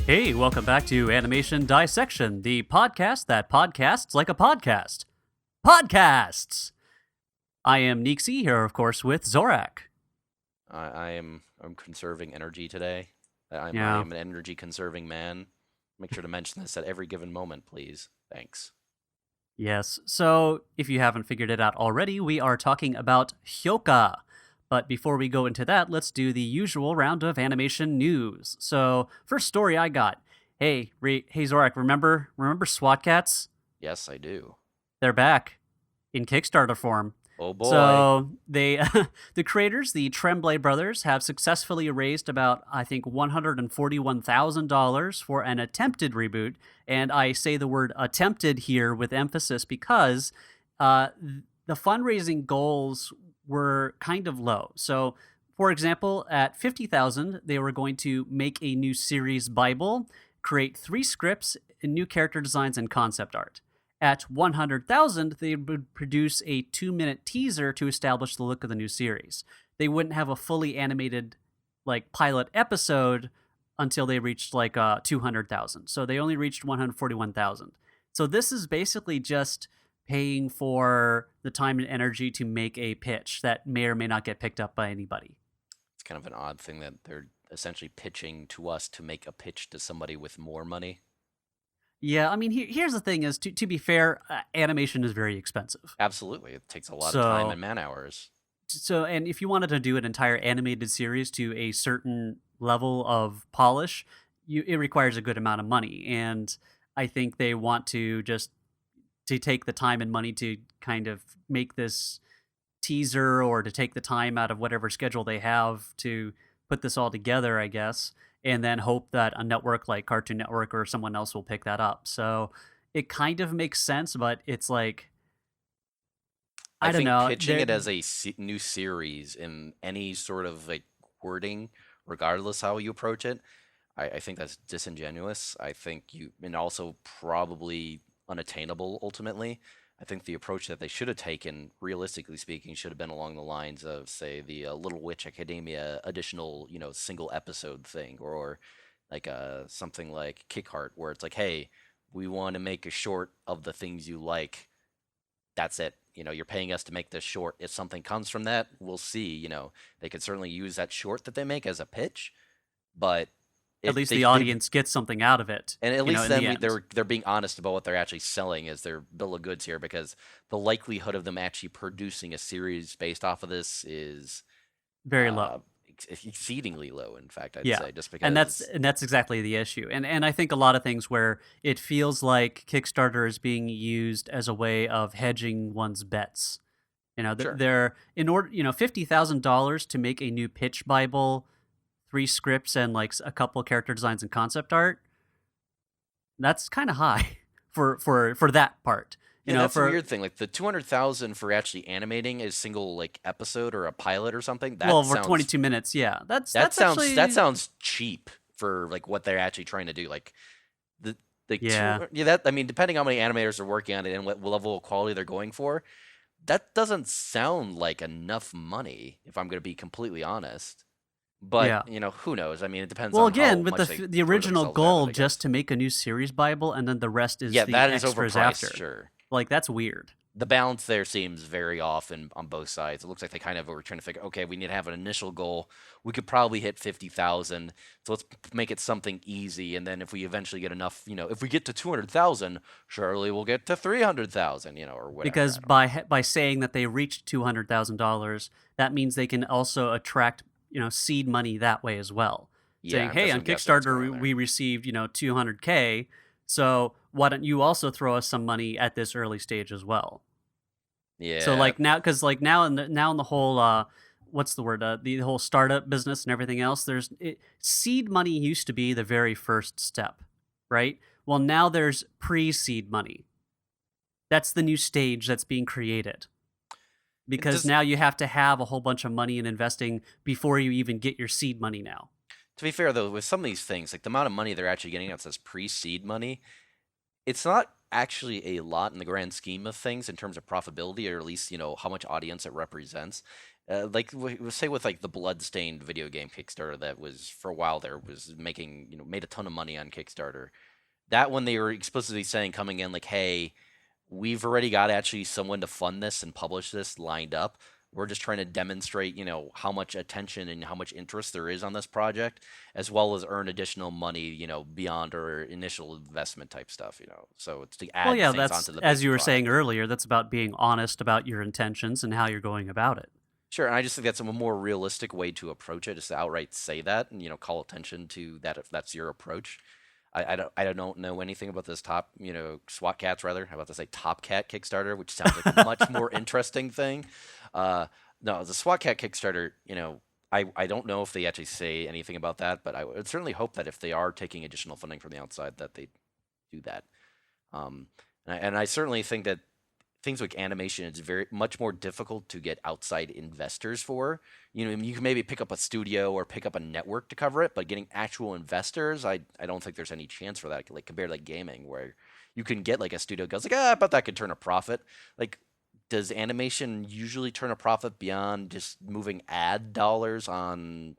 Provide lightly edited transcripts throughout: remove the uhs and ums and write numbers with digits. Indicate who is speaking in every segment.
Speaker 1: Hey, welcome back to Animation Dissection, the podcast that podcasts like a podcast. Podcasts! I am Neeksy, here, of course, with Zorak.
Speaker 2: I'm conserving energy today. I
Speaker 1: Yeah.
Speaker 2: am an energy conserving man. Make sure to mention this at every given moment, please. Thanks.
Speaker 1: Yes. So, if you haven't figured it out already, we are talking about Hyouka. But before we go into that, let's do the usual round of animation news. So, first story I got. Hey Zorak, remember SWAT Cats?
Speaker 2: Yes, I do.
Speaker 1: They're back in Kickstarter form.
Speaker 2: Oh boy.
Speaker 1: So they, the creators, the Tremblay brothers, have successfully raised about, I think, $141,000 for an attempted reboot. And I say the word attempted here with emphasis because uh, the fundraising goals were kind of low. So, for example, at 50,000, they were going to make a new series Bible, create 3 scripts, new character designs, and concept art. At 100,000, they would produce a 2-minute teaser to establish the look of the new series. They wouldn't have a fully animated pilot episode until they reached 200,000. So they only reached 141,000. So this is basically just paying for the time and energy to make a pitch that may or may not get picked up by anybody.
Speaker 2: It's kind of an odd thing that they're essentially pitching to us to make a pitch to somebody with more money.
Speaker 1: Yeah, I mean, here's the thing: is to be fair, animation is very expensive.
Speaker 2: Absolutely. It takes a lot of time
Speaker 1: So
Speaker 2: and man hours.
Speaker 1: and if you wanted to do an entire animated series to a certain level of polish, it requires a good amount of money, and I think they want to take the time and money to kind of make this teaser or to take the time out of whatever schedule they have to put this all together, I guess, and then hope that a network like Cartoon Network or someone else will pick that up. So it kind of makes sense, but it's like,
Speaker 2: I
Speaker 1: I don't
Speaker 2: think
Speaker 1: know.
Speaker 2: pitching it as a new series in any sort of like wording, regardless how you approach it, I think that's disingenuous. I think and also probably unattainable ultimately. I think the approach that they should have taken, realistically speaking, should have been along the lines of, say, the Little Witch Academia additional, single episode thing, or like something like Kickheart, where it's like, hey, we want to make a short of the things you like. That's it. You're paying us to make this short. If something comes from that, we'll see. They could certainly use that short that they make as a pitch, but
Speaker 1: At
Speaker 2: it
Speaker 1: least
Speaker 2: they
Speaker 1: the
Speaker 2: they
Speaker 1: audience gets something out of it,
Speaker 2: and at least
Speaker 1: in the
Speaker 2: then
Speaker 1: end.
Speaker 2: they're being honest about what they're actually selling as their bill of goods here, because the likelihood of them actually producing a series based off of this is
Speaker 1: Very
Speaker 2: uh,
Speaker 1: low.
Speaker 2: exceedingly low. In fact, I'd
Speaker 1: Yeah.
Speaker 2: say, just
Speaker 1: And that's
Speaker 2: because.
Speaker 1: and that's exactly the issue. And I think a lot of things where it feels like Kickstarter is being used as a way of hedging one's bets.
Speaker 2: Sure.
Speaker 1: They're in order, $50,000 to make a new pitch Bible, 3 scripts and a couple character designs and concept art. That's kind of high for that part.
Speaker 2: Yeah, that's a
Speaker 1: For
Speaker 2: weird thing. Like the 200,000 for actually animating a single like episode or a pilot or something.
Speaker 1: well, for 22 minutes, yeah. That's
Speaker 2: That
Speaker 1: actually
Speaker 2: sounds cheap for like what they're actually trying to do. Like the
Speaker 1: yeah.
Speaker 2: that, I mean, depending on how many animators are working on it and what level of quality they're going for, that doesn't sound like enough money, if I'm going to be completely honest. But
Speaker 1: Yeah.
Speaker 2: who knows? I mean, it depends
Speaker 1: Well,
Speaker 2: on
Speaker 1: again,
Speaker 2: how
Speaker 1: with
Speaker 2: much they
Speaker 1: the
Speaker 2: throw
Speaker 1: original
Speaker 2: themselves at it,
Speaker 1: goal
Speaker 2: I
Speaker 1: just
Speaker 2: guess.
Speaker 1: to make a new series Bible and then the rest is
Speaker 2: Yeah,
Speaker 1: the
Speaker 2: that is
Speaker 1: extras
Speaker 2: overpriced,
Speaker 1: after.
Speaker 2: sure.
Speaker 1: That's weird.
Speaker 2: The balance there seems very off on both sides. It looks like they kind of were trying to figure, okay, we need to have an initial goal. We could probably hit 50,000, so let's make it something easy. And then if we eventually get enough, if we get to 200,000, surely we'll get to 300,000, or whatever.
Speaker 1: Because
Speaker 2: I don't know.
Speaker 1: by saying that they reached $200,000, that means they can also attract, seed money that way as well.
Speaker 2: Yeah,
Speaker 1: Saying, "Hey, on
Speaker 2: I'm guessing what's going
Speaker 1: Kickstarter
Speaker 2: on there.
Speaker 1: we received, 200K, so why don't you also throw us some money at this early stage as well?" So
Speaker 2: Yeah,
Speaker 1: now, because now in the whole what's the word, the whole startup business and everything else, seed money used to be the very first step, right? Well, now there's pre-seed money. That's the new stage that's being created,
Speaker 2: it
Speaker 1: because
Speaker 2: does.
Speaker 1: now you have to have a whole bunch of money in investing before you even get your seed money now.
Speaker 2: To be fair though, with some of these things, like the amount of money they're actually getting out says pre-seed money, it's not actually a lot in the grand scheme of things in terms of profitability, or at least how much audience it represents. Say with like the Bloodstained video game Kickstarter that was for a while there was making made a ton of money on Kickstarter. That one they were explicitly saying coming in like, hey, we've already got actually someone to fund this and publish this lined up. We're just trying to demonstrate, how much attention and how much interest there is on this project, as well as earn additional money, beyond our initial investment type stuff. So it's to
Speaker 1: Well,
Speaker 2: add
Speaker 1: yeah,
Speaker 2: things
Speaker 1: that's
Speaker 2: onto the
Speaker 1: as you
Speaker 2: basic
Speaker 1: were saying
Speaker 2: product.
Speaker 1: earlier, that's about being honest about your intentions and how you're going about it.
Speaker 2: Sure, and I just think that's a more realistic way to approach it, is to outright say that and call attention to that if that's your approach. I don't know anything about this SWAT cats rather. How about to say Top Cat Kickstarter, which sounds like a much more interesting thing. Uh, no, the SWAT cat Kickstarter, I don't know if they actually say anything about that, but I would certainly hope that if they are taking additional funding from the outside, that they do that. Um, and I certainly think that things like animation is very much more difficult to get outside investors for. You can maybe pick up a studio or pick up a network to cover it, but getting actual investors, I don't think there's any chance for that. Like compared to like gaming, where you can get like a studio goes like, I bet that could turn a profit. Like, does animation usually turn a profit beyond just moving ad dollars on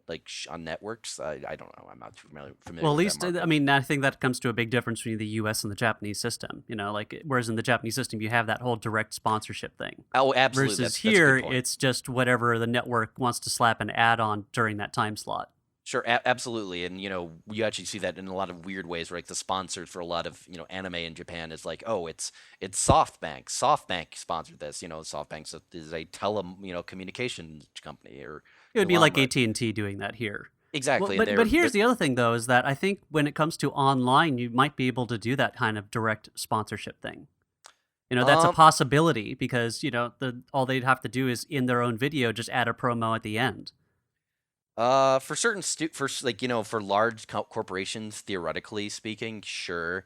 Speaker 2: on networks? I don't know. I'm not too familiar
Speaker 1: Well, at
Speaker 2: with that
Speaker 1: least I
Speaker 2: market.
Speaker 1: mean, I think that comes to a big difference between the U.S. and the Japanese system. Like whereas in the Japanese system you have that whole direct sponsorship thing,
Speaker 2: Oh, absolutely.
Speaker 1: versus
Speaker 2: That's a good
Speaker 1: here
Speaker 2: point.
Speaker 1: it's just whatever the network wants to slap an ad on during that time slot.
Speaker 2: Sure, absolutely, and you actually see that in a lot of weird ways. Where, like the sponsors for a lot of anime in Japan is like, oh, it's SoftBank. SoftBank sponsored this. SoftBank is a communications company, or
Speaker 1: It would be like
Speaker 2: conglomerate.
Speaker 1: AT&T doing that here. Well,
Speaker 2: Exactly, and
Speaker 1: but
Speaker 2: they're
Speaker 1: here's the other thing though, is that I think when it comes to online, you might be able to do that kind of direct sponsorship thing. That's a
Speaker 2: um
Speaker 1: possibility because all they'd have to do is in their own video just add a promo at the end.
Speaker 2: for certain like for large corporations, theoretically speaking, sure.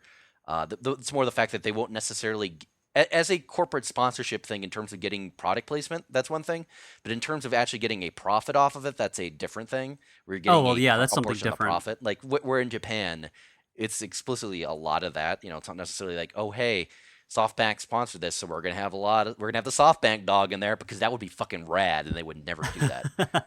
Speaker 2: It's more the fact that they won't necessarily as a corporate sponsorship thing in terms of getting product placement, that's one thing. But in terms of actually getting a profit off of it, that's a different thing. We're
Speaker 1: Oh
Speaker 2: getting
Speaker 1: well, yeah, that's
Speaker 2: a
Speaker 1: something
Speaker 2: portion of the
Speaker 1: different.
Speaker 2: profit. Like we're in Japan, it's explicitly a lot of that. It's not necessarily like, oh hey, SoftBank sponsored this, so we're gonna have the SoftBank dog in there because that would be fucking rad, and they would never do that.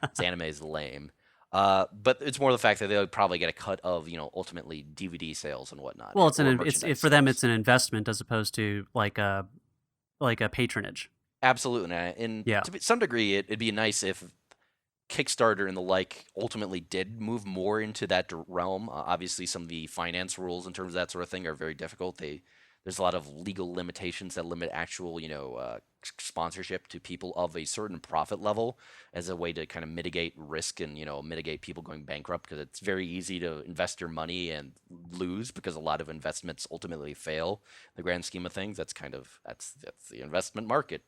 Speaker 2: This anime is lame. But it's more the fact that they would probably get a cut of, ultimately DVD sales and whatnot,
Speaker 1: Well,
Speaker 2: or
Speaker 1: it's
Speaker 2: merchandise
Speaker 1: for them
Speaker 2: sales.
Speaker 1: it's an investment as opposed to like a patronage.
Speaker 2: Absolutely, and
Speaker 1: Yeah.
Speaker 2: to some degree, it'd be nice if Kickstarter and the like ultimately did move more into that realm. Obviously, some of the finance rules in terms of that sort of thing are very difficult. There's a lot of legal limitations that limit actual, sponsorship to people of a certain profit level as a way to kind of mitigate risk and mitigate people going bankrupt, because it's very easy to invest your money and lose because a lot of investments ultimately fail. In the grand scheme of things, that's the investment market.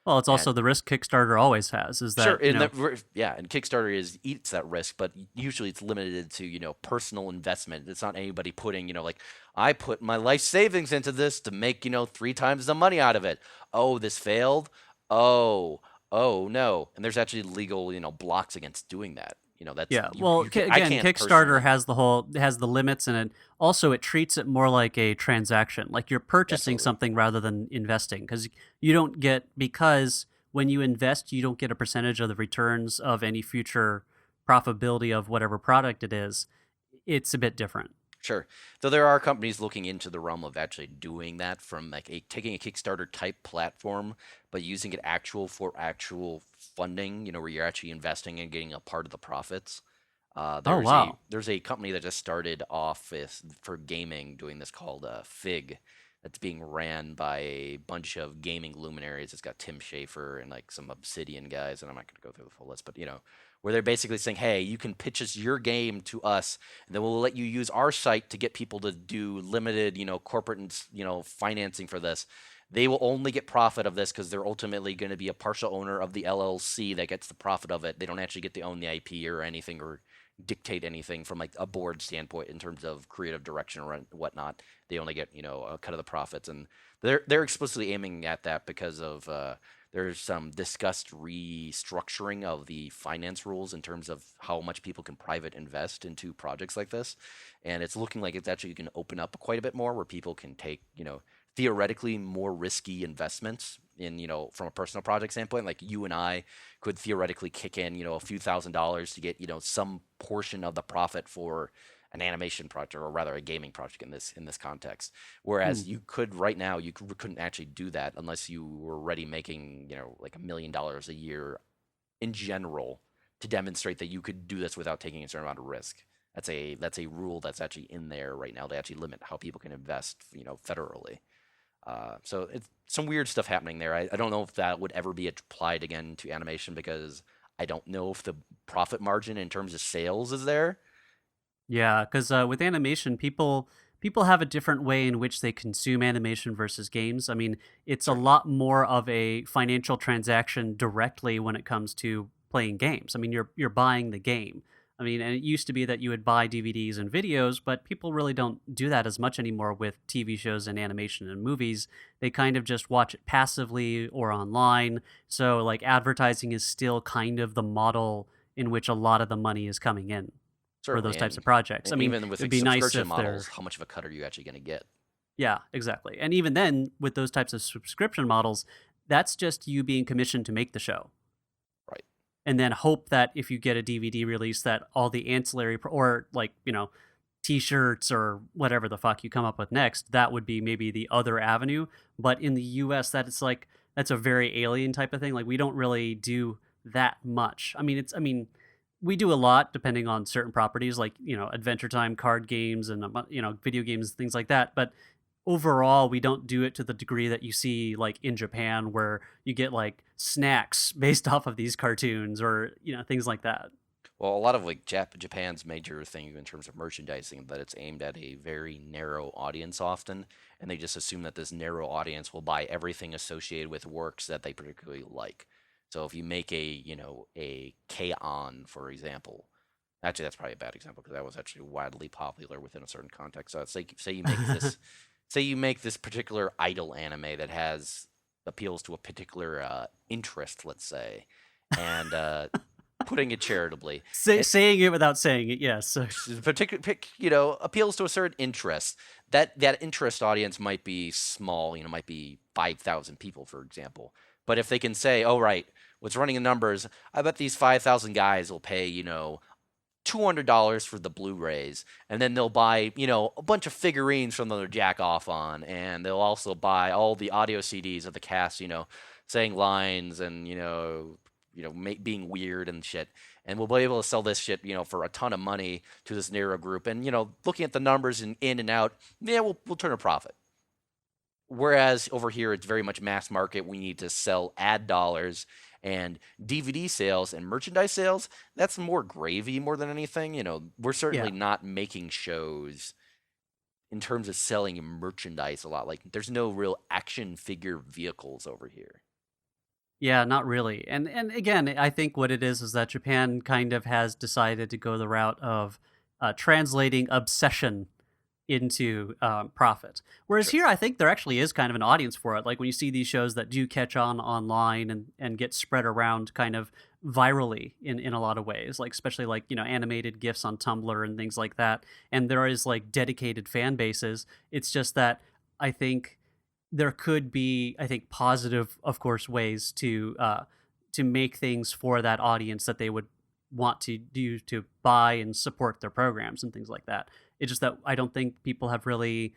Speaker 1: Well, it's also
Speaker 2: And
Speaker 1: the risk Kickstarter always has is
Speaker 2: sure,
Speaker 1: that,
Speaker 2: and that, yeah, and Kickstarter eats that risk, but usually it's limited to personal investment. It's not anybody putting like, I put my life savings into this to make three times the money out of it. Oh, this failed. Oh, oh no, and there's actually legal blocks against doing that. That's
Speaker 1: yeah. Well,
Speaker 2: I
Speaker 1: again,
Speaker 2: can't
Speaker 1: Kickstarter
Speaker 2: personally.
Speaker 1: has the limits, and it treats it more like a transaction, like you're purchasing
Speaker 2: Absolutely.
Speaker 1: something rather than investing, because you don't get because when you invest, you don't get a percentage of the returns of any future profitability of whatever product it is. It's a bit different.
Speaker 2: Sure. Though there are companies looking into the realm of actually doing that from like taking a Kickstarter type platform, but using it for actual funding, where you're actually investing and getting a part of the profits.
Speaker 1: Oh wow.
Speaker 2: There's a company that just started off for gaming doing this called Fig, that's being ran by a bunch of gaming luminaries. It's got Tim Schafer and like some Obsidian guys, and I'm not going to go through the full list, but where they're basically saying, hey, you can pitch us your game to us, and then we'll let you use our site to get people to do limited, corporate and financing for this. They will only get profit of this because they're ultimately going to be a partial owner of the LLC that gets the profit of it. They don't actually get to own the IP or anything, or dictate anything from like a board standpoint in terms of creative direction or whatnot. They only get a cut of the profits, and they're explicitly aiming at that because of there's some discussed restructuring of the finance rules in terms of how much people can private invest into projects like this, and it's looking like it's actually going to open up quite a bit more where people can take theoretically more risky investments in, from a personal project standpoint. Like you and I could theoretically kick in, a few $1,000s to get, some portion of the profit for an animation project, or rather a gaming project in this context.
Speaker 1: Hmm.
Speaker 2: Whereas you could right now, couldn't actually do that unless you were already making, like $1 million a year in general, to demonstrate that you could do this without taking a certain amount of risk. That's a rule that's actually in there right now to actually limit how people can invest, federally. So it's some weird stuff happening there. I don't know if that would ever be applied again to animation, because I don't know if the profit margin in terms of sales is there.
Speaker 1: Yeah, because with animation, people have a different way in which they consume animation versus games. I mean, it's a
Speaker 2: Certainly.
Speaker 1: lot more of a financial transaction directly when it comes to playing games. I mean, you're buying the game. I mean, and it used to be that you would buy DVDs and videos, but people really don't do that as much anymore with TV shows and animation and movies. They kind of just watch it passively or online. So, like, advertising is still kind of the model in which a lot of the money is coming in for those
Speaker 2: Certainly.
Speaker 1: types of
Speaker 2: And
Speaker 1: projects. I mean,
Speaker 2: even with
Speaker 1: it would
Speaker 2: like
Speaker 1: be nice
Speaker 2: subscription
Speaker 1: if
Speaker 2: models,
Speaker 1: they're
Speaker 2: how much of a cut are you actually going to get?
Speaker 1: yeah, exactly. And even then, with those types of subscription models, that's just you being commissioned to make the show.
Speaker 2: Right.
Speaker 1: And then hope that if you get a DVD release that all the ancillary or like, t-shirts or whatever the fuck you come up with next, that would be maybe the other avenue. But in the US, that's a very alien type of thing. Like we don't really do that much. I mean, we do a lot depending on certain properties like, Adventure Time card games and video games, things like that. But overall, we don't do it to the degree that you see like in Japan where you get like snacks based off of these cartoons or, things like that.
Speaker 2: Well, a lot of like Japan's major thing in terms of merchandising, that it's aimed at a very narrow audience often, and they just assume that this narrow audience will buy everything associated with works that they particularly like. So if you make a K-On, for example, actually that's probably a bad example because that was actually widely popular within a certain context. So it's like say you make this particular idol anime that has appeals to a particular interest, let's say, and putting it charitably, it
Speaker 1: Saying it without saying it, yes.
Speaker 2: particular pick, appeals to a certain interest. That interest audience might be small, might be 5,000 people, for example. But if they can say, "Oh, right, what's running the numbers? I bet these 5,000 guys will pay, $200 for the Blu-rays, and then they'll buy, a bunch of figurines from them to jack off on, and they'll also buy all the audio CDs of the cast, saying lines and being weird and shit, and we'll be able to sell this shit, for a ton of money to this narrow group, and looking at the numbers and in and out, yeah, we'll turn a profit." Whereas over here, it's very much mass market. We need to sell ad dollars, and DVD sales and merchandise sales. That's more gravy more than anything. We're certainly
Speaker 1: Yeah.
Speaker 2: not making shows in terms of selling merchandise a lot. Like, there's no real action figure vehicles over here.
Speaker 1: Yeah, not really. And again, I think what it is that Japan kind of has decided to go the route of translating obsession into profit. Whereas
Speaker 2: Sure.
Speaker 1: here, I think there actually is kind of an audience for it. Like when you see these shows that do catch on online and get spread around kind of virally in a lot of ways, like especially like animated gifs on Tumblr and things like that. And there is like dedicated fan bases. It's just that I think there could be, I think, positive, of course, ways to make things for that audience that they would want to do to buy and support their programs and things like that. It's just that I don't think people have really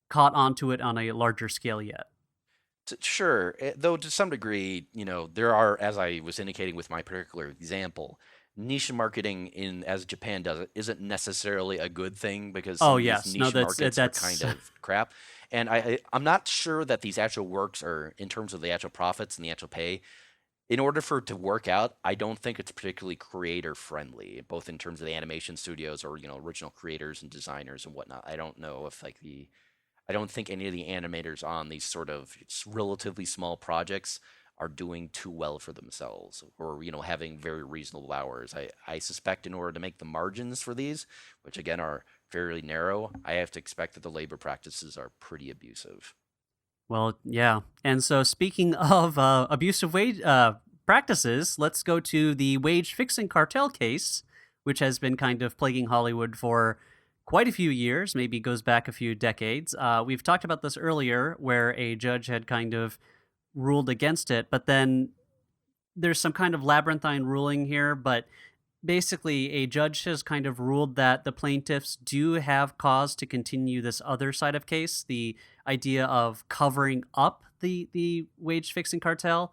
Speaker 1: caught onto it on a larger scale yet.
Speaker 2: Sure, though to some degree, there are, as I was indicating with my particular example, niche marketing in as Japan does it isn't necessarily a good thing, because
Speaker 1: Oh
Speaker 2: some of these
Speaker 1: yes, no,
Speaker 2: niche markets are kind
Speaker 1: that's
Speaker 2: of crap. And I'm not sure that these actual works are, in terms of the actual profits and the actual pay, in order for it to work out, I don't think it's particularly creator friendly, both in terms of the animation studios or, original creators and designers and whatnot. I don't know if I don't think any of the animators on these sort of relatively small projects are doing too well for themselves, or having very reasonable hours. I suspect in order to make the margins for these, which again are fairly narrow, I have to expect that the labor practices are pretty abusive.
Speaker 1: well, yeah. And so, speaking of abusive wage practices, let's go to the wage fixing cartel case, which has been kind of plaguing Hollywood for quite a few years, maybe goes back a few decades. We've talked about this earlier, where a judge had kind of ruled against it, but then there's some kind of labyrinthine ruling here. But basically, a judge has kind of ruled that the plaintiffs do have cause to continue this other side of case, the idea of covering up the wage fixing cartel.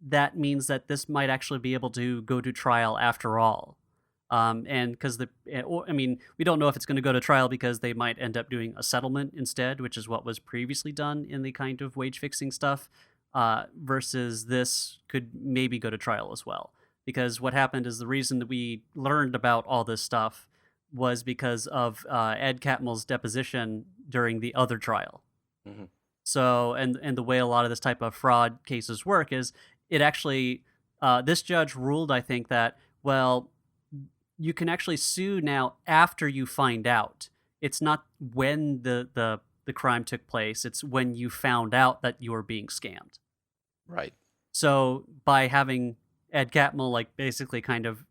Speaker 1: That means that this might actually be able to go to trial after all. And because I mean, we don't know if it's going to go to trial because they might end up doing a settlement instead, which is what was previously done in the kind of wage fixing stuff. Versus this could maybe go to trial as well. Because what happened is the reason that we learned about all this stuff was because of Ed Catmull's deposition during the other trial.
Speaker 2: Hmm.
Speaker 1: So, and the way a lot of this type of fraud cases work is it actually, this judge ruled, I think, that, well, you can actually sue now after you find out. It's not when the crime took place, it's when you found out that you were being scammed.
Speaker 2: Right.
Speaker 1: So, by having Ed Catmull, like, basically kind of,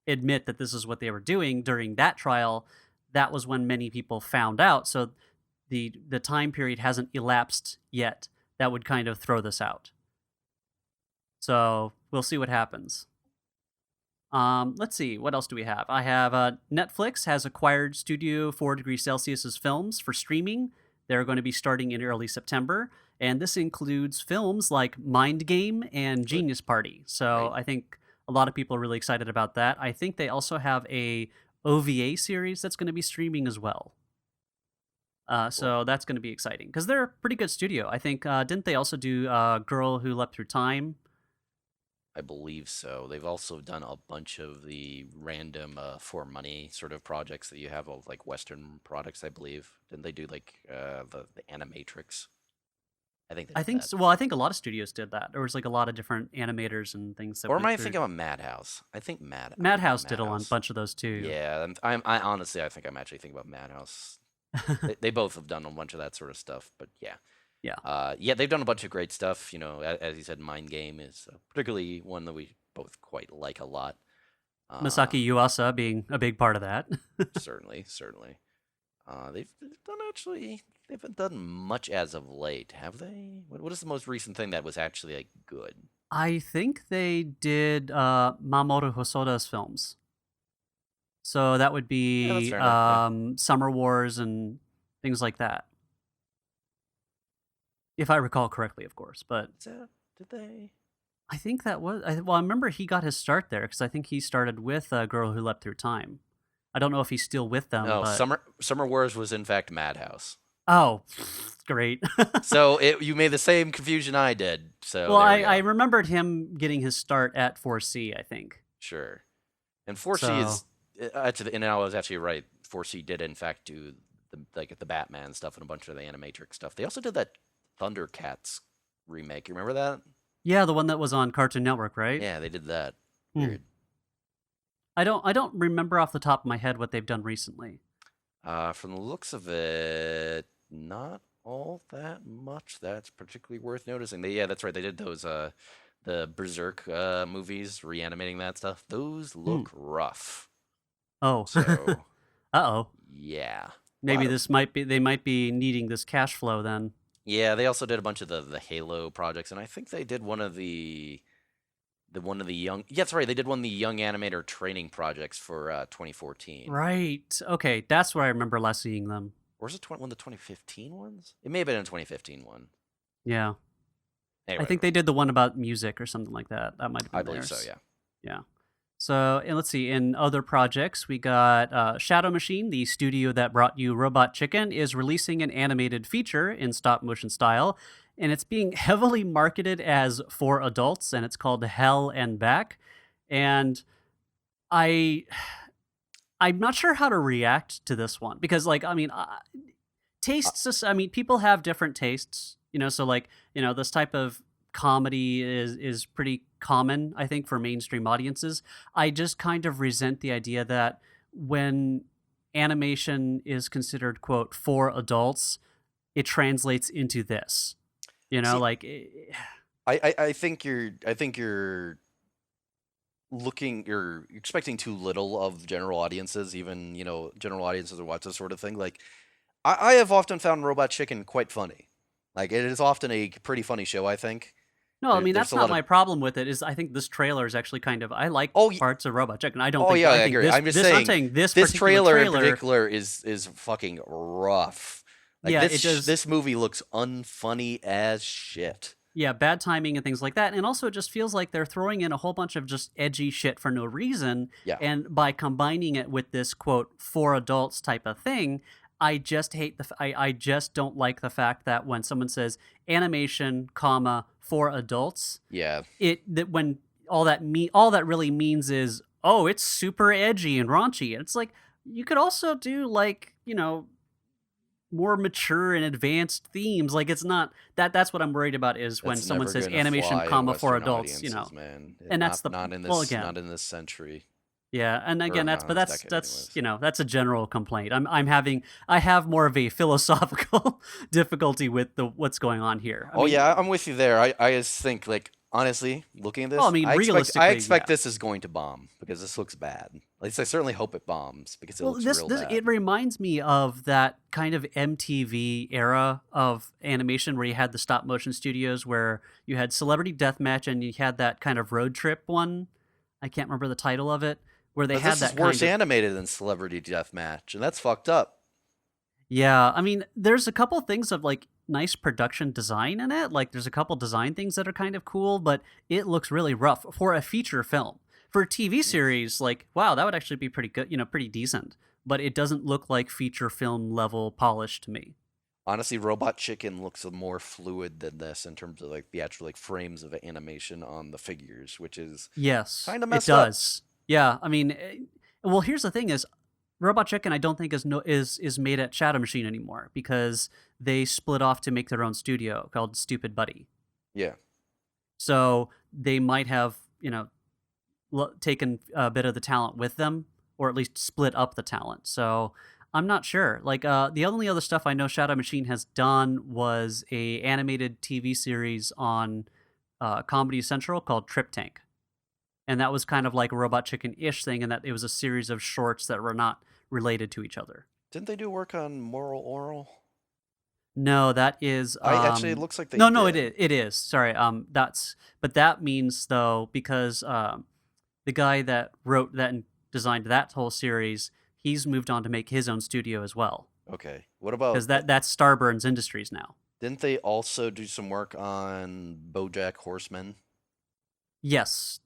Speaker 1: admit that this is what they were doing during that trial, that was when many people found out. So, the time period hasn't elapsed yet. That would kind of throw this out. So we'll see what happens. Let's see, what else do we have? I have Netflix has acquired Studio 4 Degrees Celsius's films for streaming. They're going to be starting in early September, and this includes films like Mind Game and
Speaker 2: Good.
Speaker 1: Genius Party. So
Speaker 2: Right.
Speaker 1: I think a lot of people are really excited about that. I think they also have a OVA series that's going to be streaming as well.
Speaker 2: Cool.
Speaker 1: So that's going to be exciting because they're a pretty good studio. I think didn't they also do Girl Who Leapt Through Time?
Speaker 2: I believe so. They've also done a bunch of the random for money sort of projects that you have of like Western products, I believe. Didn't they do like the Animatrix? I think they
Speaker 1: I
Speaker 2: did
Speaker 1: think
Speaker 2: that.
Speaker 1: so. Well, I think a lot of studios did that. There was like a lot of different animators and things that
Speaker 2: Or am
Speaker 1: went
Speaker 2: I
Speaker 1: through.
Speaker 2: thinking about Madhouse? I think I'm thinking about
Speaker 1: Madhouse did a
Speaker 2: Madhouse.
Speaker 1: bunch of those too.
Speaker 2: Yeah, and I honestly I think I'm actually thinking about Madhouse. They both have done a bunch of that sort of stuff, but yeah.
Speaker 1: Yeah,
Speaker 2: Yeah, they've done a bunch of great stuff. You know, as you said, Mind Game is particularly one that we both quite like a lot.
Speaker 1: Masaki
Speaker 2: Um,
Speaker 1: Yuasa being a big part of that.
Speaker 2: certainly, certainly. They've done actually. They haven't done much as of late, have they? What is the most recent thing that was actually like good?
Speaker 1: I think they did Mamoru Hosoda's films. So that would
Speaker 2: Yeah, that's
Speaker 1: be
Speaker 2: fair enough. Yeah.
Speaker 1: Summer Wars and things like that, if I recall correctly, of course. But
Speaker 2: Did they?
Speaker 1: I think that was well. I remember he got his start there because I think he started with Girl Who Leapt Through Time. I don't know if he's still with them,
Speaker 2: No,
Speaker 1: but
Speaker 2: Summer Wars was in fact Madhouse.
Speaker 1: oh, great.
Speaker 2: So you made the same confusion I did. So
Speaker 1: Well,
Speaker 2: there
Speaker 1: I,
Speaker 2: we
Speaker 1: I
Speaker 2: go.
Speaker 1: remembered him getting his start at 4C, I think.
Speaker 2: Sure. And 4C
Speaker 1: So
Speaker 2: is actually, and I was actually right. 4C did in fact do the Batman stuff and a bunch of the Animatrix stuff. They also did that Thundercats remake. You remember that?
Speaker 1: yeah, the one that was on Cartoon Network, right?
Speaker 2: Yeah, they did that.
Speaker 1: Hmm.
Speaker 2: Weird.
Speaker 1: I don't remember off the top of my head what they've done recently.
Speaker 2: From the looks of it, not all that much. That's particularly worth noticing. Yeah, that's right. They did those the Berserk movies, reanimating that stuff. Those
Speaker 1: Hmm.
Speaker 2: look rough.
Speaker 1: Oh,
Speaker 2: So
Speaker 1: uh-oh.
Speaker 2: yeah, a
Speaker 1: Maybe
Speaker 2: lot of
Speaker 1: this might be they might be needing this cash flow then.
Speaker 2: yeah. They also did a bunch of the Halo projects, and I think they did one of the young. Yeah, that's right. They did one of the young animator training projects for 2014.
Speaker 1: Right. Okay, that's where I remember last seeing them.
Speaker 2: Or was it one of the 2015 ones? It may have been a 2015 one.
Speaker 1: Yeah. I
Speaker 2: Anyway,
Speaker 1: think they did the one about music or something like that. That might have
Speaker 2: I
Speaker 1: been
Speaker 2: believe so.
Speaker 1: theirs.
Speaker 2: Yeah.
Speaker 1: Yeah. So, and let's see, in other projects, we got Shadow Machine, the studio that brought you Robot Chicken, is releasing an animated feature in stop motion style, and it's being heavily marketed as for adults, and it's called Hell and Back. And I, I'm not sure how to react to this one because, like, I mean,
Speaker 2: Uh,
Speaker 1: tastes. I mean, people have different tastes, so like, this type of comedy is pretty common, I think, for mainstream audiences. I just kind of resent the idea that when animation is considered quote for adults, it translates into this.
Speaker 2: See,
Speaker 1: Like
Speaker 2: I think you're you're expecting too little of general audiences, even, general audiences who watch this sort of thing. Like, I have often found Robot Chicken quite funny. Like, it is often a pretty funny show, I think.
Speaker 1: No, I mean
Speaker 2: There's
Speaker 1: that's
Speaker 2: a
Speaker 1: not
Speaker 2: lot of.
Speaker 1: my problem with it. Is I think this trailer is actually kind of I like
Speaker 2: Oh,
Speaker 1: parts of Robot Chicken. I don't
Speaker 2: oh
Speaker 1: think
Speaker 2: yeah,
Speaker 1: I
Speaker 2: I
Speaker 1: think
Speaker 2: agree. I'm just
Speaker 1: this I'm
Speaker 2: saying
Speaker 1: saying this
Speaker 2: this
Speaker 1: particular
Speaker 2: trailer in
Speaker 1: trailer,
Speaker 2: particular is fucking rough. Like
Speaker 1: yeah, it does.
Speaker 2: this movie looks unfunny as shit.
Speaker 1: Yeah, bad timing and things like that. And also, it just feels like they're throwing in a whole bunch of just edgy shit for no reason.
Speaker 2: Yeah.
Speaker 1: And by combining it with this quote for adults type of thing, I just hate I just don't like the fact that when someone says animation, comma for adults,
Speaker 2: Yeah.
Speaker 1: when all that really means is oh, it's super edgy and raunchy. And it's like you could also do like more mature and advanced themes. Like it's not that's what I'm worried about is when
Speaker 2: That's
Speaker 1: someone
Speaker 2: never
Speaker 1: says
Speaker 2: gonna
Speaker 1: animation
Speaker 2: fly in
Speaker 1: comma for
Speaker 2: Western
Speaker 1: adults,
Speaker 2: audiences, man.
Speaker 1: and that's the well
Speaker 2: Not
Speaker 1: again.
Speaker 2: in this century.
Speaker 1: Yeah, and
Speaker 2: Or
Speaker 1: again
Speaker 2: not in this decade
Speaker 1: that's
Speaker 2: anyways.
Speaker 1: that's a general complaint. I have more of a philosophical difficulty with the what's going on here. I
Speaker 2: Oh
Speaker 1: mean,
Speaker 2: yeah, I'm with you there. I just think, like, honestly, looking at
Speaker 1: well, I
Speaker 2: this,
Speaker 1: mean
Speaker 2: I
Speaker 1: realistically,
Speaker 2: expect
Speaker 1: yeah.
Speaker 2: this is going to bomb because this looks bad. At least I certainly hope it bombs because it
Speaker 1: Well,
Speaker 2: looks real
Speaker 1: this
Speaker 2: bad.
Speaker 1: it reminds me of that kind of MTV era of animation where you had the stop motion studios where you had Celebrity Deathmatch and you had that kind of road trip one. I can't remember the title of it where they
Speaker 2: But
Speaker 1: had
Speaker 2: this is
Speaker 1: that
Speaker 2: worse
Speaker 1: kind of
Speaker 2: animated than Celebrity Deathmatch, and that's fucked up.
Speaker 1: yeah. I mean, there's a couple things of like nice production design in it. Like there's a couple design things that are kind of cool, but it looks really rough for a feature film. For a TV
Speaker 2: Mm.
Speaker 1: series, like wow, that would actually be pretty good, pretty decent. But it doesn't look like feature film level polish to me.
Speaker 2: Honestly, Robot Chicken looks more fluid than this in terms of like the actual like frames of animation on the figures, which is
Speaker 1: Yes,
Speaker 2: kind of
Speaker 1: it
Speaker 2: messed up.
Speaker 1: does. Yeah, I mean, well, here's the thing: is Robot Chicken, I don't think is no is made at Shadow Machine anymore because they split off to make their own studio called Stupid Buddy.
Speaker 2: Yeah.
Speaker 1: So they might have taken a bit of the talent with them, or at least split up the talent. So I'm not sure. Like the only other stuff I know Shadow Machine has done was a animated TV series on Comedy Central called Trip Tank. And that was kind of like a Robot Chicken-ish thing, in that it was a series of shorts that were not related to each other.
Speaker 2: Didn't they do work on Moral Oral?
Speaker 1: No, that is
Speaker 2: I actually, it looks like they
Speaker 1: no,
Speaker 2: did.
Speaker 1: it is. Sorry. That's but that means though because the guy that wrote that and designed that whole series, he's moved on to make his own studio as well.
Speaker 2: Okay. What
Speaker 1: Because
Speaker 2: about
Speaker 1: that's Starburns Industries now.
Speaker 2: didn't they also do some work on BoJack Horseman?
Speaker 1: Yes.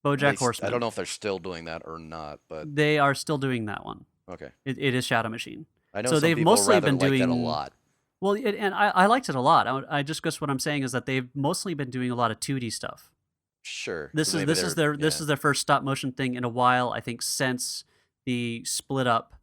Speaker 2: At
Speaker 1: BoJack
Speaker 2: least I don't
Speaker 1: Horseman.
Speaker 2: know if they're still doing that or not, but
Speaker 1: They are still doing that one.
Speaker 2: okay.
Speaker 1: It is Shadow Machine.
Speaker 2: I know
Speaker 1: So
Speaker 2: some
Speaker 1: they've
Speaker 2: people
Speaker 1: mostly
Speaker 2: rather
Speaker 1: been
Speaker 2: like that a
Speaker 1: doing
Speaker 2: lot.
Speaker 1: well, and I liked it a lot. I just guess what I'm saying is that they've mostly been doing a lot of 2D stuff.
Speaker 2: Sure.
Speaker 1: This
Speaker 2: So
Speaker 1: is
Speaker 2: maybe
Speaker 1: this is
Speaker 2: they're
Speaker 1: their
Speaker 2: yeah.
Speaker 1: this is their first stop motion thing in a while. I think since the split up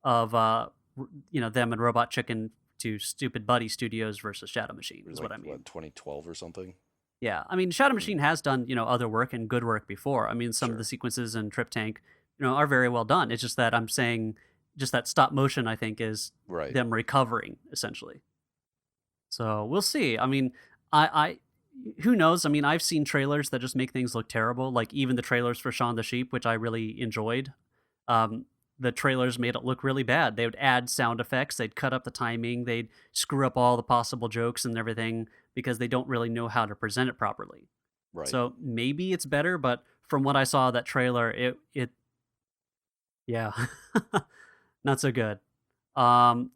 Speaker 1: of them and Robot Chicken to Stupid Buddy Studios versus Shadow Machine
Speaker 2: It was
Speaker 1: is
Speaker 2: like
Speaker 1: what I mean.
Speaker 2: what, 2012 or something.
Speaker 1: Yeah, I mean Shadow
Speaker 2: Hmm.
Speaker 1: Machine has done other work and good work before. I mean some of the
Speaker 2: Sure.
Speaker 1: sequences in Trip Tank are very well done. It's just that I'm saying just that stop motion I think is
Speaker 2: Right.
Speaker 1: them recovering essentially. So we'll see. I mean, I who knows? I mean, I've seen trailers that just make things look terrible. Like even the trailers for Shaun the Sheep, which I really enjoyed. Um, the trailers made it look really bad. They would add sound effects, they'd cut up the timing, they'd screw up all the possible jokes and everything because they don't really know how to present it properly.
Speaker 2: Right.
Speaker 1: So maybe it's better, but from what I saw of that trailer, it yeah, not so good.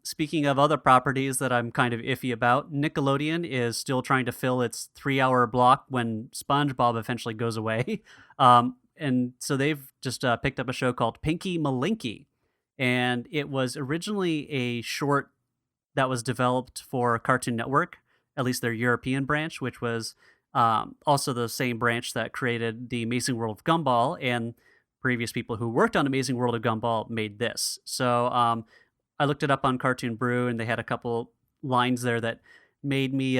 Speaker 1: Speaking of other properties that I'm kind of iffy about, Nickelodeon is still trying to fill its 3 hour block when SpongeBob eventually goes away. And so they've just picked up a show called Pinky Malinky. And it was originally a short that was developed for Cartoon Network, at least their European branch, which was also the same branch that created the Amazing World of Gumball. And previous people who worked on Amazing World of Gumball made this. So I looked it up on Cartoon Brew, and they had a couple lines there that made me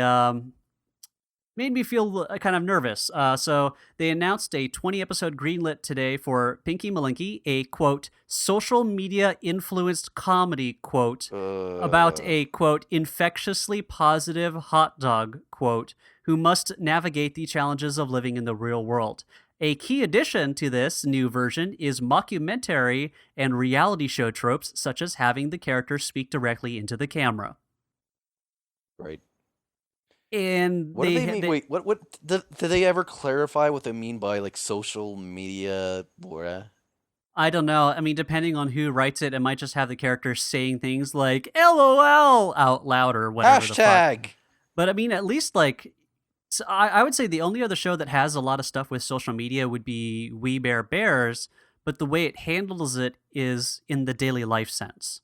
Speaker 1: feel kind of nervous. So they announced a 20-episode greenlit today for Pinky Malinky, a quote social media influenced comedy quote about
Speaker 2: Uh,
Speaker 1: a quote infectiously positive hot dog quote who must navigate the challenges of living in the real world. A key addition to this new version is mockumentary and reality show tropes, such as having the character speak directly into the camera.
Speaker 2: Right.
Speaker 1: And
Speaker 2: What do they mean? Wait, what did they ever clarify what they mean by like social media?
Speaker 1: I don't know. I mean, depending on who writes it, it might just have the character saying things like "LOL" out loud or whatever the fuck.
Speaker 2: Hashtag.
Speaker 1: But I mean, at least like, so I would say the only other show that has a lot of stuff with social media would be We Bare Bears, but the way it handles it is in the daily life sense.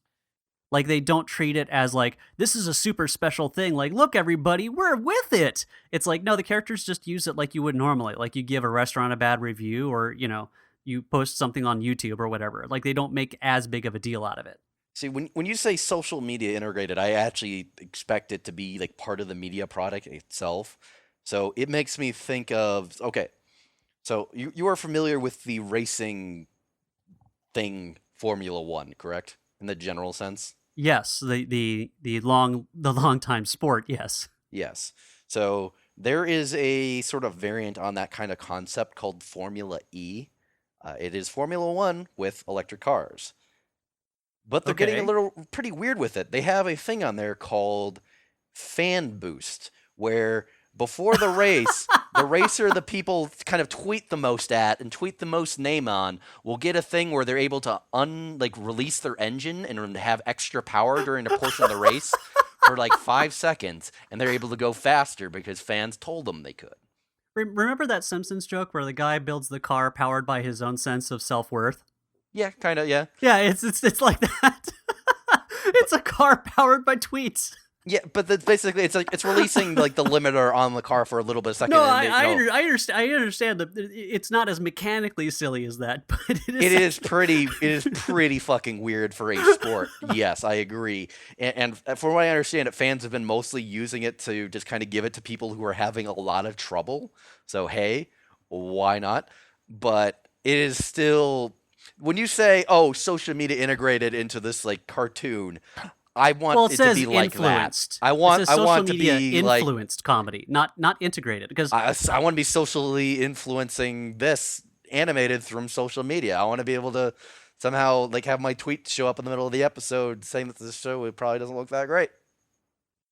Speaker 1: Like they don't treat it as like this is a super special thing. Like, look, everybody, we're with it. It's like no, the characters just use it like you would normally. Like you give a restaurant a bad review, or you post something on YouTube or whatever. Like they don't make as big of a deal out of it.
Speaker 2: See, when you say social media integrated, I actually expect it to be like part of the media product itself. So it makes me think of okay. So you are familiar with the racing thing, Formula One, correct? In the general sense.
Speaker 1: Yes, the long time sport. Yes.
Speaker 2: Yes. So there is a sort of variant on that kind of concept called Formula E. It is Formula One with electric cars. But they're getting a
Speaker 1: Okay.
Speaker 2: little pretty weird with it. They have a thing on there called fan boost, where before the race, the racer the people kind of tweet the most at and tweet the most name on will get a thing where they're able to release their engine and have extra power during a portion of the race for like 5 seconds, and they're able to go faster because fans told them they could.
Speaker 1: Remember that Simpsons joke where the guy builds the car powered by his own sense of self worth?
Speaker 2: Yeah, kind of, yeah.
Speaker 1: Yeah, it's like that. It's a car powered by tweets.
Speaker 2: Yeah, but that's basically it's like it's releasing like the limiter on the car for a little bit of second.
Speaker 1: No,
Speaker 2: And
Speaker 1: I understand. I understand that it's not as mechanically silly as that, but
Speaker 2: it is pretty fucking weird for a sport. Yes, I agree. And from what I understand, fans have been mostly using it to just kind of give it to people who are having a lot of trouble. So hey, why not? But it is still when you say, "Oh, social media integrated into this like cartoon," I
Speaker 1: well,
Speaker 2: want
Speaker 1: it
Speaker 2: it to
Speaker 1: says
Speaker 2: be like that.
Speaker 1: influenced.
Speaker 2: I
Speaker 1: It
Speaker 2: want
Speaker 1: says
Speaker 2: I
Speaker 1: social
Speaker 2: want to
Speaker 1: media
Speaker 2: be like
Speaker 1: influenced comedy, not integrated. Because
Speaker 2: I want to be socially influencing this animated from social media. I want to be able to somehow like have my tweet show up in the middle of the episode saying that this show it probably doesn't look that great.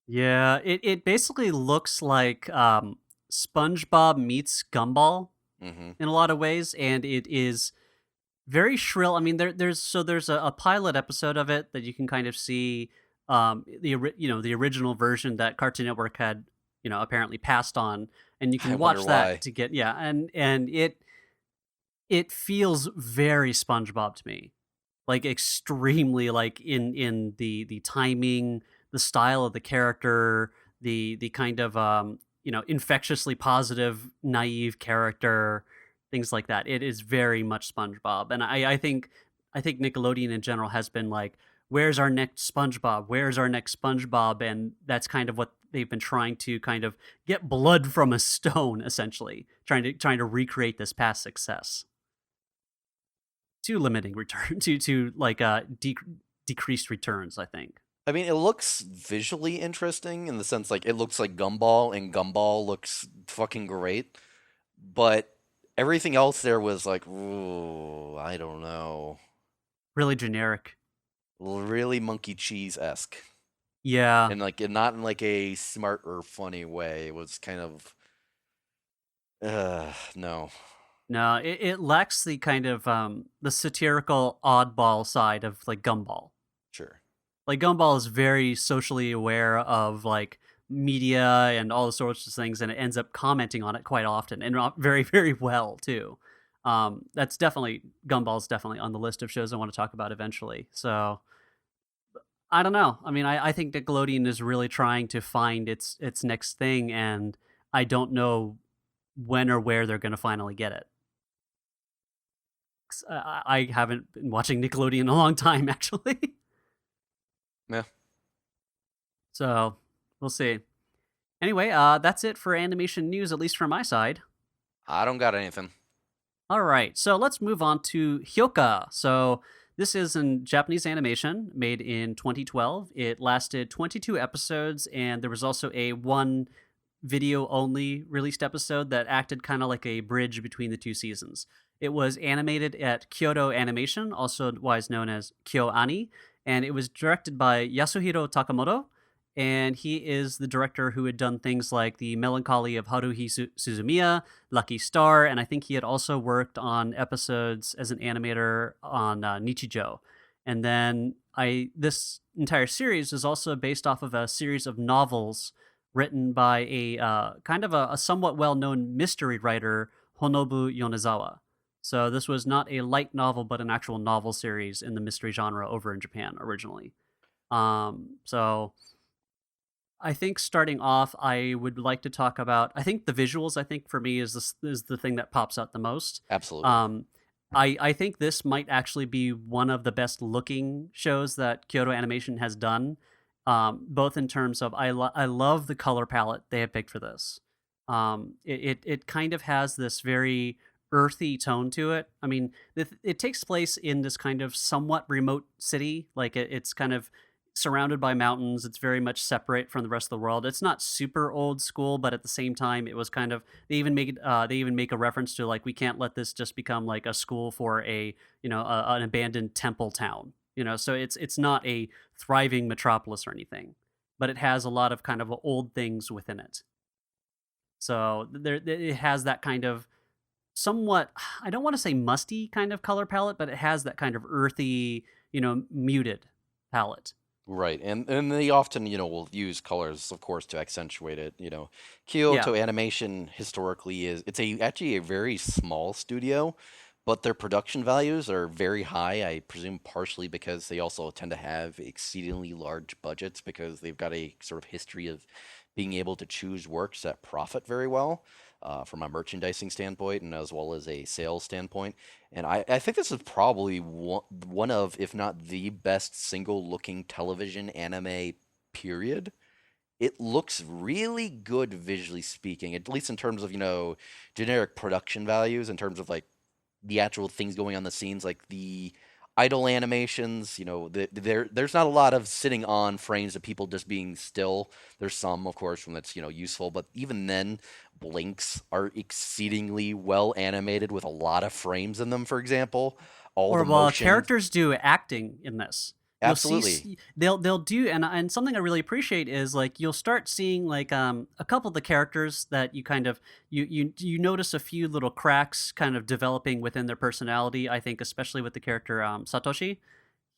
Speaker 1: yeah, it basically looks like SpongeBob meets Gumball
Speaker 2: Hmm.
Speaker 1: in a lot of ways, and it is very shrill. I mean, there's a pilot episode of it that you can kind of see the original version that Cartoon Network had apparently passed on, and you
Speaker 2: I
Speaker 1: can
Speaker 2: wonder
Speaker 1: watch that
Speaker 2: why.
Speaker 1: to get and it feels very SpongeBob to me, like extremely like in the timing, the style of the character, the kind of infectiously positive, naive character, things like that. It is very much SpongeBob, and I think Nickelodeon in general has been like, "Where's our next SpongeBob? Where's our next SpongeBob?" And that's kind of what they've been trying to kind of get blood from a stone, essentially, trying to recreate this past success to limiting return to like decreased returns, I think.
Speaker 2: I mean, it looks visually interesting in the sense like it looks like Gumball, and Gumball looks fucking great, but everything else there was like, ooh, I don't know,
Speaker 1: Really generic.
Speaker 2: really monkey cheese esque.
Speaker 1: Yeah.
Speaker 2: And like not in like a smart or funny way. It was kind of no.
Speaker 1: No, it lacks the kind of the satirical oddball side of like Gumball.
Speaker 2: Sure.
Speaker 1: Like Gumball is very socially aware of like media and all the sorts of things, and it ends up commenting on it quite often and very very well too. That's definitely Gumball's definitely on the list of shows I want to talk about eventually. So I don't know. I mean, I think Nickelodeon is really trying to find its next thing, and I don't know when or where they're going to finally get it. 'Cause I haven't been watching Nickelodeon in a long time, actually.
Speaker 2: Yeah.
Speaker 1: So we'll see. Anyway, that's it for animation news, at least from my side.
Speaker 2: I don't got anything.
Speaker 1: All right, so let's move on to Hyouka. So this is a Japanese animation made in 2012. It lasted 22 episodes, and there was also a one video only released episode that acted kind of like a bridge between the two seasons. It was animated at Kyoto Animation, also otherwise known as KyoAni, and it was directed by Yasuhiro Takamoto. And he is the director who had done things like The Melancholy of Haruhi Suzumiya, Lucky Star, and I think he had also worked on episodes as an animator on Nichijou. And then this entire series is also based off of a series of novels written by a kind of a somewhat well-known mystery writer, Honobu Yonezawa. So this was not a light novel, but an actual novel series in the mystery genre over in Japan originally. So I think starting off, I would like to talk about. I think the visuals. I think for me is the thing that pops out the most.
Speaker 2: Absolutely.
Speaker 1: Um, I think this might actually be one of the best looking shows that Kyoto Animation has done. Both in terms of I love the color palette they have picked for this. It kind of has this very earthy tone to it. I mean, it takes place in this kind of somewhat remote city. Like it's kind of surrounded by mountains. It's very much separate from the rest of the world. It's not super old school, but at the same time, it was kind of they even make a reference to like we can't let this just become like a school for a an abandoned temple town. So it's not a thriving metropolis or anything, but it has a lot of kind of old things within it. So it has that kind of somewhat, I don't want to say musty kind of color palette, but it has that kind of earthy, muted palette.
Speaker 2: Right, and they often, will use colors, of course, to accentuate it.
Speaker 1: Yeah.
Speaker 2: Kyoto Animation historically it's actually a very small studio, but their production values are very high. I presume partially because they also tend to have exceedingly large budgets because they've got a sort of history of being able to choose works that profit very well, from a merchandising standpoint and as well as a sales standpoint. And I think this is probably one of, if not the best single looking television anime period. It looks really good visually speaking, at least in terms of, generic production values, in terms of like the actual things going on the scenes, like the idle animations. There's not a lot of sitting on frames of people just being still. There's some, of course, when that's useful, but even then, blinks are exceedingly well animated with a lot of frames in them. For example, all
Speaker 1: Or
Speaker 2: the
Speaker 1: well,
Speaker 2: motion.
Speaker 1: characters do acting in this. You'll see
Speaker 2: Absolutely.
Speaker 1: they'll do, and something I really appreciate is like you'll start seeing like a couple of the characters that you kind of you notice a few little cracks kind of developing within their personality. I think especially with the character Satoshi,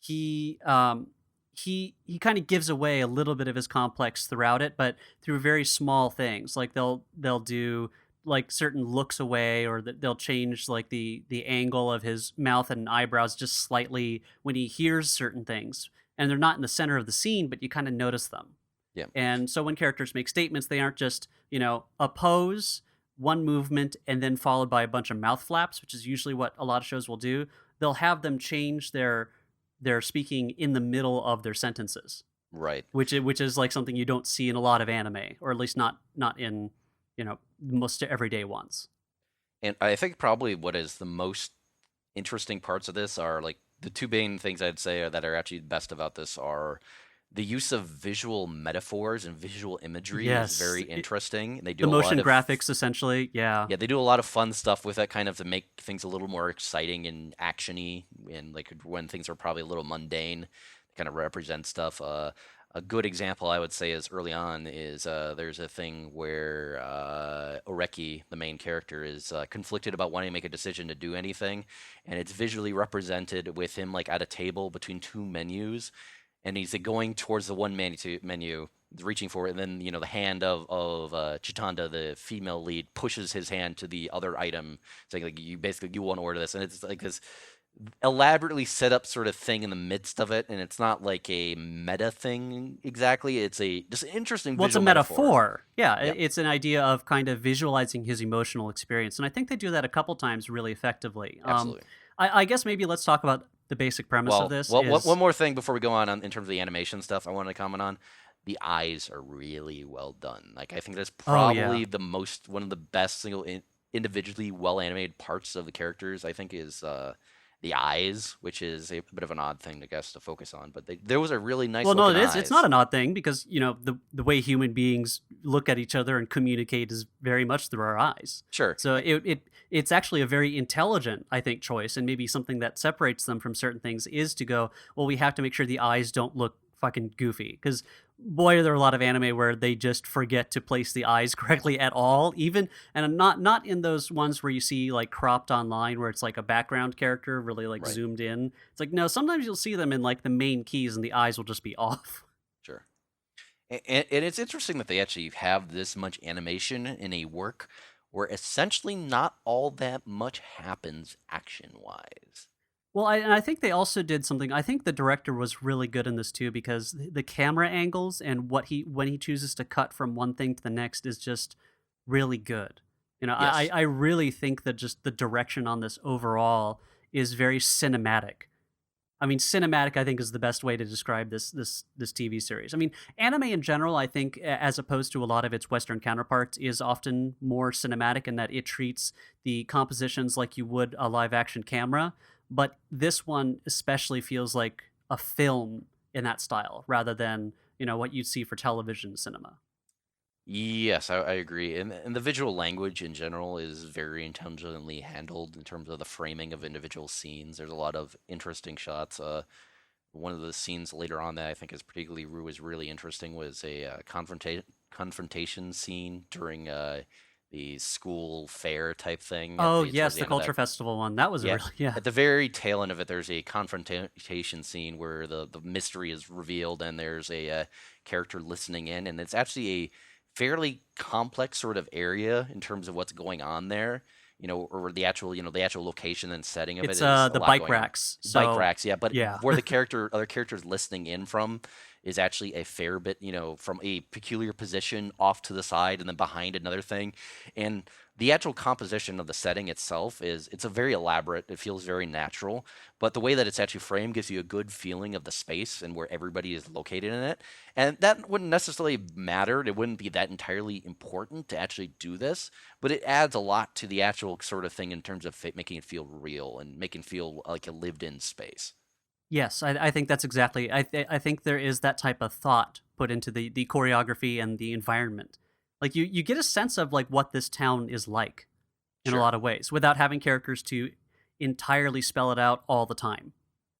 Speaker 1: he um he kind of gives away a little bit of his complex throughout it, but through very small things. Like they'll do like certain looks away, or that they'll change like the angle of his mouth and eyebrows just slightly when he hears certain things, and they're not in the center of the scene, but you kind of notice them.
Speaker 2: Yeah.
Speaker 1: And so when characters make statements, they aren't just a pose, one movement, and then followed by a bunch of mouth flaps, which is usually what a lot of shows will do. They'll have them change their speaking in the middle of their sentences,
Speaker 2: Right.
Speaker 1: which is like something you don't see in a lot of anime, or at least not in most everyday ones.
Speaker 2: And I think probably what is the most interesting parts of this are like the two main things I'd say that are actually best about this are the use of visual metaphors and visual imagery is
Speaker 1: Yes,
Speaker 2: very interesting. And they
Speaker 1: the
Speaker 2: do a lot
Speaker 1: motion
Speaker 2: of
Speaker 1: graphics essentially. Yeah.
Speaker 2: yeah, they do a lot of fun stuff with it, kind of to make things a little more exciting and actiony, and like when things are probably a little mundane, kind of represent stuff. A good example I would say is early on is there's a thing where Oreki, the main character, is conflicted about wanting to make a decision to do anything, and it's visually represented with him like at a table between two menus, and he's going towards the one menu, reaching for it, and then the hand of Chitanda, the female lead, pushes his hand to the other item, saying like you want to order this, and it's like this elaborately set up sort of thing in the midst of it, and it's not like a meta thing exactly. It's a just an interesting
Speaker 1: Well, it's a
Speaker 2: visual metaphor.
Speaker 1: metaphor. Yeah,
Speaker 2: Yep,
Speaker 1: it's an idea of kind of visualizing his emotional experience, and I think they do that a couple times really effectively.
Speaker 2: absolutely.
Speaker 1: I guess maybe let's talk about the basic premise of this.
Speaker 2: One
Speaker 1: Is
Speaker 2: more thing before we go on in terms of the animation stuff, I wanted to comment on. The eyes are really well done. Like I think that's
Speaker 1: Oh yeah,
Speaker 2: probably one of the best individually well animated parts of the characters. I think is the eyes, which is a bit of an odd thing, I guess, to focus on. But those are really nice
Speaker 1: Well, no,
Speaker 2: looking
Speaker 1: it is. It's not
Speaker 2: eyes.
Speaker 1: an odd thing because the way human beings look at each other and communicate is very much through our eyes.
Speaker 2: Sure.
Speaker 1: So it's actually a very intelligent, I think, choice, and maybe something that separates them from certain things is to go, well, we have to make sure the eyes don't look fucking goofy because boy, are there a lot of anime where they just forget to place the eyes correctly at all, even and not in those ones where you see like cropped online where it's like a background character really like
Speaker 2: Right.
Speaker 1: zoomed in. It's like no, sometimes you'll see them in like the main keys and the eyes will just be off.
Speaker 2: Sure. And it's interesting that they actually have this much animation in a work where essentially not all that much happens action wise.
Speaker 1: Well, I think they also did something. I think the director was really good in this too because the camera angles and what he when he chooses to cut from one thing to the next is just really good.
Speaker 2: Yes.
Speaker 1: I really think that just the direction on this overall is very cinematic. I mean, cinematic, I think, is the best way to describe this TV series. I mean, anime in general, I think, as opposed to a lot of its Western counterparts, is often more cinematic in that it treats the compositions like you would a live action camera. But this one especially feels like a film in that style, rather than what you'd see for television cinema.
Speaker 2: Yes, I agree. And the visual language in general is very intelligently handled in terms of the framing of individual scenes. There's a lot of interesting shots. One of the scenes later on that I think is particularly was really interesting was a confrontation scene during the school fair type thing
Speaker 1: Oh
Speaker 2: towards
Speaker 1: yes,
Speaker 2: the
Speaker 1: the
Speaker 2: end of
Speaker 1: culture
Speaker 2: that.
Speaker 1: festival one. That was a
Speaker 2: Yeah,
Speaker 1: really yeah.
Speaker 2: at the very tail end of it, there's a confrontation scene where the mystery is revealed, and there's a character listening in, and it's actually a fairly complex sort of area in terms of what's going on there. Or the actual location and setting of it
Speaker 1: It's
Speaker 2: is a
Speaker 1: the
Speaker 2: lot
Speaker 1: bike
Speaker 2: going on.
Speaker 1: racks.
Speaker 2: Bike
Speaker 1: So
Speaker 2: racks, yeah, but
Speaker 1: yeah.
Speaker 2: where other characters listening in from is actually a fair bit, from a peculiar position off to the side and then behind another thing. And the actual composition of the setting itself it's a very elaborate, it feels very natural, but the way that it's actually framed gives you a good feeling of the space and where everybody is located in it. And that wouldn't necessarily matter. It wouldn't be that entirely important to actually do this, but it adds a lot to the actual sort of thing in terms of making it feel real and making it feel like a lived in space.
Speaker 1: Yes, I think that's exactly. I think there is that type of thought put into the choreography and the environment. Like you get a sense of like what this town is like in a
Speaker 2: Sure.
Speaker 1: lot of ways without having characters to entirely spell it out all the time.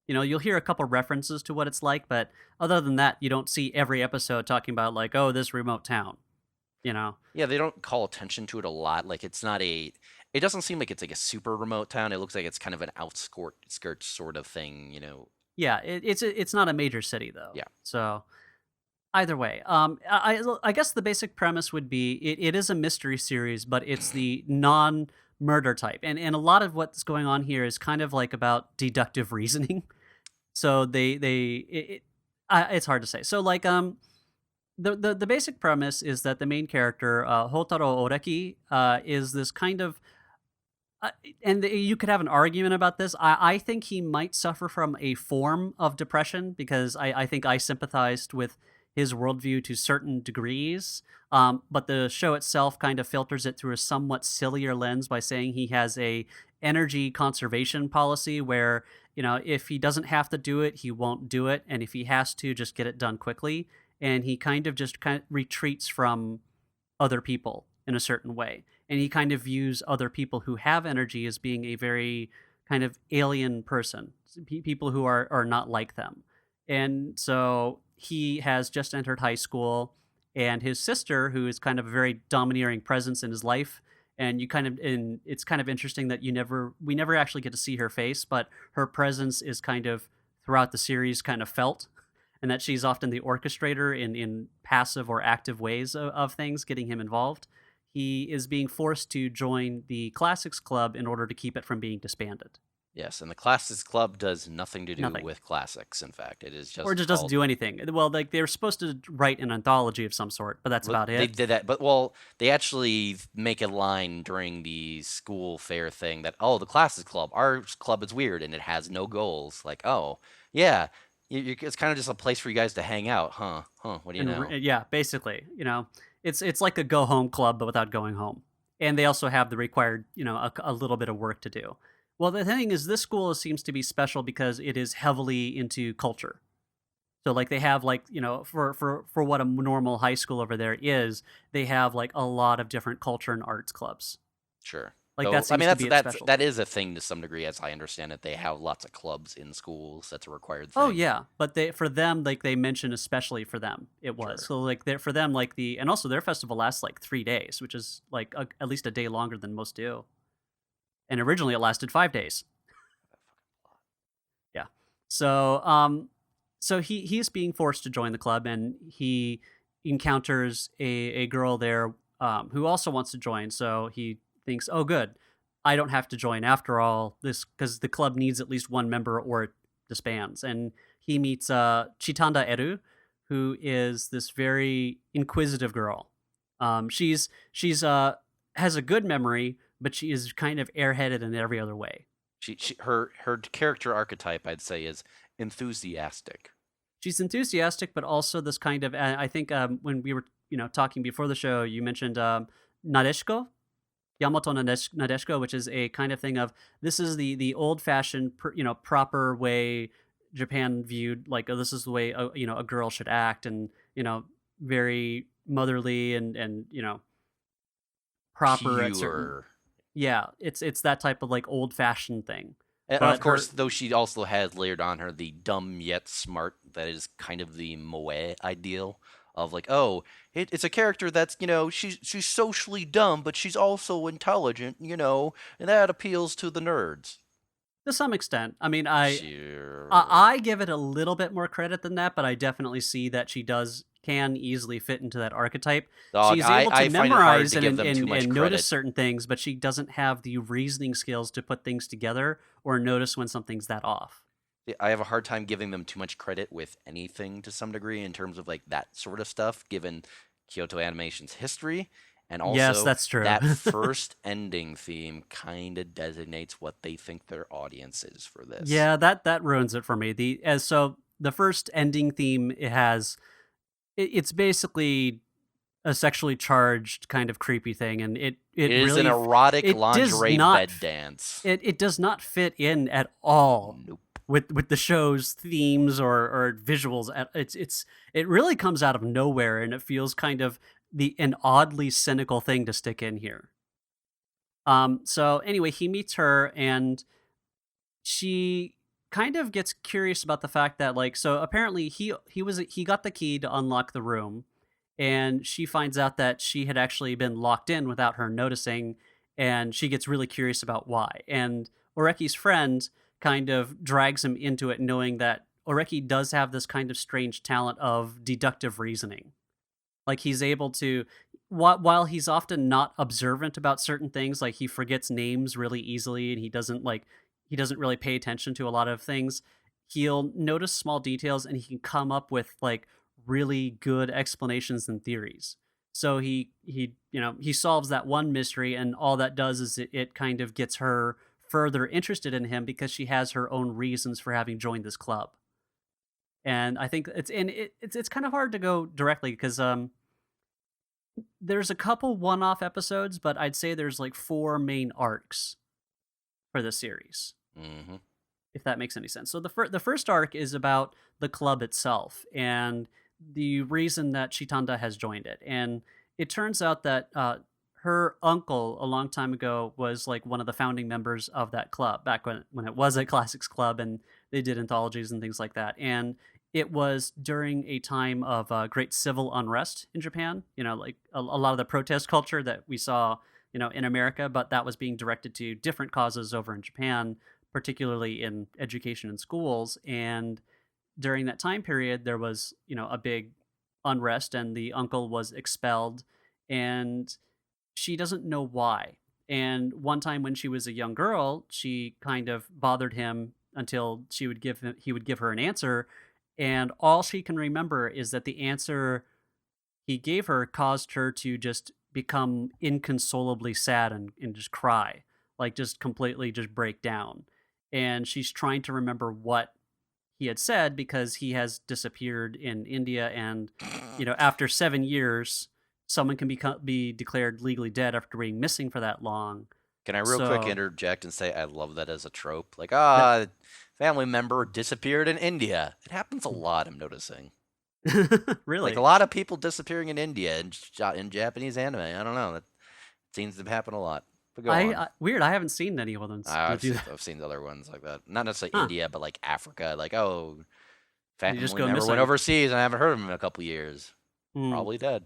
Speaker 1: You'll hear a couple references to what it's like, but other than that, you don't see every episode talking about like, oh, this remote town. You know,
Speaker 2: Yeah, they don't call attention to it a lot. Like it doesn't seem like it's like a super remote town. It looks like it's kind of an outskirt sort of thing.
Speaker 1: yeah, it's not a major city though.
Speaker 2: Yeah,
Speaker 1: So either way, I guess the basic premise would be it is a mystery series, but it's the non-murder type, and a lot of what's going on here is kind of like about deductive reasoning. So it's hard to say. So like the basic premise is that the main character Hotaro Oreki is this kind of uh, you could have an argument about this. I think he might suffer from a form of depression because I think I sympathized with his worldview to certain degrees. But the show itself kind of filters it through a somewhat sillier lens by saying he has a energy conservation policy where if he doesn't have to do it, he won't do it, and if he has to, just get it done quickly. And he kind of retreats from other people in a certain way. And he kind of views other people who have energy as being a very kind of alien person, people who are not like them. And so he has just entered high school, and his sister, who is kind of a very domineering presence in his life, and it's kind of interesting that we never actually get to see her face, but her presence is kind of throughout the series kind of felt, and that she's often the orchestrator in passive or active ways of things, getting him involved. He is being forced to join the Classics Club in order to keep it from being disbanded.
Speaker 2: yes. And the Classics Club does nothing to do
Speaker 1: Nothing.
Speaker 2: with classics. In fact, it is
Speaker 1: Or
Speaker 2: just
Speaker 1: just doesn't
Speaker 2: called.
Speaker 1: do anything. Well, like they're supposed to write an anthology of some sort, but that's
Speaker 2: Well,
Speaker 1: about
Speaker 2: they
Speaker 1: it.
Speaker 2: did that, but well, they actually make a line during the school fair thing that, oh, the classes club, our club is weird and it has no goals. Like, oh, yeah, it's kind of just a place for you guys to hang out, huh? Huh? What do you know?
Speaker 1: Yeah, basically, it's like a go home club but without going home. And they also have the required, a little bit of work to do. Well, the thing is, this school seems to be special because it is heavily into culture. So, like, they have, like, for what a normal high school over there is, they have, like, a lot of different culture and arts clubs.
Speaker 2: Sure.
Speaker 1: Like, that
Speaker 2: So, I mean,
Speaker 1: seems to be its
Speaker 2: that
Speaker 1: specialty.
Speaker 2: is a thing to some degree, as I understand it. They have lots of clubs in schools. That's a required
Speaker 1: Oh,
Speaker 2: thing.
Speaker 1: yeah, but they for them, like, they mention especially for them, it was.
Speaker 2: Sure.
Speaker 1: So, like, they for them, like, and also their festival lasts, like, 3 days, which is, like, at least a day longer than most do, and originally it lasted 5 days. Yeah. So, he's being forced to join the club, and he encounters a girl there, who also wants to join. So he thinks, "Oh, good, I don't have to join after all." This because the club needs at least one member or it disbands. And he meets Chitanda Eru, who is this very inquisitive girl. She's has a good memory, but she is kind of airheaded in every other way.
Speaker 2: Her character archetype, I'd say, is enthusiastic.
Speaker 1: She's enthusiastic, but also this kind of I think, when we were, talking before the show, you mentioned, Nadeshiko, Yamato Nadeshiko, which is a kind of thing of this is the old-fashioned, proper way Japan viewed, like, oh, this is the way, a girl should act, and, very motherly, and, proper at certain.
Speaker 2: Pure.
Speaker 1: Yeah, it's that type of, like, old-fashioned thing.
Speaker 2: And of
Speaker 1: But
Speaker 2: course,
Speaker 1: her
Speaker 2: though, she also has layered on her the dumb yet smart, that is kind of the moe ideal of like, oh, it's a character that's, she's socially dumb, but she's also intelligent, and that appeals to the nerds.
Speaker 1: To some extent. I mean, I
Speaker 2: Sure.
Speaker 1: I I give it a little bit more credit than that, but I definitely see that she can easily fit into that archetype.
Speaker 2: Dog,
Speaker 1: She's able to
Speaker 2: I find it hard
Speaker 1: memorize
Speaker 2: to
Speaker 1: and
Speaker 2: give
Speaker 1: and
Speaker 2: them too
Speaker 1: and
Speaker 2: much
Speaker 1: and notice
Speaker 2: credit.
Speaker 1: certain things, but she doesn't have the reasoning skills to put things together or notice when something's that off.
Speaker 2: I have a hard time giving them too much credit with anything to some degree in terms of like that sort of stuff, given Kyoto Animation's history, and
Speaker 1: Yes,
Speaker 2: also
Speaker 1: that's true.
Speaker 2: that first ending theme kind of designates what they think their audience is for this.
Speaker 1: Yeah, that ruins it for me. The first ending theme it has it's basically a sexually charged kind of creepy thing, and
Speaker 2: It
Speaker 1: it
Speaker 2: is an
Speaker 1: really
Speaker 2: erotic
Speaker 1: it does
Speaker 2: lingerie
Speaker 1: not
Speaker 2: bed dance.
Speaker 1: it does not fit in at all
Speaker 2: Nope.
Speaker 1: with the show's themes or visuals. It really comes out of nowhere, and it feels kind of an oddly cynical thing to stick in here. So anyway, he meets her, and she kind of gets curious about the fact that, like, so apparently he got the key to unlock the room, and she finds out that she had actually been locked in without her noticing, and she gets really curious about why. And Oreki's friend kind of drags him into it, knowing that Oreki does have this kind of strange talent of deductive reasoning. Like, he's able to, while he's often not observant about certain things, like he forgets names really easily, and he doesn't really pay attention to a lot of things. He'll notice small details, and he can come up with, like, really good explanations and theories. So he solves that one mystery, and all that does is it kind of gets her further interested in him because she has her own reasons for having joined this club. And I think it's kind of hard to go directly because there's a couple one-off episodes, but I'd say there's like 4 main arcs for the series,
Speaker 2: Hmm.
Speaker 1: if that makes any sense. So the first arc is about the club itself and the reason that Chitanda has joined it. And it turns out that her uncle a long time ago was like one of the founding members of that club back when it was a classics club, and they did anthologies and things like that. And it was during a time of great civil unrest in Japan, like a lot of the protest culture that we saw, in America, but that was being directed to different causes over in Japan, particularly in education and schools. And during that time period, there was, a big unrest, and the uncle was expelled, and she doesn't know why. And one time when she was a young girl, she kind of bothered him until he would give her an answer, and all she can remember is that the answer he gave her caused her to just become inconsolably sad and just cry, like just completely just break down. And she's trying to remember what he had said because he has disappeared in India, and after 7 years, someone can be declared legally dead after being missing for that long.
Speaker 2: Can I real quick
Speaker 1: So
Speaker 2: interject and say I love that as a trope? Like,
Speaker 1: that
Speaker 2: family member disappeared in India. It happens a lot, I'm noticing. Like a
Speaker 1: really,
Speaker 2: lot of people disappearing in India in Japanese anime. I don't know. That seems to happen a lot. But go on.
Speaker 1: weird. I haven't seen any of them that
Speaker 2: I've
Speaker 1: do
Speaker 2: seen
Speaker 1: that.
Speaker 2: I've seen other ones like that. Not necessarily
Speaker 1: Huh?
Speaker 2: India, but like Africa. Like, oh,
Speaker 1: You just
Speaker 2: family
Speaker 1: go
Speaker 2: member went
Speaker 1: missing.
Speaker 2: overseas and I haven't heard of him in a couple years.
Speaker 1: Hmm.
Speaker 2: Probably dead.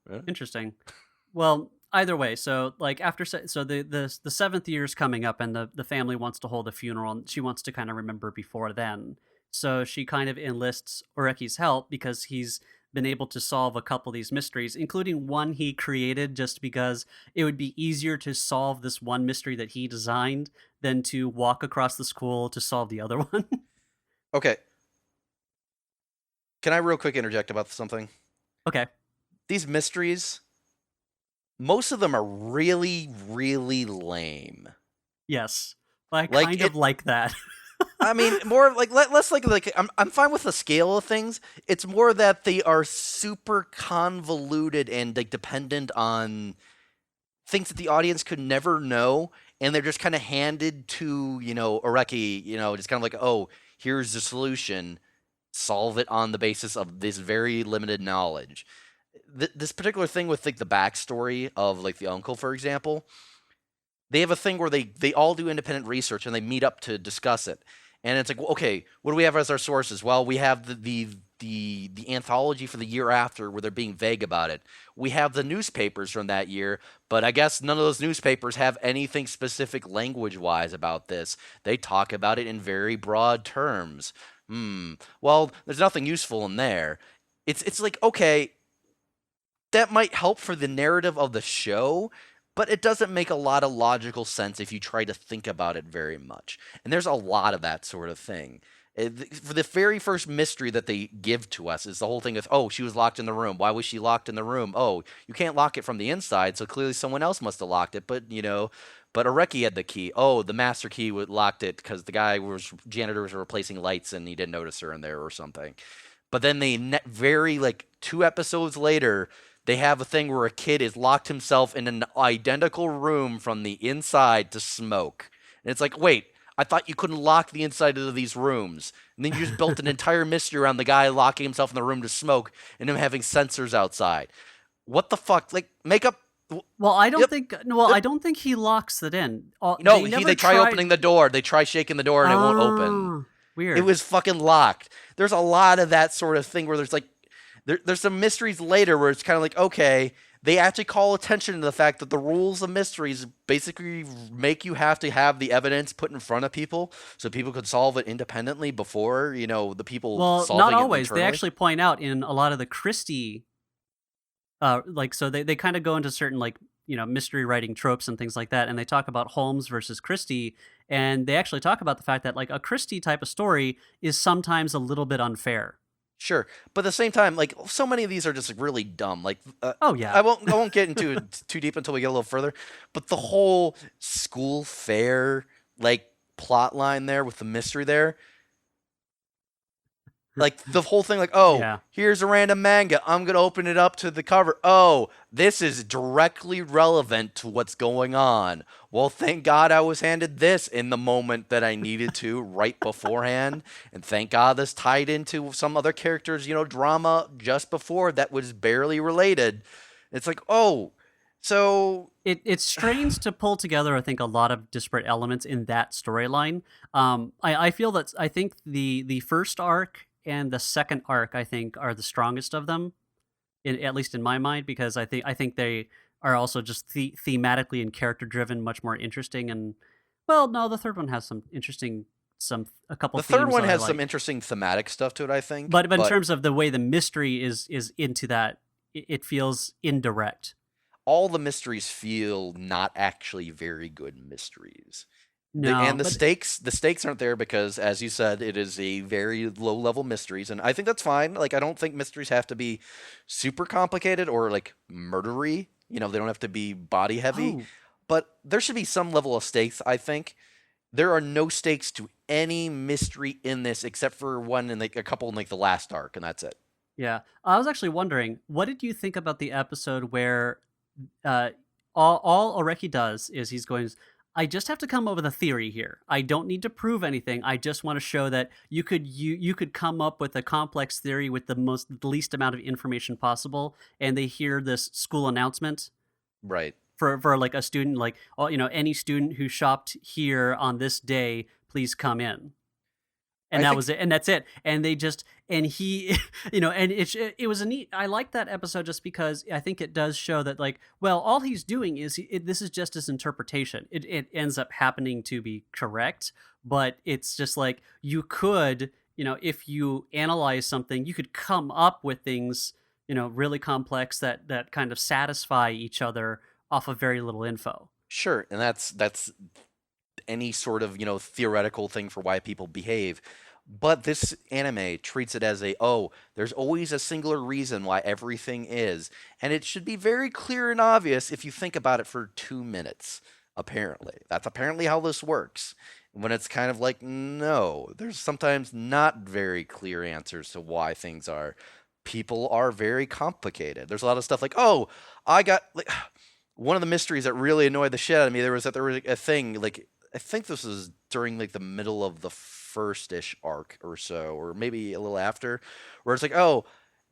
Speaker 2: Yeah.
Speaker 1: Interesting. Well, either way, so like so the seventh year's coming up, and the family wants to hold a funeral, and she wants to kind of remember before then. So she kind of enlists Oreki's help because he's been able to solve a couple of these mysteries, including one he created just because it would be easier to solve this one mystery that he designed than to walk across the school to solve the other one.
Speaker 2: Okay. Can I real quick interject about something?
Speaker 1: Okay.
Speaker 2: These mysteries, most of them are really, really lame.
Speaker 1: Yes. I
Speaker 2: Like
Speaker 1: kind of
Speaker 2: it.
Speaker 1: like that.
Speaker 2: I mean, more of like let's like I'm fine with the scale of things. It's more that they are super convoluted and like dependent on things that the audience could never know, and they're just kind of handed to Areki, just kind of like, oh, here's the solution, solve it on the basis of this very limited knowledge. This particular thing with like the backstory of like the uncle, for example, they have a thing where they all do independent research and they meet up to discuss it. And it's like, well, okay, what do we have as our sources? Well, we have the anthology for the year after where they're being vague about it. We have the newspapers from that year, but I guess none of those newspapers have anything specific language wise about this. They talk about it in very broad terms. Well, there's nothing useful in there. It's like, okay, that might help for the narrative of the show, but it doesn't make a lot of logical sense if you try to think about it very much. And there's a lot of that sort of thing. For the very first mystery that they give to us is the whole thing of, oh, she was locked in the room. Why was she locked in the room? Oh, you can't lock it from the inside, so clearly someone else must have locked it. But Areki had the key. Oh, the master key locked it because the guy was janitor was replacing lights and he didn't notice her in there or something. But then very like 2 episodes later, they have a thing where a kid is locked himself in an identical room from the inside to smoke. And it's like, wait, I thought you couldn't lock the inside of these rooms. And then you just built an entire mystery around the guy locking himself in the room to smoke and him having sensors outside. What the fuck? Like, make up.
Speaker 1: Well, I don't
Speaker 2: Yep.
Speaker 1: think. Well, I don't think he locks it in.
Speaker 2: No,
Speaker 1: They never
Speaker 2: they try
Speaker 1: tried.
Speaker 2: opening the door. They try shaking the door and it won't open.
Speaker 1: Oh,
Speaker 2: It
Speaker 1: weird.
Speaker 2: was fucking locked. There's a lot of that sort of thing where there's like there's some mysteries later where it's kind of like, okay, they actually call attention to the fact that the rules of mysteries basically make you have to have the evidence put in front of people so people could solve it independently before, the people
Speaker 1: Well, not
Speaker 2: solving it
Speaker 1: always. They
Speaker 2: internally.
Speaker 1: actually point out in a lot of the Christie, like, so they kind of go into certain, like, mystery writing tropes and things like that, and they talk about Holmes versus Christie, and they actually talk about the fact that, like, a Christie type of story is sometimes a little bit unfair.
Speaker 2: Sure, but at the same time, like so many of these are just like, really dumb. Like,
Speaker 1: Oh yeah.
Speaker 2: I won't get into it too deep until we get a little further. But the whole school fair like plot line there with the mystery there, like the whole thing, like, oh,
Speaker 1: Yeah.
Speaker 2: here's a random manga. I'm gonna open it up to the cover. Oh, this is directly relevant to what's going on. Well, thank God I was handed this in the moment that I needed to right beforehand, and thank God this tied into some other characters, drama just before that was barely related. It's like, oh, so
Speaker 1: It strains to pull together, I think, a lot of disparate elements in that storyline. I feel that I think the first arc and the second arc, I think, are the strongest of them, at least in my mind, because I think they are also just thematically and character driven, much more interesting. And well, no, the third one has some interesting, some a couple
Speaker 2: the third
Speaker 1: themes
Speaker 2: one
Speaker 1: that I
Speaker 2: has some
Speaker 1: like,
Speaker 2: interesting thematic stuff to it, I think,
Speaker 1: but in
Speaker 2: but
Speaker 1: terms of the way the mystery is into that, it feels indirect.
Speaker 2: all the mysteries feel not actually very good mysteries.
Speaker 1: No,
Speaker 2: And
Speaker 1: but
Speaker 2: the stakes aren't there because, as you said, it is a very low level mysteries, and I think that's fine. Like, I don't think mysteries have to be super complicated or like murdery. They don't have to be body heavy,
Speaker 1: oh,
Speaker 2: but there should be some level of stakes. I think there are no stakes to any mystery in this except for one and like a couple in like the last arc, and that's it.
Speaker 1: yeah. I was actually wondering, what did you think about the episode where uh, all Oreki does is he's going, I just have to come up with a theory here. I don't need to prove anything. I just want to show that you could come up with a complex theory with the least amount of information possible, and they hear this school announcement
Speaker 2: Right.
Speaker 1: for like a student, like, oh, any student who shopped here on this day, please come in. And
Speaker 2: I
Speaker 1: that
Speaker 2: think
Speaker 1: was it, and that's it. And they just and he, and it was a neat. I like that episode just because I think it does show that, like, well, all he's doing is this is just his interpretation. It ends up happening to be correct, but it's just like you could, if you analyze something, you could come up with things, really complex that kind of satisfy each other off of very little info.
Speaker 2: sure, and that's any sort of, theoretical thing for why people behave. But this anime treats it as there's always a singular reason why everything is. And it should be very clear and obvious if you think about it for 2 minutes, apparently. That's apparently how this works. When it's kind of like, no, there's sometimes not very clear answers to why things are. People are very complicated. There's a lot of stuff like, I got, like, one of the mysteries that really annoyed the shit out of me, there was a thing, like, I think this was during like the middle of the first-ish arc or so, or maybe a little after, where it's like,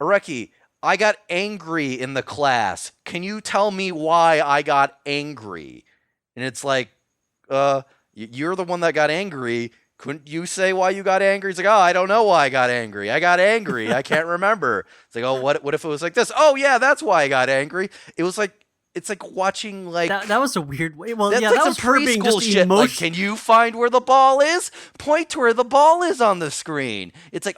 Speaker 2: Areki, I got angry in the class. Can you tell me why I got angry? And it's like, you're the one that got angry. Couldn't you say why you got angry? It's like, I don't know why I got angry. I got angry. I can't remember. It's like, what if it was like this? Oh yeah, that's why I got angry. It was like, it's like watching like
Speaker 1: That was a weird way. Well,
Speaker 2: that's
Speaker 1: yeah,
Speaker 2: like
Speaker 1: that
Speaker 2: some
Speaker 1: was her being
Speaker 2: preschool
Speaker 1: just
Speaker 2: shit. Like,
Speaker 1: emotion.
Speaker 2: can you find where the ball is? Point to where the ball is on the screen. It's like,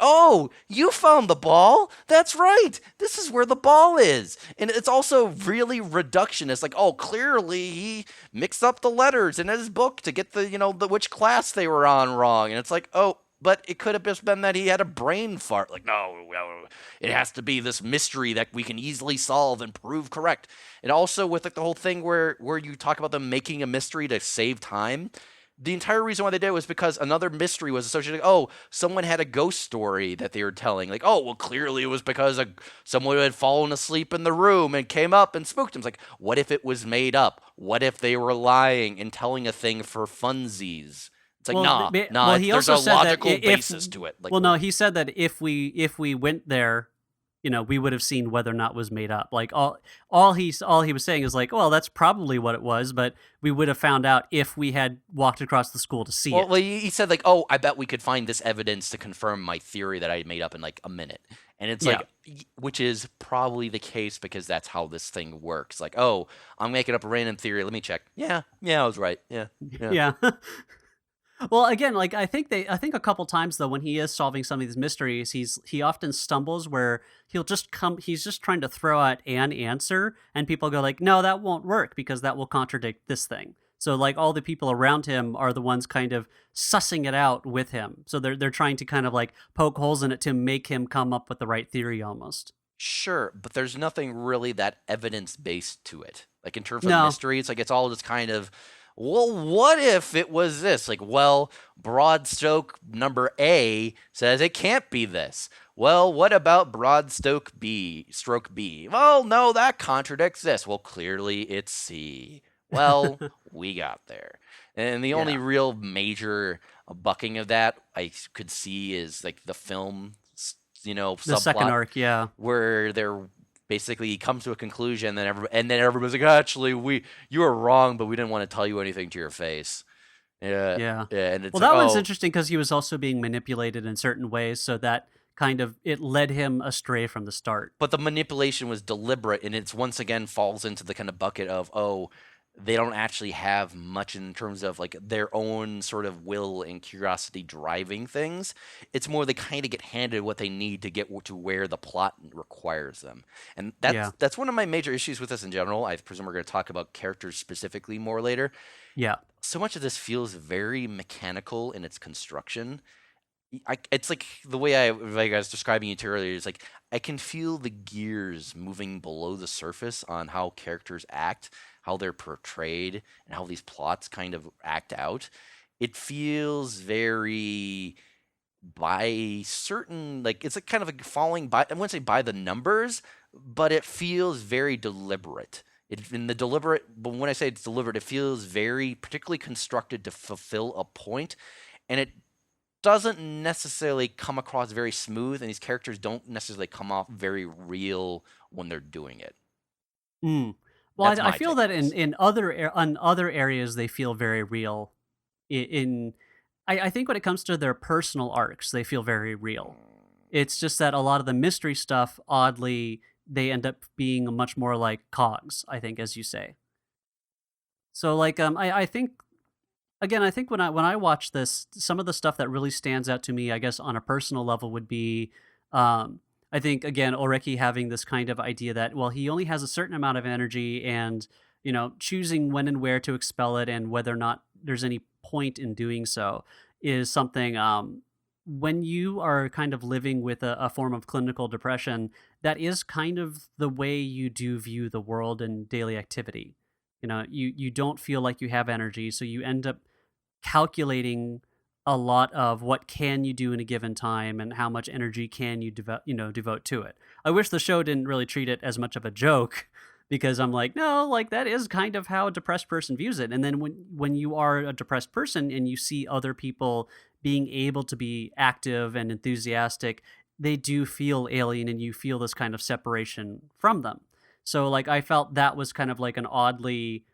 Speaker 2: you found the ball. That's right. This is where the ball is. And it's also really reductionist. Like, clearly he mixed up the letters in his book to get the which class they were on wrong. And it's like, but it could have just been that he had a brain fart. Like, no, it has to be this mystery that we can easily solve and prove correct. And also with like the whole thing where you talk about them making a mystery to save time. The entire reason why they did it was because another mystery was associated. Someone had a ghost story that they were telling. Like, well, clearly it was because someone had fallen asleep in the room and came up and spooked him. It's like, what if it was made up? What if they were lying and telling a thing for funsies? It's like,
Speaker 1: Well, he
Speaker 2: there's
Speaker 1: also
Speaker 2: a
Speaker 1: said that
Speaker 2: logical basis to it. Like,
Speaker 1: well, no, he said that if we went there, we would have seen whether or not it was made up. Like all he was saying is like, well, that's probably what it was, but we would have found out if we had walked across the school to see
Speaker 2: well,
Speaker 1: it.
Speaker 2: he said like, I bet we could find this evidence to confirm my theory that I made up in like a minute. And it's
Speaker 1: Yeah,
Speaker 2: like, which is probably the case because that's how this thing works. Like, I'm making up a random theory. Let me check. Yeah, I was right. Yeah, yeah.
Speaker 1: yeah. Well, again, like I think a couple times though, when he is solving some of these mysteries, he often stumbles where he's just trying to throw out an answer, and people go like, no, that won't work because that will contradict this thing. So like all the people around him are the ones kind of sussing it out with him. So they're trying to kind of like poke holes in it to make him come up with the right theory almost.
Speaker 2: Sure, but there's nothing really that evidence based to it. Like in terms of
Speaker 1: No.
Speaker 2: mystery, it's like it's all just kind of, well, what if it was this? Like, well, broad stroke number A says it can't be this. Well, what about broad stroke B? Stroke B. Well, no, that contradicts this. Well, clearly it's C. Well, we got there. And the only
Speaker 1: Yeah.
Speaker 2: real major bucking of that I could see is like the film,
Speaker 1: The second
Speaker 2: subplot
Speaker 1: arc, yeah.
Speaker 2: where they're basically comes to a conclusion, and then everybody's like, actually, you were wrong, but we didn't want to tell you anything to your face. Yeah,
Speaker 1: Yeah.
Speaker 2: yeah, and it's
Speaker 1: Well,
Speaker 2: like,
Speaker 1: that one's interesting because he was also being manipulated in certain ways, so that kind of it led him astray from the start.
Speaker 2: but the manipulation was deliberate, and it's once again falls into the kind of bucket of they don't actually have much in terms of like their own sort of will and curiosity driving things. It's more they kind of get handed what they need to get to where the plot requires them, and
Speaker 1: Yeah.
Speaker 2: that's one of my major issues with this in general. I presume we're going to talk about characters specifically more later.
Speaker 1: Yeah.
Speaker 2: So much of this feels very mechanical in its construction. It's like the way like I was describing it to you earlier. Is like I can feel the gears moving below the surface on how characters act, how they're portrayed, and how these plots kind of act out. It feels very by certain, like it's like kind of like falling by, I wouldn't say by the numbers, but it feels very deliberate in the deliberate, but when I say it's deliberate, it feels very particularly constructed to fulfill a point, and it doesn't necessarily come across very smooth, and these characters don't necessarily come off very real when they're doing it.
Speaker 1: Mm. Well,
Speaker 2: That's
Speaker 1: I
Speaker 2: my
Speaker 1: feel
Speaker 2: take on
Speaker 1: that
Speaker 2: this.
Speaker 1: on other areas they feel very real. In I think when it comes to their personal arcs, they feel very real. It's just that a lot of the mystery stuff, oddly, they end up being much more like cogs, I think, as you say. So, like, I think again, I think when I watch this, some of the stuff that really stands out to me, I guess, on a personal level, would be, I think again, Oreki having this kind of idea that, well, he only has a certain amount of energy, and choosing when and where to expel it, and whether or not there's any point in doing so, is something. When you are kind of living with a form of clinical depression, that is kind of the way you do view the world and daily activity. You don't feel like you have energy, so you end up calculating a lot of what can you do in a given time and how much energy can you devote to it. I wish the show didn't really treat it as much of a joke because I'm like, no, like that is kind of how a depressed person views it. And then when you are a depressed person and you see other people being able to be active and enthusiastic, they do feel alien and you feel this kind of separation from them. So like I felt that was kind of like an oddly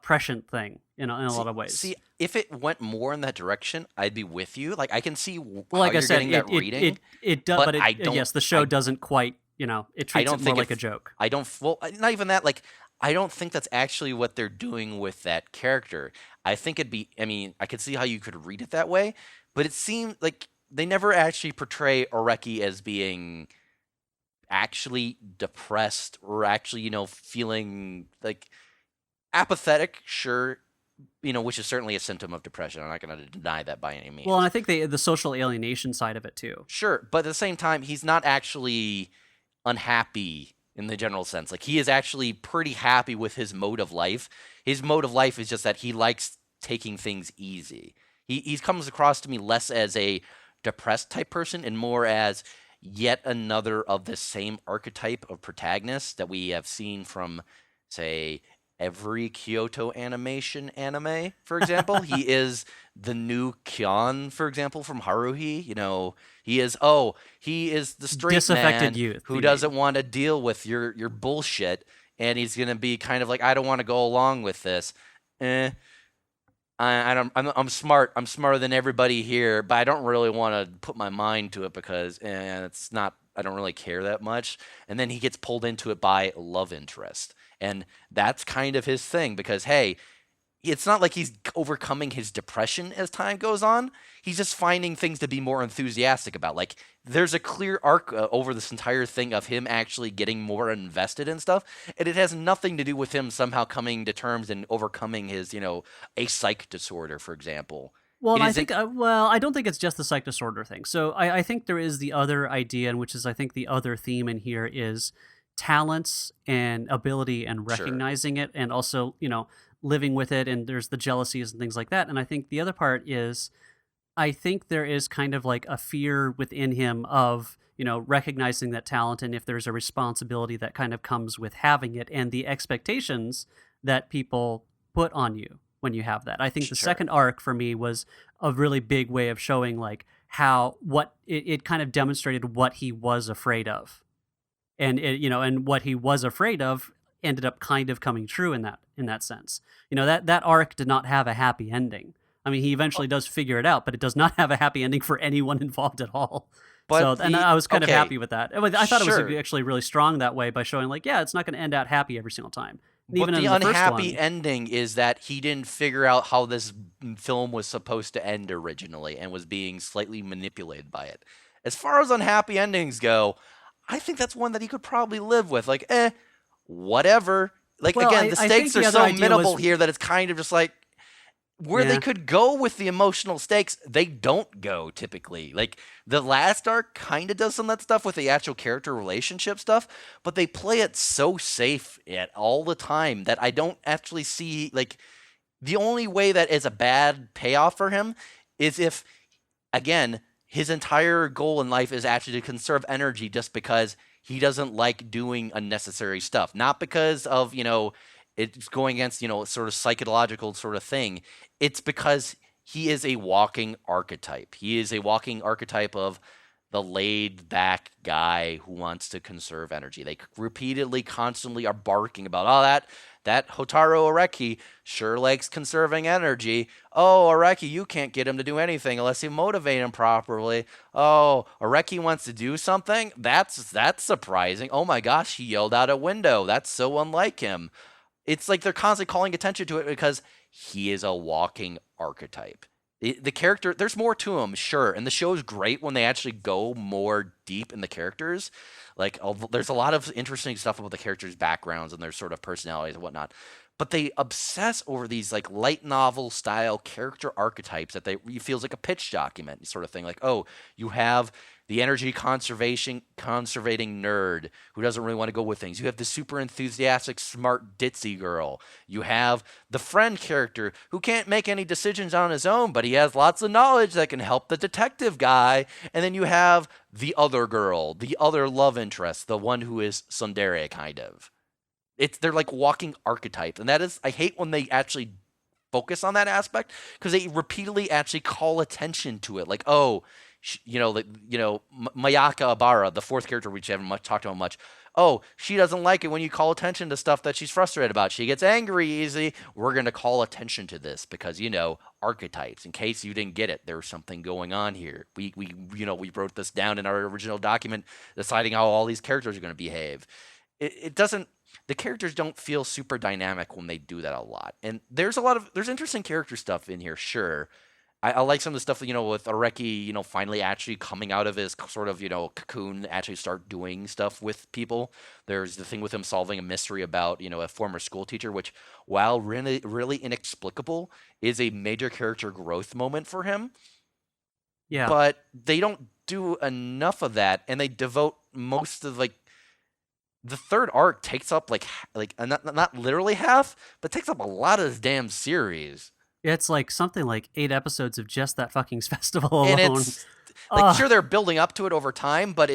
Speaker 1: prescient thing in a lot
Speaker 2: See,
Speaker 1: of ways.
Speaker 2: see, if it went more in that direction, I'd be with you. Like I can see
Speaker 1: Well,
Speaker 2: how
Speaker 1: like I
Speaker 2: you're
Speaker 1: said,
Speaker 2: getting that
Speaker 1: it
Speaker 2: reading,
Speaker 1: it does,
Speaker 2: but
Speaker 1: but it
Speaker 2: I don't,
Speaker 1: yes, the show
Speaker 2: I,
Speaker 1: doesn't quite, it
Speaker 2: I
Speaker 1: treats it
Speaker 2: don't
Speaker 1: more
Speaker 2: think
Speaker 1: like a
Speaker 2: if
Speaker 1: joke.
Speaker 2: I don't, well, not even that. Like I don't think that's actually what they're doing with that character. I think it'd be. I mean, I could see how you could read it that way, but it seemed like they never actually portray Oreki as being actually depressed or actually, feeling like apathetic. Sure, which is certainly a symptom of depression. I'm not going to deny that by any
Speaker 1: Well, and
Speaker 2: means.
Speaker 1: I think the social alienation side of it too.
Speaker 2: Sure, but at the same time, he's not actually unhappy in the general sense. Like he is actually pretty happy with his mode of life. His mode of life is just that he likes taking things easy. He comes across to me less as a depressed type person and more as yet another of the same archetype of protagonist that we have seen from, say, every Kyoto animation anime, for example. He is the new Kyon, for example, from Haruhi. He is the straight
Speaker 1: Disaffected
Speaker 2: man
Speaker 1: youth,
Speaker 2: who
Speaker 1: you mean?
Speaker 2: doesn't want to deal with your bullshit, and he's gonna be kind of like, I don't want to go along with this. Eh, I'm smart. I'm smarter than everybody here, but I don't really want to put my mind to it because it's not. I don't really care that much. And then he gets pulled into it by love interest, and that's kind of his thing because hey, it's not like he's overcoming his depression as time goes on. He's just finding things to be more enthusiastic about. Like there's a clear arc over this entire thing of him actually getting more invested in stuff, and it has nothing to do with him somehow coming to terms and overcoming his, a psych disorder, for example.
Speaker 1: Well,
Speaker 2: It
Speaker 1: and I
Speaker 2: isn't.
Speaker 1: think, I don't think it's just the psych disorder thing. So I think there is the other idea, and which is, I think, the other theme in here is talents and ability and
Speaker 2: Sure.
Speaker 1: recognizing it, and also, living with it. And there's the jealousies and things like that. And I think the other part is, I think there is kind of like a fear within him of, recognizing that talent, and if there's a responsibility that kind of comes with having it, and the expectations that people put on you when you have that. I think the
Speaker 2: Sure.
Speaker 1: second arc for me was a really big way of showing like how what it kind of demonstrated what he was afraid of. And and what he was afraid of ended up kind of coming true in that sense. That arc did not have a happy ending. I mean, he
Speaker 2: Oh,
Speaker 1: eventually does figure it out, but it does not have a happy ending for anyone involved at all. So,
Speaker 2: but
Speaker 1: and
Speaker 2: the
Speaker 1: I was kind of
Speaker 2: okay,
Speaker 1: happy with that. I thought it was
Speaker 2: sure.
Speaker 1: actually really strong that way by showing like, yeah, it's not going to end out happy every single time. And
Speaker 2: But
Speaker 1: even
Speaker 2: the
Speaker 1: in the first
Speaker 2: unhappy
Speaker 1: one,
Speaker 2: ending is that he didn't figure out how this film was supposed to end originally and was being slightly manipulated by it. As far as unhappy endings go, I think that's one that he could probably live with. Like, whatever. Like,
Speaker 1: well,
Speaker 2: again,
Speaker 1: I,
Speaker 2: the
Speaker 1: I
Speaker 2: stakes
Speaker 1: think
Speaker 2: are
Speaker 1: the other
Speaker 2: so
Speaker 1: idea
Speaker 2: minimal
Speaker 1: was,
Speaker 2: here that it's kind of just like where they
Speaker 1: yeah.
Speaker 2: could go with the emotional stakes, they don't go typically. Like the last arc kind of does some of that stuff with the actual character relationship stuff, but they play it so safe at all the time that I don't actually see like the only way that is a bad payoff for him is if again his entire goal in life is actually to conserve energy just because he doesn't like doing unnecessary stuff. Not because of, it's going against, sort of psychological sort of thing. It's because he is a walking archetype. He is a walking archetype of the laid back guy who wants to conserve energy. They repeatedly, constantly are barking about, oh, that Hotaru Areki sure likes conserving energy. Oh, Areki, you can't get him to do anything unless you motivate him properly. Oh, Areki wants to do something? That's surprising. Oh my gosh, he yelled out a window. That's so unlike him. It's like they're constantly calling attention to it because he is a walking archetype. The character, there's more to him, sure, and the show is great when they actually go more deep in the characters. Like, there's a lot of interesting stuff about the characters' backgrounds and their sort of personalities and whatnot. But they obsess over these like light novel style character archetypes that it feels like a pitch document sort of thing. Like, oh, you have the energy conservating nerd who doesn't really want to go with things. You have the super enthusiastic, smart, ditzy girl. You have the friend character who can't make any decisions on his own, but he has lots of knowledge that can help the detective guy. And then you have the other girl, the other love interest, the one who is tsundere kind of. They're like walking archetypes, and that is, I hate when they actually focus on that aspect because they repeatedly actually call attention to it. Like, oh, Mayaka Abara, the fourth character which I haven't talked about much. Oh, she doesn't like it when you call attention to stuff that she's frustrated about. She gets angry easy. We're going to call attention to this because, archetypes. In case you didn't get it, there's something going on here. We wrote this down in our original document, deciding how all these characters are going to behave. It doesn't. The characters don't feel super dynamic when they do that a lot. And there's interesting character stuff in here, sure. I like some of the stuff, with Areki, finally actually coming out of his sort of, cocoon, actually start doing stuff with people. There's the thing with him solving a mystery about, a former school teacher, which, while really, really inexplicable, is a major character growth moment for him.
Speaker 1: Yeah.
Speaker 2: But they don't do enough of that, and they devote most of, the third arc takes up, not literally half, but takes up a lot of this damn series.
Speaker 1: It's like something like 8 episodes of just that fucking festival
Speaker 2: And
Speaker 1: alone.
Speaker 2: it's sure, they're building up to it over time, but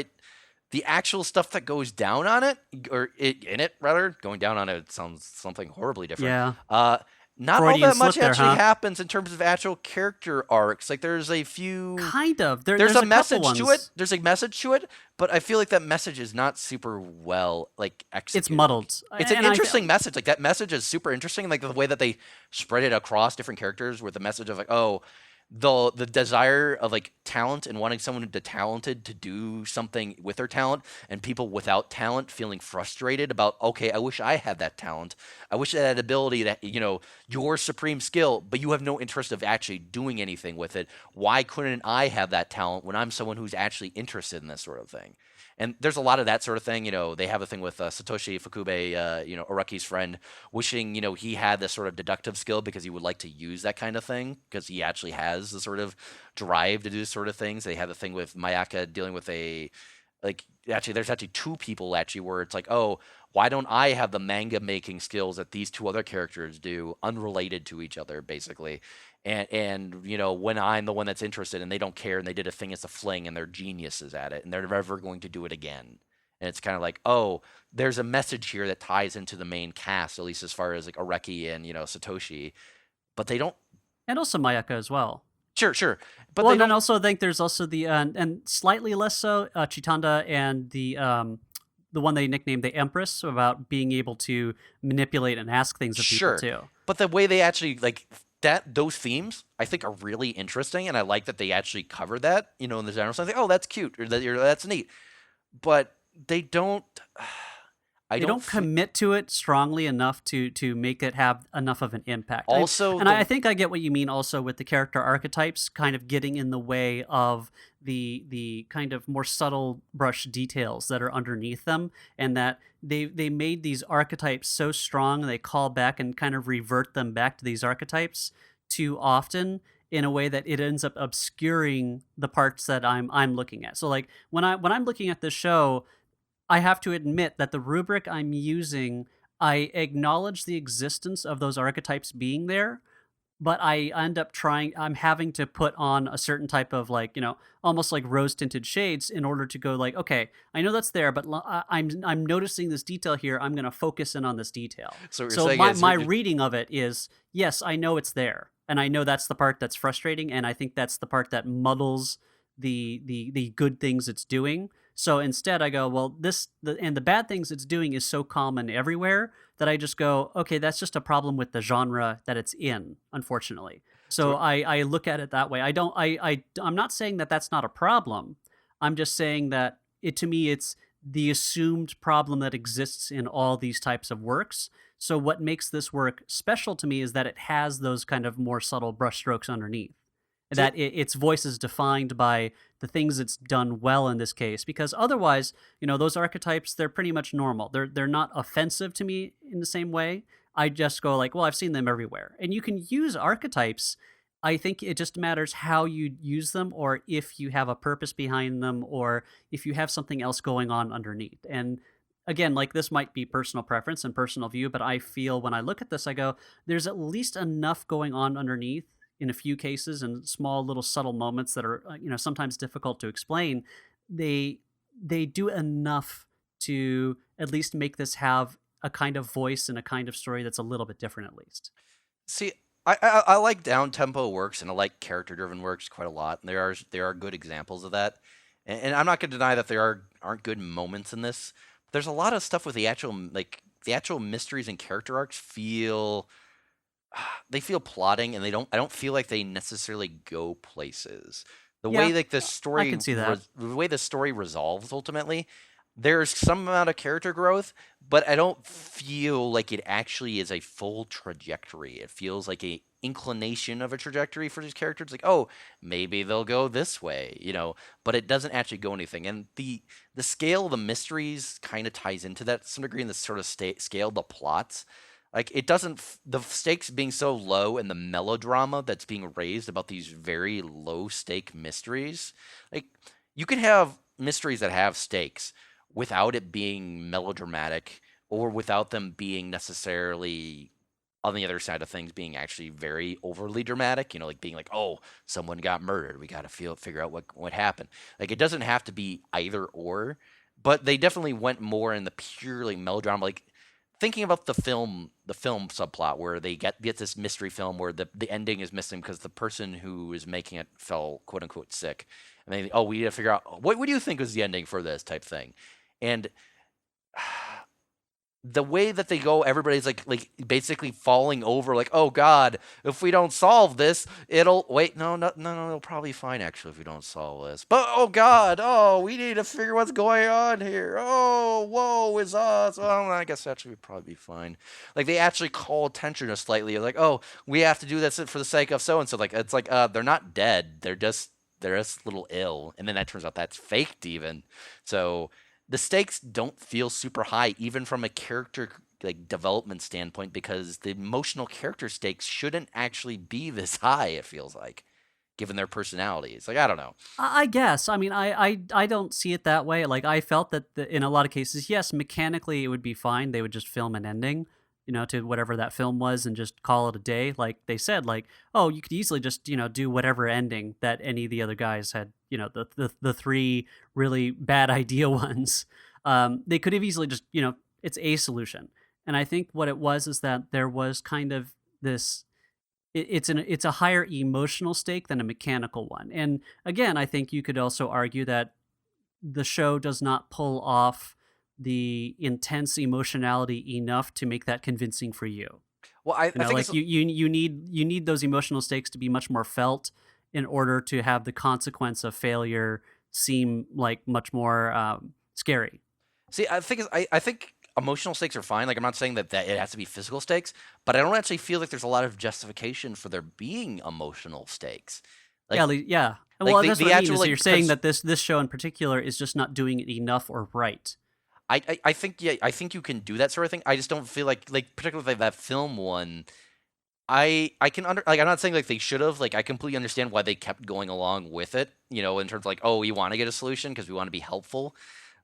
Speaker 2: the actual stuff that goes down on it, or in it rather, going down on it sounds something horribly different.
Speaker 1: Yeah.
Speaker 2: Not all
Speaker 1: Freudian
Speaker 2: that much
Speaker 1: slip there,
Speaker 2: actually
Speaker 1: huh?
Speaker 2: happens in terms of actual character arcs. Like, there's a few.
Speaker 1: Kind of.
Speaker 2: There's a
Speaker 1: a couple
Speaker 2: message to it.
Speaker 1: ones.
Speaker 2: There's a message to it, but I feel like that message is not super well executed.
Speaker 1: It's muddled.
Speaker 2: It's an
Speaker 1: And
Speaker 2: interesting message. Like, that message is super interesting. Like, the way that they spread it across different characters with the message of like, oh, the desire of talent and wanting someone talented to do something with their talent, and people without talent feeling frustrated about, okay, I wish I had that talent. I wish I had ability that, your supreme skill, but you have no interest of actually doing anything with it. Why couldn't I have that talent when I'm someone who's actually interested in this sort of thing? And there's a lot of that sort of thing. They have a thing with Satoshi Fukube, Araki's friend, wishing, he had this sort of deductive skill because he would like to use that kind of thing because he actually has the sort of drive to do sort of things. They have a thing with Mayaka dealing with there's actually two people actually where it's like, oh, why don't I have the manga making skills that these two other characters do, unrelated to each other, basically? And when I'm the one that's interested and they don't care and they did a thing, it's a fling and they're geniuses at it and they're never going to do it again. And it's kind of like, oh, there's a message here that ties into the main cast, at least as far as Areki and Satoshi, but they don't.
Speaker 1: And also Mayaka as well.
Speaker 2: Sure, but
Speaker 1: Well,
Speaker 2: they
Speaker 1: and then
Speaker 2: don't.
Speaker 1: also I think there's also the and slightly less so Chitanda and the one they nicknamed the Empress, about being able to manipulate and ask things of people
Speaker 2: Sure,
Speaker 1: too.
Speaker 2: but the way they actually those themes, I think, are really interesting, and I like that they actually cover that, in the general sense. Like, oh, that's cute, or that's neat, but they don't. I
Speaker 1: They
Speaker 2: don't.
Speaker 1: don't commit to it strongly enough to make it have enough of an impact.
Speaker 2: Also,
Speaker 1: I think I get what you mean also with the character archetypes kind of getting in the way of the kind of more subtle brush details that are underneath them, and that they made these archetypes so strong they call back and kind of revert them back to these archetypes too often in a way that it ends up obscuring the parts that I'm looking at. So like when I'm looking at this show, I have to admit that the rubric I'm using, I acknowledge the existence of those archetypes being there, but I end up I'm having to put on a certain type of like, almost like rose tinted shades in order to go like, okay, I know that's there, but I'm noticing this detail here. I'm going to focus in on this detail.
Speaker 2: So what you're
Speaker 1: So
Speaker 2: saying
Speaker 1: my
Speaker 2: is
Speaker 1: my reading of it is, yes, I know it's there, and I know that's the part that's frustrating, and I think that's the part that muddles the good things it's doing. So instead, I go, well, and the bad things it's doing is so common everywhere that I just go, okay, that's just a problem with the genre that it's in, unfortunately. So
Speaker 2: so
Speaker 1: I look at it that way. I don't I'm not saying that that's not a problem. I'm just saying that it to me it's the assumed problem that exists in all these types of works. So what makes this work special to me is that it has those kind of more subtle brushstrokes underneath.
Speaker 2: see,
Speaker 1: That its voice is defined by the things it's done well in this case, because otherwise, those archetypes, they're pretty much normal. They're not offensive to me in the same way. I just go like, well, I've seen them everywhere. And you can use archetypes. I think it just matters how you use them, or if you have a purpose behind them, or if you have something else going on underneath. And again, like, this might be personal preference and personal view, but I feel when I look at this, I go, there's at least enough going on underneath in a few cases, and small little subtle moments that are sometimes difficult to explain. They do enough to at least make this have a kind of voice and a kind of story that's a little bit different, at least.
Speaker 2: See, I like down tempo works and I like character driven works quite a lot. And there are good examples of that. And I'm not going to deny that aren't good moments in this. There's a lot of stuff with the actual mysteries and character arcs feel they feel plotting, and I don't feel like they necessarily go places. The way
Speaker 1: Yeah,
Speaker 2: like
Speaker 1: I can see that.
Speaker 2: the way the story resolves ultimately, there's some amount of character growth, but I don't feel like it actually is a full trajectory. It feels like a inclination of a trajectory for these characters. Like, oh, maybe they'll go this way, but it doesn't actually go anything. And the scale of the mysteries kind of ties into that to some degree in the sort of scale of the plots. Like it doesn't the stakes being so low and the melodrama that's being raised about these very low stake mysteries. Like you can have mysteries that have stakes without it being melodramatic or without them being necessarily on the other side of things being actually very overly dramatic, like being like, oh, someone got murdered. We got to figure out what happened. Like it doesn't have to be either or, but they definitely went more in the purely melodrama. Like thinking about the film subplot where they get this mystery film where the ending is missing because the person who is making it fell quote unquote sick, and they, oh, we need to figure out what do you think was the ending for this type thing. And the way that they go, everybody's like basically falling over, like, oh God, if we don't solve this, it'll wait. No, no, no, no, it'll probably be fine actually if we don't solve this. But oh God, oh, we need to figure what's going on here. Oh, whoa, is us. Well, I guess actually would probably be fine. Like they actually call attention to slightly, like, oh, we have to do this for the sake of so and so. Like it's like they're not dead. They're just a little ill, and then that turns out that's faked even. So the stakes don't feel super high, even from a character like development standpoint, because the emotional character stakes shouldn't actually be this high. It feels like, given their personalities. Like I don't know.
Speaker 1: I guess. I mean, I don't see it that way. Like, I felt that in a lot of cases, yes, mechanically it would be fine. They would just film an ending, to whatever that film was, and just call it a day. Like they said, like, oh, you could easily just, do whatever ending that any of the other guys had, the three really bad idea ones. They could have easily just, it's a solution. And I think what it was is that there was kind of this it's a higher emotional stake than a mechanical one. And again, I think you could also argue that the show does not pull off the intense emotionality enough to make that convincing for you.
Speaker 2: Well, I think it's
Speaker 1: Like, you need those emotional stakes to be much more felt in order to have the consequence of failure seem like much more scary.
Speaker 2: see. I think emotional stakes are fine. Like I'm not saying that it has to be physical stakes, but I don't actually feel like there's a lot of justification for there being emotional stakes.
Speaker 1: Yeah,
Speaker 2: Like
Speaker 1: yeah.
Speaker 2: like
Speaker 1: Well, that's what
Speaker 2: the
Speaker 1: I mean.
Speaker 2: actual
Speaker 1: Is that you're
Speaker 2: like
Speaker 1: saying that this show in particular is just not doing it enough or right.
Speaker 2: I think yeah, I think you can do that sort of thing. I just don't feel like particularly that film one. I can I'm not saying like they should have, like I completely understand why they kept going along with it, in terms of like, oh, we want to get a solution because we want to be helpful.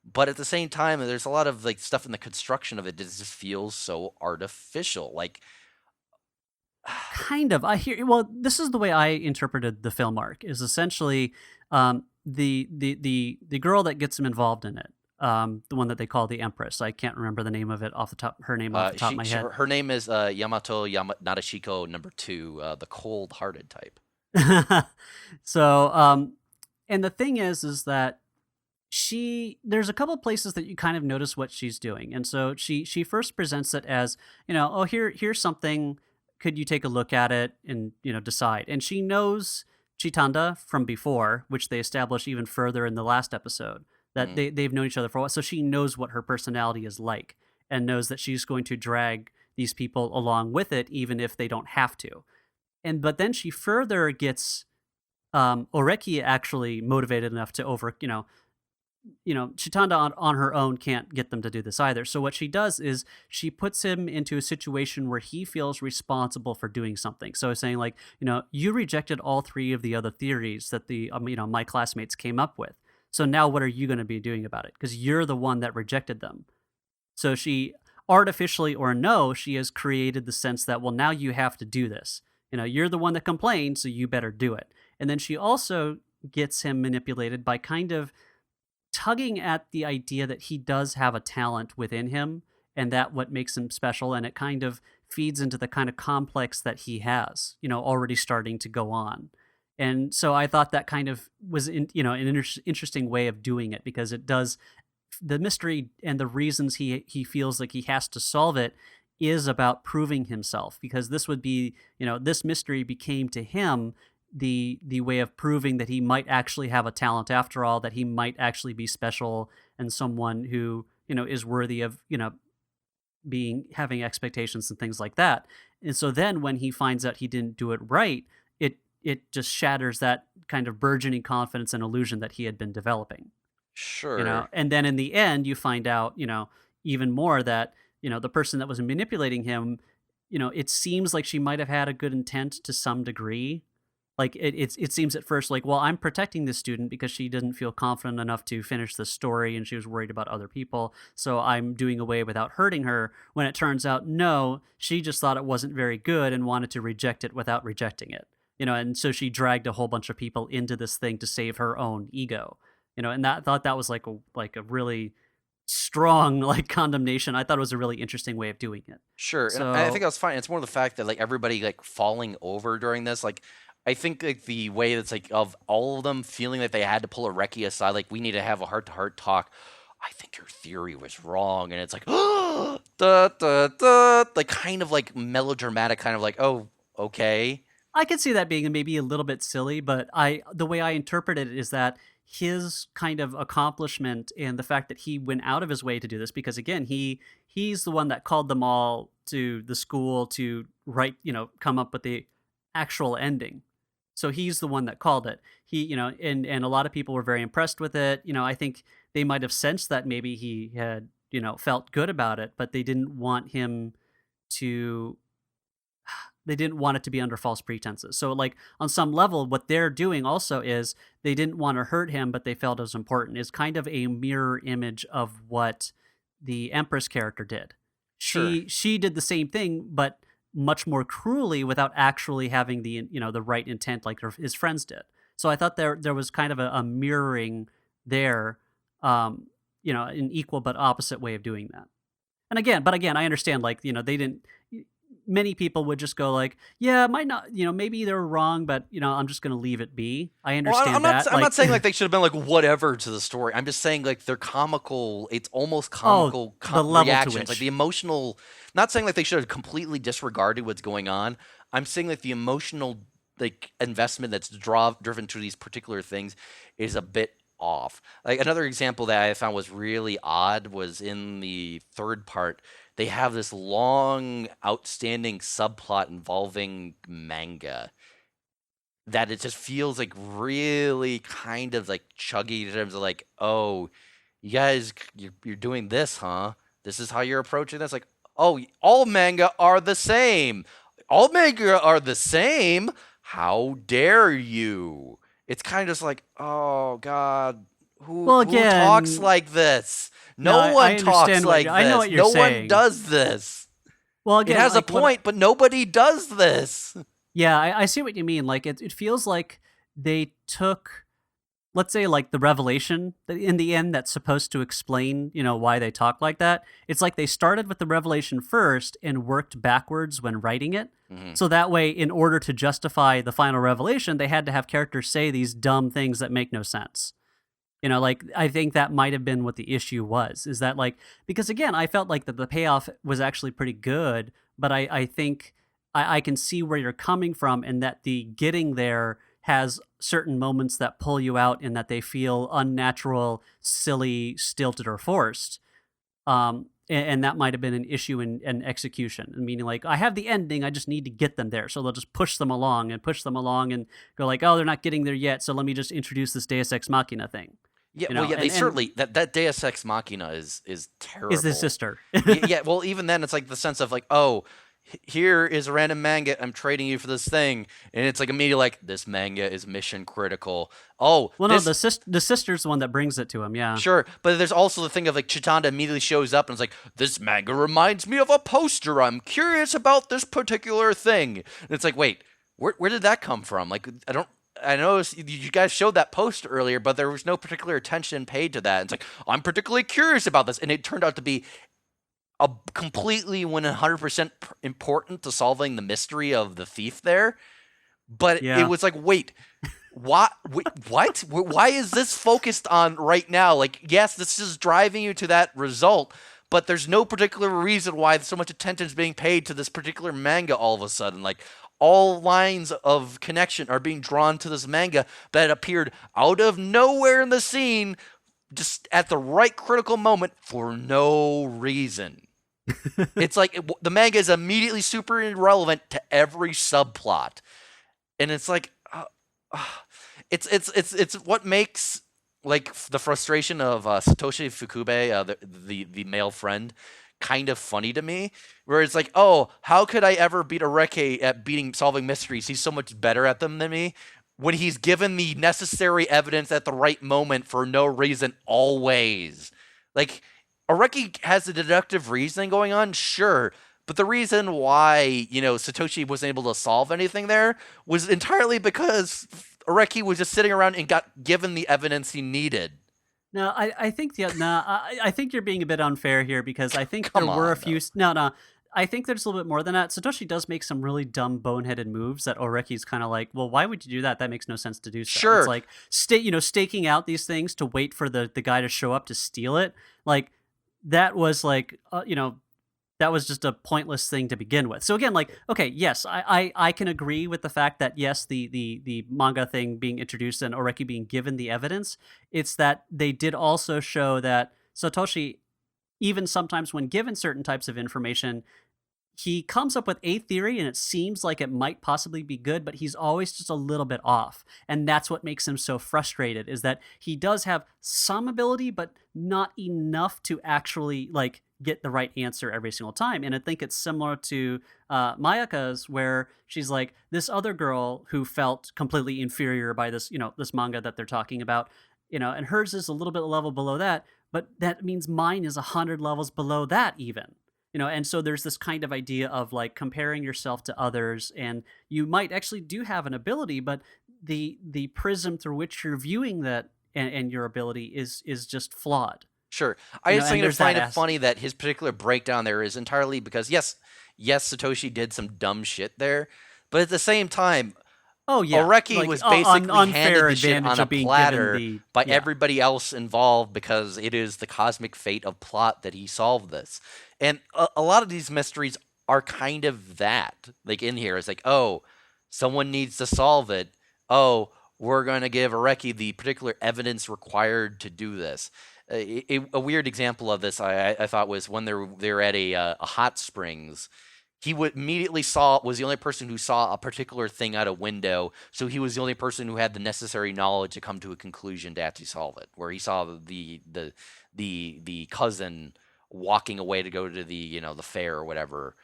Speaker 2: But at the same time, there's a lot of like stuff in the construction of it that just feels so artificial. Like
Speaker 1: Kind of. I hear. Well, this is the way I interpreted the film arc. Is essentially the girl that gets him involved in it. The one that they call the Empress. I can't remember the name of it off the top. Her name off the top of my head.
Speaker 2: Her name is Nadeshiko number two, the cold-hearted type.
Speaker 1: So, and the thing is that there's a couple places that you kind of notice what she's doing, and so she first presents it as, oh, here's something, could you take a look at it and decide. And she knows Chitanda from before, which they establish even further in the last episode, that
Speaker 2: Mm.
Speaker 1: they've known each other for a while, so she knows what her personality is like, and knows that she's going to drag these people along with it even if they don't have to. And but then she further gets Oreki actually motivated enough to Chitanda on her own can't get them to do this either. So what she does is she puts him into a situation where he feels responsible for doing something. So saying like, you rejected all three of the other theories that my classmates came up with. So now what are you going to be doing about it? Because you're the one that rejected them. So she, artificially or no, she has created the sense that, well, now you have to do this. You're the one that complained, so you better do it. And then she also gets him manipulated by kind of tugging at the idea that he does have a talent within him, and that what makes him special, and it kind of feeds into the kind of complex that he has, already starting to go on. And so I thought that kind of was an interesting way of doing it, because it does, the mystery and the reasons he feels like he has to solve it is about proving himself, because this would be, this mystery became to him the way of proving that he might actually have a talent after all, that he might actually be special and someone who, is worthy of, having expectations and things like that. And so then when he finds out he didn't do it right, it just shatters that kind of burgeoning confidence and illusion that he had been developing.
Speaker 2: Sure.
Speaker 1: And then in the end you find out, even more that, the person that was manipulating him, it seems like she might have had a good intent to some degree. Like it seems at first like, well, I'm protecting this student because she didn't feel confident enough to finish the story and she was worried about other people, so I'm doing away without hurting her. When it turns out, no, she just thought it wasn't very good and wanted to reject it without rejecting it. And so she dragged a whole bunch of people into this thing to save her own ego. And that thought that was like a really strong like condemnation. I thought it was a really interesting way of doing it.
Speaker 2: Sure, and I think
Speaker 1: So
Speaker 2: that was fine. It's more the fact that like everybody like falling over during this. Like, I think like the way that's like of all of them feeling that they had to pull a Reki aside, like we need to have a heart-to-heart talk. I think your theory was wrong, and it's like, da, da, da, like kind of like melodramatic, kind of like, oh, okay.
Speaker 1: I could see that being maybe a little bit silly, but the way I interpret it is that his kind of accomplishment and the fact that he went out of his way to do this, because again, he's the one that called them all to the school to write, come up with the actual ending. So he's the one that called it. He, and a lot of people were very impressed with it. I think they might have sensed that maybe he had, felt good about it, but to they didn't want it to be under false pretenses. So like on some level, what they're doing also is they didn't want to hurt him, but they felt it was important. Is kind of a mirror image of what the Empress character did.
Speaker 2: Sure.
Speaker 1: She did the same thing, but much more cruelly without actually having the right intent like his friends did. So I thought there was kind of a mirroring there, an equal but opposite way of doing that. But again, I understand, like, they didn't, many people would just go like, yeah, it might not, maybe they're wrong, but I'm just going to leave it be. I
Speaker 2: Well,
Speaker 1: understand that.
Speaker 2: I'm
Speaker 1: Like,
Speaker 2: not saying like they should have been like whatever to the story. I'm just saying like they're comical. It's almost
Speaker 1: oh,
Speaker 2: comical
Speaker 1: the level to
Speaker 2: reactions, like the
Speaker 1: which.
Speaker 2: emotional. Not saying like they should have completely disregarded what's going on. I'm saying like the emotional like investment that's driven to these particular things is a bit off. Like another example that I found was really odd was in the third part. They have this long, outstanding subplot involving manga that it just feels like really kind of like chuggy in terms of like, oh, you guys, you're doing this, huh? This is how you're approaching this. Like, oh, all manga are the same. All manga are the same. How dare you? It's kind of just like, oh God,
Speaker 1: Well,
Speaker 2: who talks
Speaker 1: again,
Speaker 2: like this?
Speaker 1: no,
Speaker 2: No
Speaker 1: I
Speaker 2: one talks
Speaker 1: understand
Speaker 2: like
Speaker 1: I know
Speaker 2: this.
Speaker 1: what you're
Speaker 2: No one
Speaker 1: saying.
Speaker 2: does this.
Speaker 1: Well,
Speaker 2: It
Speaker 1: again,
Speaker 2: has a
Speaker 1: like what
Speaker 2: point, but nobody does this.
Speaker 1: yeah, I see what you mean. Like it feels like they took, let's say, like the revelation in the end that's supposed to explain, why they talk like that. It's like they started with the revelation first and worked backwards when writing it.
Speaker 2: Hmm.
Speaker 1: So that way, in order to justify the final revelation, they had to have characters say these dumb things that make no sense. Like I think that might have been what the issue was, is that like because again, I felt like that the payoff was actually pretty good, but I think I can see where you're coming from and that the getting there has certain moments that pull you out and that they feel unnatural, silly, stilted, or forced. And that might have been an issue in execution. Meaning, like, I have the ending, I just need to get them there. So they'll just push them along and push them along and go like, oh, they're not getting there yet. So let me just introduce this Deus Ex Machina thing.
Speaker 2: Yeah, well, yeah, they
Speaker 1: And
Speaker 2: certainly that Deus Ex Machina is
Speaker 1: is this
Speaker 2: terrible.
Speaker 1: sister?
Speaker 2: Yeah, well, even then, it's like the sense of like, oh, here is a random manga. I'm trading you for this thing, and it's like immediately like this manga is mission critical. Oh,
Speaker 1: Well, no,
Speaker 2: this
Speaker 1: the sister's the one that brings it to him. Yeah.
Speaker 2: sure, but there's also the thing of like Chitanda immediately shows up and is like, this manga reminds me of a poster. I'm curious about this particular thing. And it's like, wait, where did that come from? Like, I noticed you guys showed that post earlier, but there was no particular attention paid to that. It's like, I'm particularly curious about this. And it turned out to be a completely 100% important to solving the mystery of the thief there. But it
Speaker 1: Yeah.
Speaker 2: was like, wait, what? What? Why is this focused on right now? Like, yes, this is driving you to that result, but there's no particular reason why so much attention is being paid to this particular manga all of a sudden. Like, all lines of connection are being drawn to this manga that appeared out of nowhere in the scene, just at the right critical moment for no reason. It's like the manga is immediately super irrelevant to every subplot, and it's like, it's what makes like the frustration of Satoshi Fukube, the male friend, kind of funny to me. Where it's like, oh, how could I ever beat Areke at solving mysteries? He's so much better at them than me. When he's given the necessary evidence at the right moment for no reason, always. Like, Areki has the deductive reasoning going on, sure, but the reason why, Satoshi wasn't able to solve anything there was entirely because Areki was just sitting around and got given the evidence he needed.
Speaker 1: No, I think I think you're being a bit unfair here because I think there
Speaker 2: Come
Speaker 1: were a
Speaker 2: on,
Speaker 1: few.
Speaker 2: though.
Speaker 1: No. I think there's a little bit more than that. Satoshi does make some really dumb, boneheaded moves that Oreki's kind of like, well, why would you do that? That makes no sense to do so. It's
Speaker 2: Sure.
Speaker 1: like staking out these things to wait for the guy to show up to steal it. Like that was like, that was just a pointless thing to begin with. So again, like, okay, yes, I can agree with the fact that yes, the manga thing being introduced and Oreki being given the evidence. It's that they did also show that Satoshi, even sometimes when given certain types of information, he comes up with a theory and it seems like it might possibly be good, but he's always just a little bit off. And that's what makes him so frustrated, is that he does have some ability, but not enough to actually like get the right answer every single time. And I think it's similar to Mayaka's, where she's like this other girl who felt completely inferior by this, this manga that they're talking about, and hers is a little bit level below that, but that means mine is 100 levels below that even. And so there's this kind of idea of like comparing yourself to others, and you might actually do have an ability, but the prism through which you're viewing that and your ability is just flawed.
Speaker 2: Sure. I just
Speaker 1: And
Speaker 2: think I
Speaker 1: there's that
Speaker 2: find it funny that his particular breakdown there is entirely because yes, Satoshi did some dumb shit there, but at the same time,
Speaker 1: Oh yeah,
Speaker 2: Oreki
Speaker 1: like
Speaker 2: was basically handed
Speaker 1: unfair
Speaker 2: the shit
Speaker 1: advantage
Speaker 2: on a
Speaker 1: of being given
Speaker 2: platter
Speaker 1: the
Speaker 2: by
Speaker 1: yeah.
Speaker 2: everybody else involved because it is the cosmic fate of plot that he solved this. And a lot of these mysteries are kind of that. Like in here, it's like, oh, someone needs to solve it. Oh, we're going to give Areki the particular evidence required to do this. A weird example of this I thought was when they're at a hot springs. He would immediately was the only person who saw a particular thing out a window, so he was the only person who had the necessary knowledge to come to a conclusion to actually solve it. Where he saw the cousin walking away to go to the fair or whatever,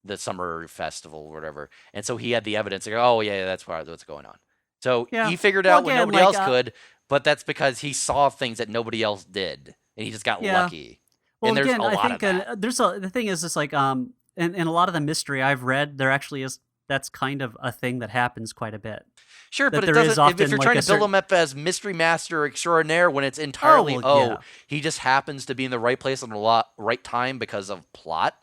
Speaker 2: the summer festival or whatever, and so he had the evidence. Like, oh yeah, that's what's going on. So
Speaker 1: Yeah.
Speaker 2: he figured
Speaker 1: Well,
Speaker 2: out what
Speaker 1: again,
Speaker 2: nobody
Speaker 1: like
Speaker 2: else could, but that's because he saw things that nobody else did, and he just got
Speaker 1: yeah.
Speaker 2: lucky.
Speaker 1: Well,
Speaker 2: And there's
Speaker 1: again,
Speaker 2: a
Speaker 1: I
Speaker 2: lot of
Speaker 1: think
Speaker 2: that.
Speaker 1: the thing is, it's like in a lot of the mystery I've read, there actually is that's kind of a thing that happens quite a bit.
Speaker 2: Sure, but
Speaker 1: That
Speaker 2: it
Speaker 1: there is
Speaker 2: doesn't. If
Speaker 1: often
Speaker 2: you're
Speaker 1: like
Speaker 2: trying
Speaker 1: a
Speaker 2: to build
Speaker 1: certain
Speaker 2: him up as mystery master extraordinaire when it's
Speaker 1: oh
Speaker 2: entirely
Speaker 1: well yeah.
Speaker 2: he just happens to be in the right place at the right time because of plot,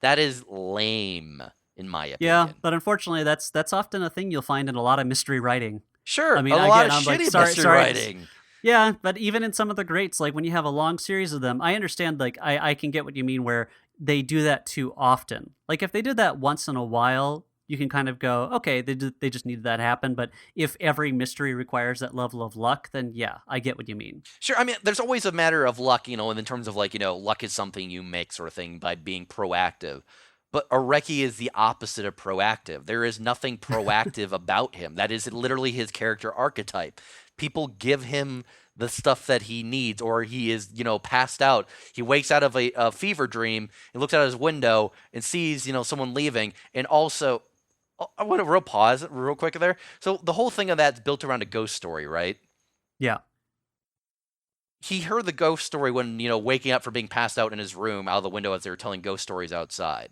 Speaker 2: that is lame in my
Speaker 1: Yeah,
Speaker 2: opinion.
Speaker 1: but unfortunately that's often a thing you'll find in a lot of mystery writing. I
Speaker 2: Sure,
Speaker 1: mean,
Speaker 2: a lot
Speaker 1: again,
Speaker 2: of
Speaker 1: I'm like,
Speaker 2: shitty
Speaker 1: sorry,
Speaker 2: mystery
Speaker 1: sorry.
Speaker 2: writing.
Speaker 1: Yeah, but even in some of the greats, like when you have a long series of them, I understand. Like, I can get what you mean where they do that too often. Like, if they did that once in a while, you can kind of go, okay, they just needed that to happen. But if every mystery requires that level of luck, then yeah, I get what you mean.
Speaker 2: Sure, I mean, there's always a matter of luck, and in terms of like, luck is something you make sort of thing by being proactive. But Areki is the opposite of proactive. There is nothing proactive about him. That is literally his character archetype. People give him the stuff that he needs, or he is, passed out. He wakes out of a fever dream and looks out his window and sees, someone leaving. And also, I want to pause real quick there. So the whole thing of that's built around a ghost story, right?
Speaker 1: Yeah.
Speaker 2: He heard the ghost story when, waking up from being passed out in his room out of the window as they were telling ghost stories outside.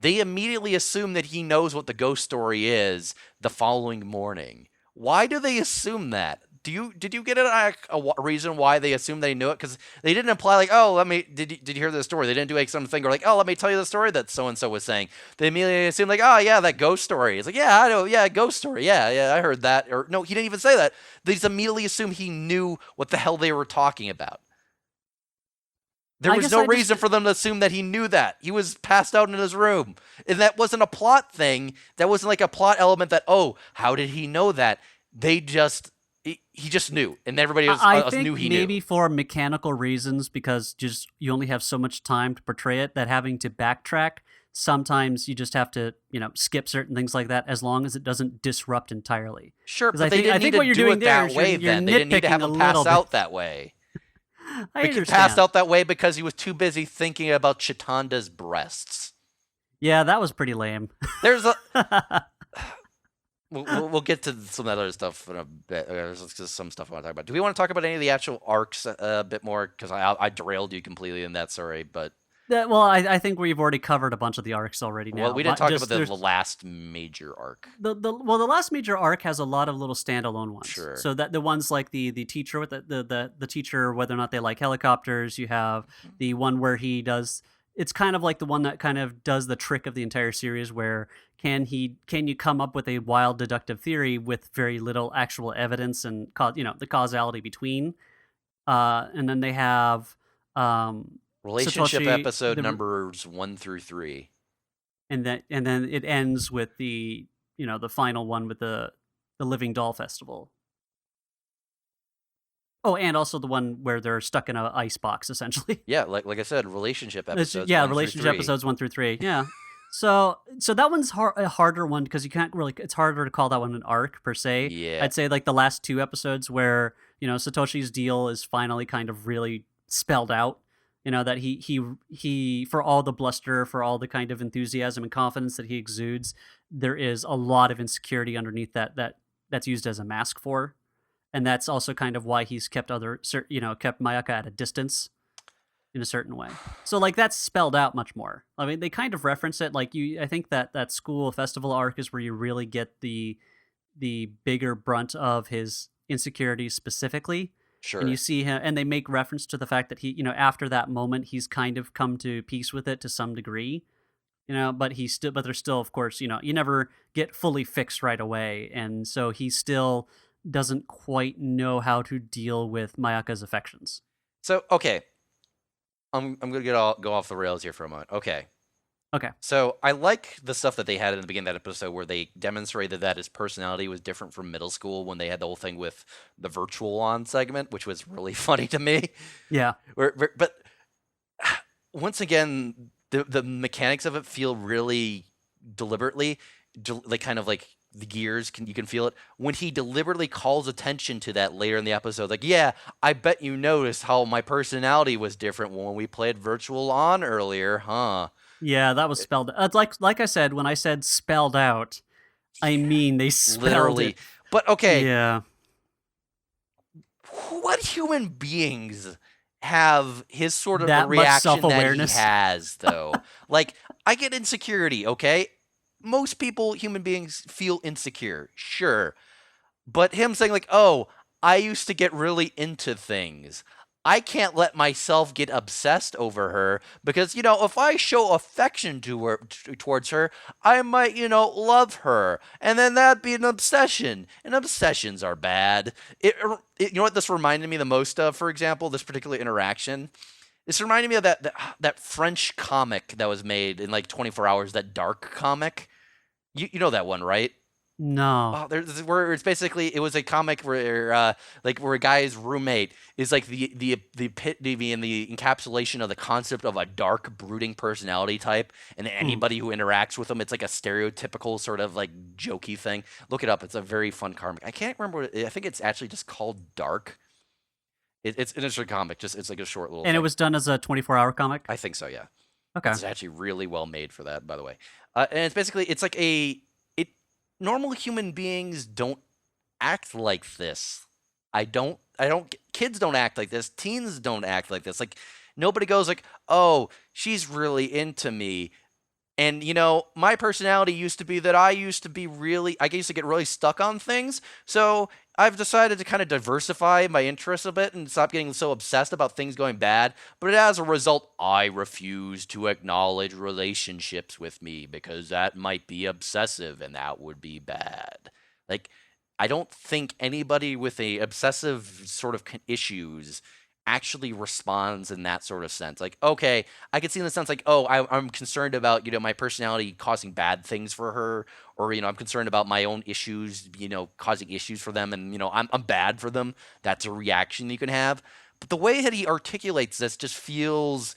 Speaker 2: They immediately assume that he knows what the ghost story is the following morning. Why do they assume that? Did you get a reason why they assumed they knew it? Because they didn't imply like, oh, did you hear the story? They didn't do like something or like, oh, let me tell you the story that so and so was saying. They immediately assumed like, oh yeah, that ghost story. It's like, yeah, I know, yeah, ghost story, yeah, I heard that. Or no, he didn't even say that. They just immediately assumed he knew what the hell they were talking about. There
Speaker 1: I
Speaker 2: was
Speaker 1: guess
Speaker 2: no
Speaker 1: I just
Speaker 2: reason for them to assume that he knew that. He was passed out in his room. And that wasn't a plot thing. That wasn't like a plot element that, oh, how did he know that? He just knew. And everybody
Speaker 1: I
Speaker 2: else
Speaker 1: think
Speaker 2: knew he knew.
Speaker 1: maybe for mechanical reasons, because just you only have so much time to portray it, that having to backtrack, sometimes you just have to, skip certain things like that as long as it doesn't disrupt entirely.
Speaker 2: Sure,
Speaker 1: Because
Speaker 2: but they
Speaker 1: I
Speaker 2: didn't need
Speaker 1: think
Speaker 2: to
Speaker 1: what you're
Speaker 2: do
Speaker 1: doing
Speaker 2: it
Speaker 1: there
Speaker 2: that
Speaker 1: is
Speaker 2: way
Speaker 1: you're
Speaker 2: then. They didn't need to have
Speaker 1: nitpicking a
Speaker 2: him pass
Speaker 1: little bit.
Speaker 2: out that way.
Speaker 1: I
Speaker 2: He passed
Speaker 1: understand.
Speaker 2: out that way because he was too busy thinking about Chitanda's breasts.
Speaker 1: Yeah, that was pretty lame.
Speaker 2: There's a... We'll get to some of that other stuff in a bit. There's just some stuff I want to talk about. Do we want to talk about any of the actual arcs a bit more? Because I derailed you completely in that, sorry. But,
Speaker 1: Well, I think we've already covered a bunch of the arcs already
Speaker 2: well,
Speaker 1: now.
Speaker 2: we didn't talk about
Speaker 1: Just
Speaker 2: the
Speaker 1: there's
Speaker 2: last major arc.
Speaker 1: the last major arc has a lot of little standalone ones.
Speaker 2: Sure.
Speaker 1: So that the ones like the teacher with the teacher, whether or not they like helicopters. You have the one where he does. It's kind of like the one that kind of does the trick of the entire series, where can you come up with a wild deductive theory with very little actual evidence and the causality between. And then they have
Speaker 2: Relationship
Speaker 1: Satoshi
Speaker 2: episode numbers 1 through 3.
Speaker 1: and then it ends with the the final one with the Living Doll Festival. Oh, and also the one where they're stuck in an ice box, essentially.
Speaker 2: Yeah, like I said, relationship episodes.
Speaker 1: Yeah,
Speaker 2: 1 through
Speaker 1: relationship
Speaker 2: 3.
Speaker 1: episodes 1 through 3. Yeah. So that one's a harder one because you can't really. It's harder to call that one an arc per se.
Speaker 2: Yeah.
Speaker 1: I'd say like the last 2 episodes where Satoshi's deal is finally kind of really spelled out. That he for all the bluster, for all the kind of enthusiasm and confidence that he exudes, there is a lot of insecurity underneath that's used as a mask for. And that's also kind of why he's kept kept Mayaka at a distance in a certain way. So like that's spelled out much more. I mean, they kind of reference it like I think that school festival arc is where you really get the bigger brunt of his insecurities specifically.
Speaker 2: Sure.
Speaker 1: And you see him, and they make reference to the fact that he, after that moment, he's kind of come to peace with it to some degree. But there's still, of course, you never get fully fixed right away, and so he still doesn't quite know how to deal with Mayaka's affections.
Speaker 2: So, okay. I'm going to go off the rails here for a moment. Okay. So, I like the stuff that they had in the beginning of that episode where they demonstrated that his personality was different from middle school when they had the whole thing with the virtual on segment, which was really funny to me.
Speaker 1: Yeah.
Speaker 2: But once again, the mechanics of it feel really deliberately, like kind of like the gears you can feel it when he deliberately calls attention to that later in the episode. Like, yeah, I bet you noticed how my personality was different when we played virtual on earlier, huh?
Speaker 1: Yeah, that was spelled. Like I said, when I said spelled out, I mean they spelled
Speaker 2: literally.
Speaker 1: it.
Speaker 2: But okay,
Speaker 1: Yeah.
Speaker 2: What human beings have his sort of
Speaker 1: That much
Speaker 2: reaction that he
Speaker 1: self-awareness?
Speaker 2: has, though? Like, I get insecurity, okay? Most people, human beings, feel insecure, sure. But him saying, like, oh, I used to get really into things. I can't let myself get obsessed over her because, if I show affection to her, towards her, I might, love her. And then that'd be an obsession. And obsessions are bad. You know what this reminded me the most of, for example, this particular interaction? This reminded me of that French comic that was made in like 24 hours, that dark comic. You know that one, right?
Speaker 1: No.
Speaker 2: Oh, where it's basically, it was a comic where where a guy's roommate is like the epitome and the encapsulation of the concept of a dark, brooding personality type, and
Speaker 1: Hmm.
Speaker 2: anybody who interacts with him, it's like a stereotypical sort of like jokey thing. Look it up; it's a very fun comic. I can't remember. I think it's actually just called Dark. It's a comic, just it's like a short little
Speaker 1: And it
Speaker 2: thing.
Speaker 1: was done as a 24-hour comic?
Speaker 2: I think so, yeah.
Speaker 1: Okay.
Speaker 2: It's actually really well made for that, by the way. And it's basically, it's like it normal human beings don't act like this. Kids don't act like this. Teens don't act like this. Like, nobody goes like, oh, she's really into me. And my personality used to be that I used to get really stuck on things. So I've decided to kind of diversify my interests a bit and stop getting so obsessed about things going bad. But as a result, I refuse to acknowledge relationships with me because that might be obsessive and that would be bad. Like, I don't think anybody with a obsessive sort of issues actually responds in that sort of sense. Like, okay, I can see in the sense like, oh, I'm concerned about, my personality causing bad things for her, or, I'm concerned about my own issues, causing issues for them, and, I'm bad for them. That's a reaction you can have. But the way that he articulates this just feels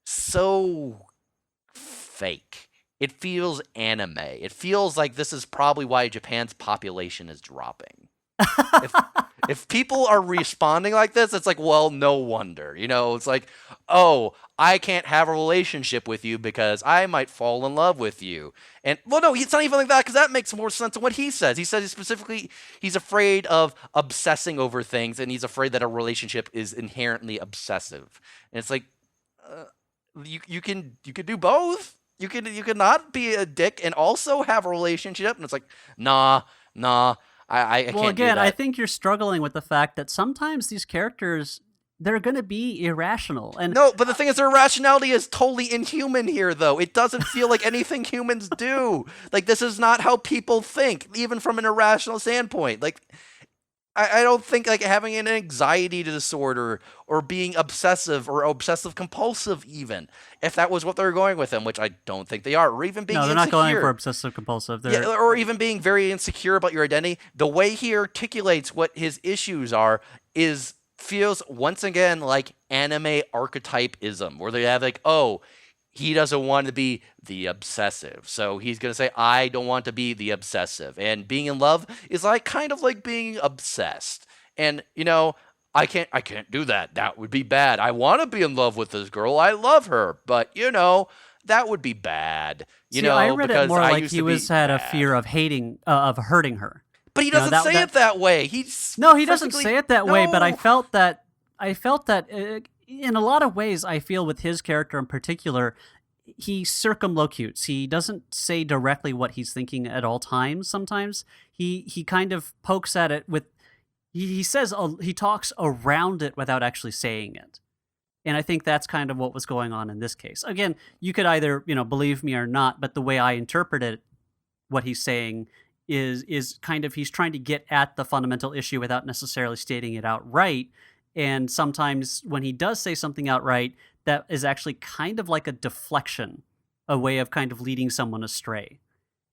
Speaker 2: so fake. It feels anime. It feels like this is probably why Japan's population is dropping. If if people are responding like this, it's like, well, no wonder. It's like, oh, I can't have a relationship with you because I might fall in love with you. And well, no, it's not even like that, because that makes more sense than what he says. He says specifically he's afraid of obsessing over things, and he's afraid that a relationship is inherently obsessive. And it's like, uh, you can do both. You can not be a dick and also have a relationship. And it's like, nah, nah. I
Speaker 1: Well,
Speaker 2: can't do
Speaker 1: again, I
Speaker 2: that.
Speaker 1: think you're struggling with the fact that sometimes these characters, they're going to be irrational. And
Speaker 2: No, but the thing is, their rationality is totally inhuman here, though. It doesn't feel like anything humans do. Like, this is not how people think, even from an irrational standpoint. Like, I don't think, like, having an anxiety disorder or being obsessive or obsessive compulsive, even, if that was what they're going with them, which I don't think they are, or even being
Speaker 1: no, they're not going for
Speaker 2: insecure.
Speaker 1: obsessive compulsive.
Speaker 2: Yeah,
Speaker 1: They're
Speaker 2: or even being very insecure about your identity. The way he articulates what his issues are is feels once again like anime archetypism, where they have like, oh, he doesn't want to be the obsessive, so he's gonna say, I don't want to be the obsessive. And being in love is like kind of like being obsessed. And I can't do that. That would be bad. I want to be in love with this girl. I love her, but that would be bad.
Speaker 1: See, I read it
Speaker 2: Because
Speaker 1: more
Speaker 2: I
Speaker 1: like
Speaker 2: used
Speaker 1: he
Speaker 2: to be
Speaker 1: was had a
Speaker 2: bad.
Speaker 1: fear of of hurting her.
Speaker 2: But he
Speaker 1: You know
Speaker 2: doesn't say it
Speaker 1: that
Speaker 2: that way. He's
Speaker 1: No, he doesn't
Speaker 2: physically
Speaker 1: say it that way, but
Speaker 2: no.
Speaker 1: I felt that in a lot of ways, I feel with his character in particular, he circumlocutes. He doesn't say directly what he's thinking at all times. Sometimes he kind of pokes at it with he says he talks around it without actually saying it. And I think that's kind of what was going on in this case. Again, you could either, believe me or not, but the way I interpret it, what he's saying is kind of he's trying to get at the fundamental issue without necessarily stating it outright. And sometimes when he does say something outright, that is actually kind of like a deflection, a way of kind of leading someone astray.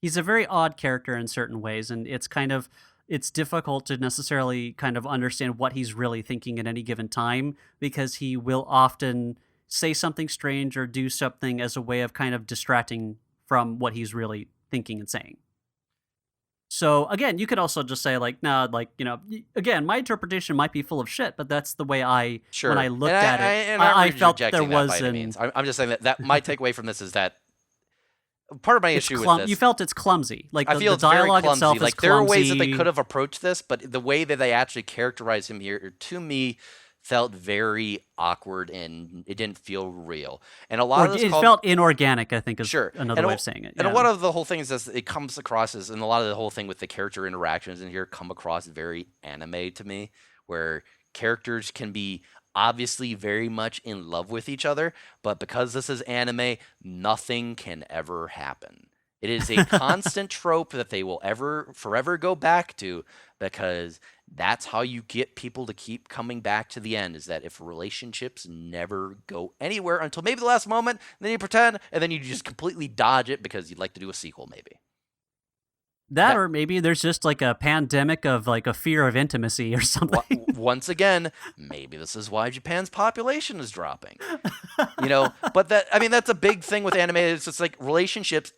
Speaker 1: He's a very odd character in certain ways, and it's difficult to necessarily kind of understand what he's really thinking at any given time, because he will often say something strange or do something as a way of kind of distracting from what he's really thinking and saying. So again, you could also just say like, no, like, again, my interpretation might be full of shit, but that's the way when I
Speaker 2: Sure, and
Speaker 1: looked at it,
Speaker 2: I'm not
Speaker 1: I felt there
Speaker 2: rejecting that by
Speaker 1: was
Speaker 2: any
Speaker 1: an
Speaker 2: means. I'm just saying that my takeaway from this is that part of my issue with
Speaker 1: you
Speaker 2: this,
Speaker 1: felt it's clumsy. Like
Speaker 2: I feel
Speaker 1: the
Speaker 2: it's very
Speaker 1: dialogue
Speaker 2: clumsy.
Speaker 1: itself is
Speaker 2: Like, there are ways that they
Speaker 1: clumsy.
Speaker 2: could have approached this, but the way that they actually characterize him here, to me, felt very awkward and it didn't feel real. And a lot
Speaker 1: Or
Speaker 2: of this
Speaker 1: it
Speaker 2: called
Speaker 1: felt inorganic, I think is
Speaker 2: sure,
Speaker 1: another way of saying it.
Speaker 2: and a
Speaker 1: Yeah.
Speaker 2: lot of the whole thing is this, it comes across as, and a lot of the whole thing with the character interactions in here come across very anime to me, where characters can be obviously very much in love with each other, but because this is anime, nothing can ever happen. It is a constant trope that they will ever forever go back to because that's how you get people to keep coming back to the end, is that if relationships never go anywhere until maybe the last moment, then you pretend and then you just completely dodge it because you'd like to do a sequel maybe.
Speaker 1: That,
Speaker 2: That
Speaker 1: or maybe there's just like a pandemic of like a fear of intimacy or something.
Speaker 2: once again, maybe this is why Japan's population is dropping. You know, but that, I mean, that's a big thing with anime. It's just like relationships.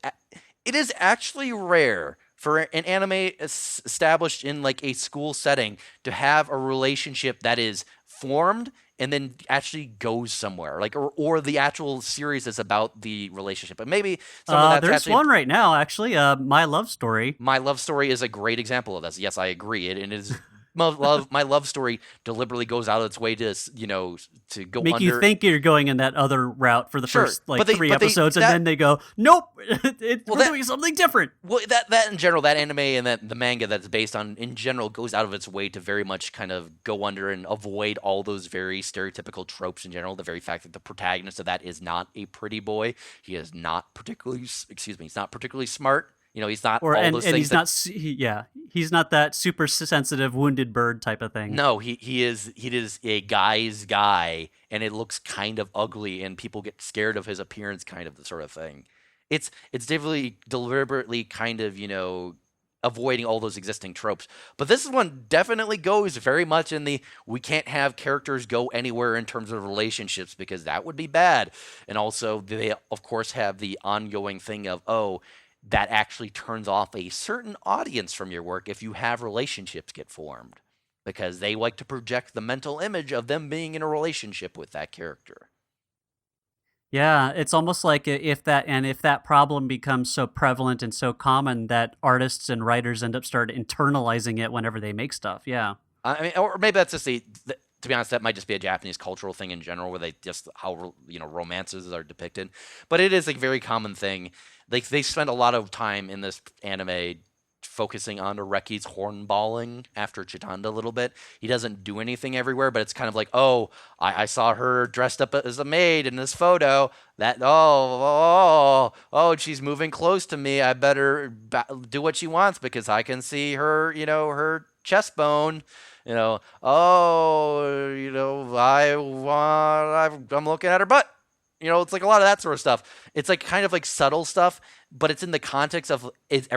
Speaker 2: It is actually rare for an anime established in like a school setting to have a relationship that is formed and then actually goes somewhere, like, or the actual series is about the relationship. But maybe some of that's
Speaker 1: There's
Speaker 2: actually
Speaker 1: one right now, actually. My Love Story.
Speaker 2: My Love Story is a great example of this. Yes, I agree. It is my love story deliberately goes out of its way to to go
Speaker 1: Make you
Speaker 2: under.
Speaker 1: think you're going in that other route for the
Speaker 2: Sure,
Speaker 1: first like three
Speaker 2: but they
Speaker 1: episodes, and
Speaker 2: that
Speaker 1: then they go, "Nope,
Speaker 2: well
Speaker 1: we're
Speaker 2: that
Speaker 1: doing something different."
Speaker 2: well that in general, that anime and that the manga that's based on in general goes out of its way to very much kind of go under and avoid all those very stereotypical tropes in general. The very fact that the protagonist of that is not a pretty boy, he is not particularly he's not particularly smart. You know, he's not
Speaker 1: Or
Speaker 2: all those
Speaker 1: and
Speaker 2: things
Speaker 1: he's
Speaker 2: that.
Speaker 1: not yeah, he's not that super sensitive wounded bird type of thing.
Speaker 2: No, he is a guy's guy, and it looks kind of ugly, and people get scared of his appearance, kind of the sort of thing. It's definitely deliberately kind of avoiding all those existing tropes. But this one definitely goes very much in the we can't have characters go anywhere in terms of relationships because that would be bad. And also they of course have the ongoing thing of that actually turns off a certain audience from your work if you have relationships get formed because they like to project the mental image of them being in a relationship with that character.
Speaker 1: Yeah, it's almost like if that problem becomes so prevalent and so common that artists and writers end up start internalizing it whenever they make stuff. Yeah.
Speaker 2: I mean, or maybe that's just to be honest, that might just be a Japanese cultural thing in general, where they just how romances are depicted. But it is a very common thing. Like they spend a lot of time in this anime focusing on Areki's hornballing after Chitanda a little bit. He doesn't do anything everywhere, but it's kind of like, oh, I saw her dressed up as a maid in this photo. That she's moving close to me. I better do what she wants because I can see her, her chest bone. I'm looking at her butt. It's like a lot of that sort of stuff. It's like kind of like subtle stuff, but it's in the context of it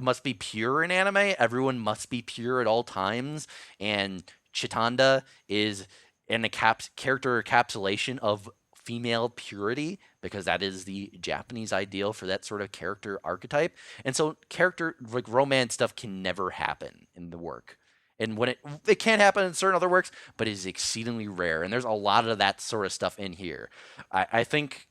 Speaker 2: must be pure in anime. Everyone must be pure at all times. And Chitanda is character encapsulation of female purity because that is the Japanese ideal for that sort of character archetype. And so character like romance stuff can never happen in the work. And when it can happen in certain other works, but it is exceedingly rare. And there's a lot of that sort of stuff in here. I think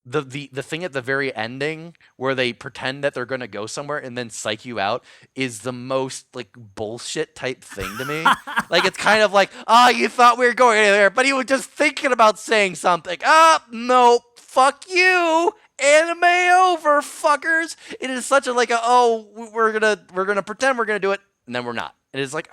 Speaker 2: the thing at the very ending where they pretend that they're gonna go somewhere and then psych you out is the most like bullshit type thing to me. Like it's kind of like, you thought we were going there, but you were just thinking about saying something. No, fuck you. Anime over, fuckers. It is such a like we're gonna pretend we're gonna do it, and then we're not. And it's like,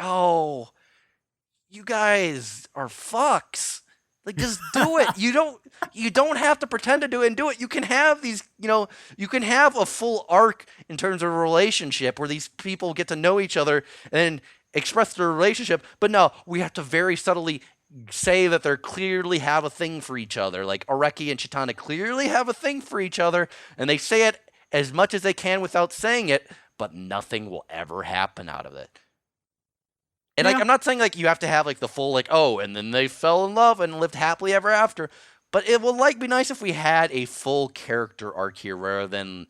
Speaker 2: you guys are fucks. Like, just do it. You don't have to pretend to do it and do it. You can have these, you can have a full arc in terms of a relationship where these people get to know each other and express their relationship. But no, we have to very subtly say that they clearly have a thing for each other. Like Areki and Chitana clearly have a thing for each other, and they say it as much as they can without saying it, but nothing will ever happen out of it. And like,
Speaker 1: Yeah.
Speaker 2: I'm not saying like you have to have like the full like, and then they fell in love and lived happily ever after. But it would like be nice if we had a full character arc here rather than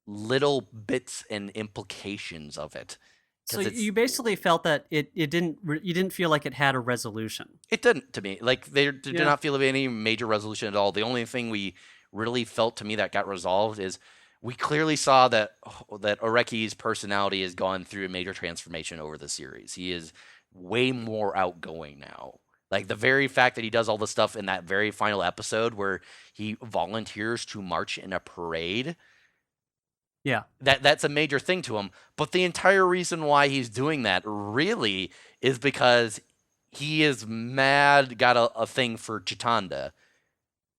Speaker 2: little bits and implications of it.
Speaker 1: So
Speaker 2: Because
Speaker 1: you basically felt that you didn't feel like it had a resolution.
Speaker 2: it didn't to me. Like they did
Speaker 1: Yeah.
Speaker 2: not feel any major resolution at all. The only thing we really felt to me that got resolved is we clearly saw that Areki's personality has gone through a major transformation over the series. He is way more outgoing now. Like the very fact that he does all the stuff in that very final episode where he volunteers to march in a parade,
Speaker 1: Yeah.
Speaker 2: that's a major thing to him. But the entire reason why he's doing that really is because he is mad, got a thing for Chitanda.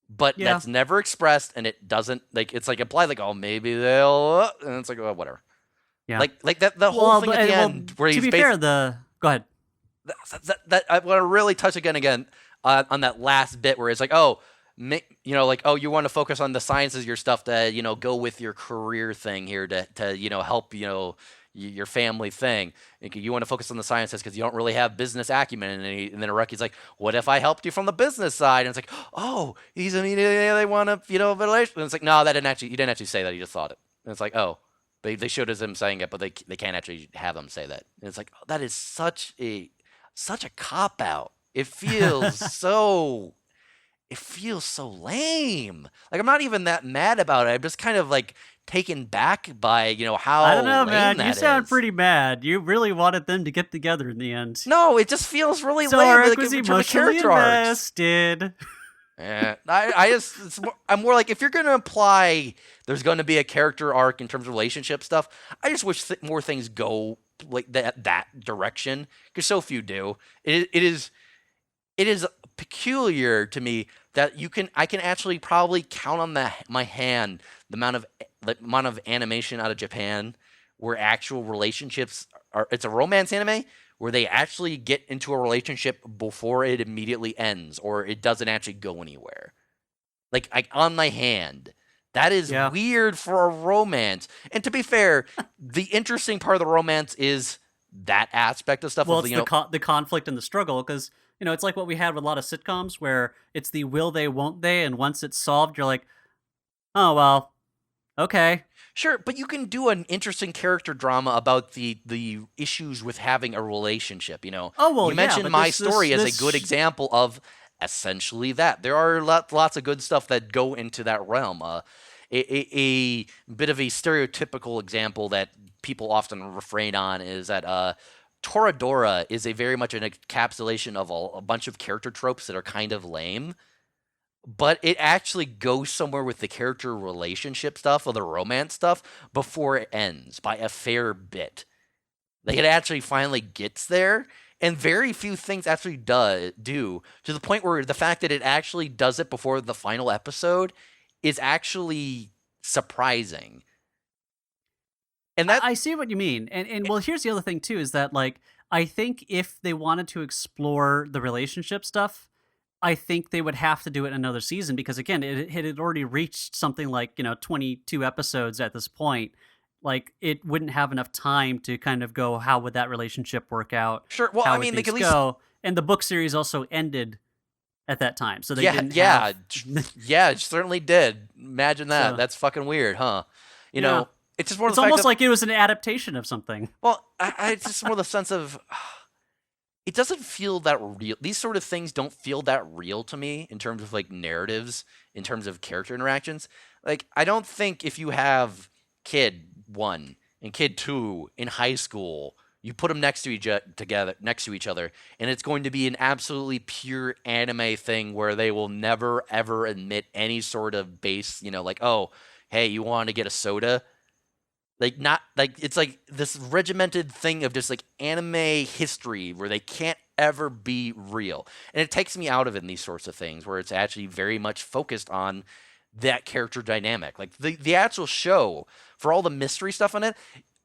Speaker 2: But
Speaker 1: Yeah.
Speaker 2: that's never expressed, and it doesn't like it's like implied like, oh, maybe they'll, and it's like, oh, whatever.
Speaker 1: Yeah.
Speaker 2: Like that the whole
Speaker 1: Well,
Speaker 2: thing at the
Speaker 1: well,
Speaker 2: end where
Speaker 1: to
Speaker 2: he's
Speaker 1: be
Speaker 2: basically
Speaker 1: fair, the go ahead.
Speaker 2: that I want to really touch again on that last bit where it's like, oh, like, oh, you want to focus on the sciences, your stuff to go with your career thing here to help your family thing. You want to focus on the sciences because you don't really have business acumen. And then Araki's like, what if I helped you from the business side? And it's like, oh, he's immediately they want to relation. And it's like, no, you didn't actually say that. He just thought it. And it's like, oh. They showed us him saying it, but they can't actually have him say that. And it's like, oh, that is such a cop out. It feels so lame. Like I'm not even that mad about it. I'm just kind of like taken back by how
Speaker 1: I don't know,
Speaker 2: lame
Speaker 1: man. You
Speaker 2: that
Speaker 1: sound
Speaker 2: is.
Speaker 1: pretyou mad. You really wanted them to get together in the end.
Speaker 2: No, it just feels really lame.
Speaker 1: Zorak
Speaker 2: Like
Speaker 1: was
Speaker 2: in terms of
Speaker 1: emotionally
Speaker 2: character arcs.
Speaker 1: invested.
Speaker 2: Yeah, I'm more like if you're gonna imply there's gonna be a character arc in terms of relationship stuff, I just wish more things go like that direction because so few do. It is peculiar to me that I can actually probably count on my hand the amount of animation out of Japan where actual relationships are. It's a romance anime where they actually get into a relationship before it immediately ends or it doesn't actually go anywhere. Like on my hand. That is
Speaker 1: Yeah.
Speaker 2: weird for a romance. And to be fair, the interesting part of the romance is that aspect of stuff.
Speaker 1: Well,
Speaker 2: of,
Speaker 1: it's the conflict and the struggle because it's like what we had with a lot of sitcoms where it's the will they, won't they, and once it's solved, you're like, oh well, okay.
Speaker 2: Sure, but you can do an interesting character drama about the issues with having a relationship.
Speaker 1: Oh well,
Speaker 2: You
Speaker 1: yeah.
Speaker 2: mentioned
Speaker 1: But
Speaker 2: My
Speaker 1: this
Speaker 2: Story as a good
Speaker 1: this
Speaker 2: example of essentially that. There are lots of good stuff that go into that realm. A bit of a stereotypical example that people often refrain on is that Toradora is a very much an encapsulation of a bunch of character tropes that are kind of lame, but it actually goes somewhere with the character relationship stuff or the romance stuff before it ends by a fair bit. Like it actually finally gets there, and very few things actually do to the point where the fact that it actually does it before the final episode is actually surprising. And
Speaker 1: I see what you mean, and well, here's the other thing too is that like I think if they wanted to explore the relationship stuff, I think they would have to do it in another season because again, it had already reached something like 22 episodes at this point. Like it wouldn't have enough time to kind of go, how would that relationship work out?
Speaker 2: sure, well, I
Speaker 1: How would
Speaker 2: mean, they
Speaker 1: things
Speaker 2: could at least
Speaker 1: go? And the book series also ended at that time, so they
Speaker 2: yeah,
Speaker 1: didn't
Speaker 2: yeah,
Speaker 1: have.
Speaker 2: yeah, it certainly did. Imagine that.
Speaker 1: So
Speaker 2: That's fucking weird, huh? You
Speaker 1: yeah,
Speaker 2: know, it's just more
Speaker 1: it's
Speaker 2: the fact
Speaker 1: almost
Speaker 2: that
Speaker 1: like it was an adaptation of something.
Speaker 2: well, it's just more the sense of it doesn't feel that real. These sort of things don't feel that real to me in terms of like narratives, in terms of character interactions. Like, I don't think if you have kid one and kid two in high school, you put them next to each other, and it's going to be an absolutely pure anime thing where they will never ever admit any sort of base, like, oh, hey, you want to get a soda? Like not like it's like this regimented thing of just like anime history where they can't ever be real. And it takes me out of it in these sorts of things where it's actually very much focused on that character dynamic. Like the actual show, for all the mystery stuff in it,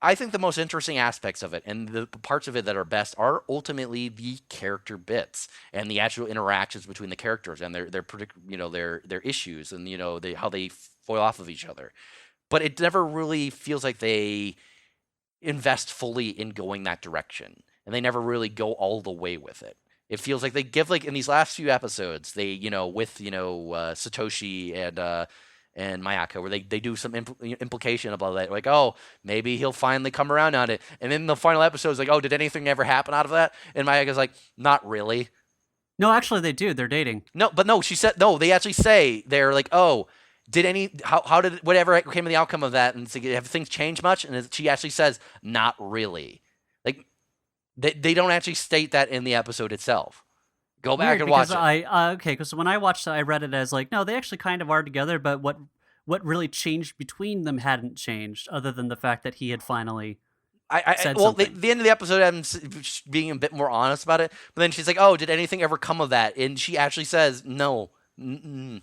Speaker 2: I think the most interesting aspects of it and the parts of it that are best are ultimately the character bits and the actual interactions between the characters and their issues and how they foil off of each other. But it never really feels like they invest fully in going that direction, and they never really go all the way with it. It feels like they give like in these last few episodes, they with Satoshi and Mayaka, where they do some implication about that, like, oh, maybe he'll finally come around on it, and then the final episode is like, oh, did anything ever happen out of that? And Mayaka's like, not really.
Speaker 1: No, actually, they do. They're dating.
Speaker 2: No, but no, she said no. They actually say they're like, oh. How did whatever came of the outcome of that, and have things changed much? And she actually says, not really. Like They don't actually state that in the episode itself. Go back
Speaker 1: Weird
Speaker 2: and
Speaker 1: because
Speaker 2: watch it.
Speaker 1: I okay, because when I watched it, I read it as like, no, they actually kind of are together, but what really changed between them hadn't changed, other than the fact that he had finally said
Speaker 2: Well,
Speaker 1: something.
Speaker 2: the end of the episode, I'm being a bit more honest about it. But then she's like, "Oh, did anything ever come of that?" And she actually says, "No." Mm-mm.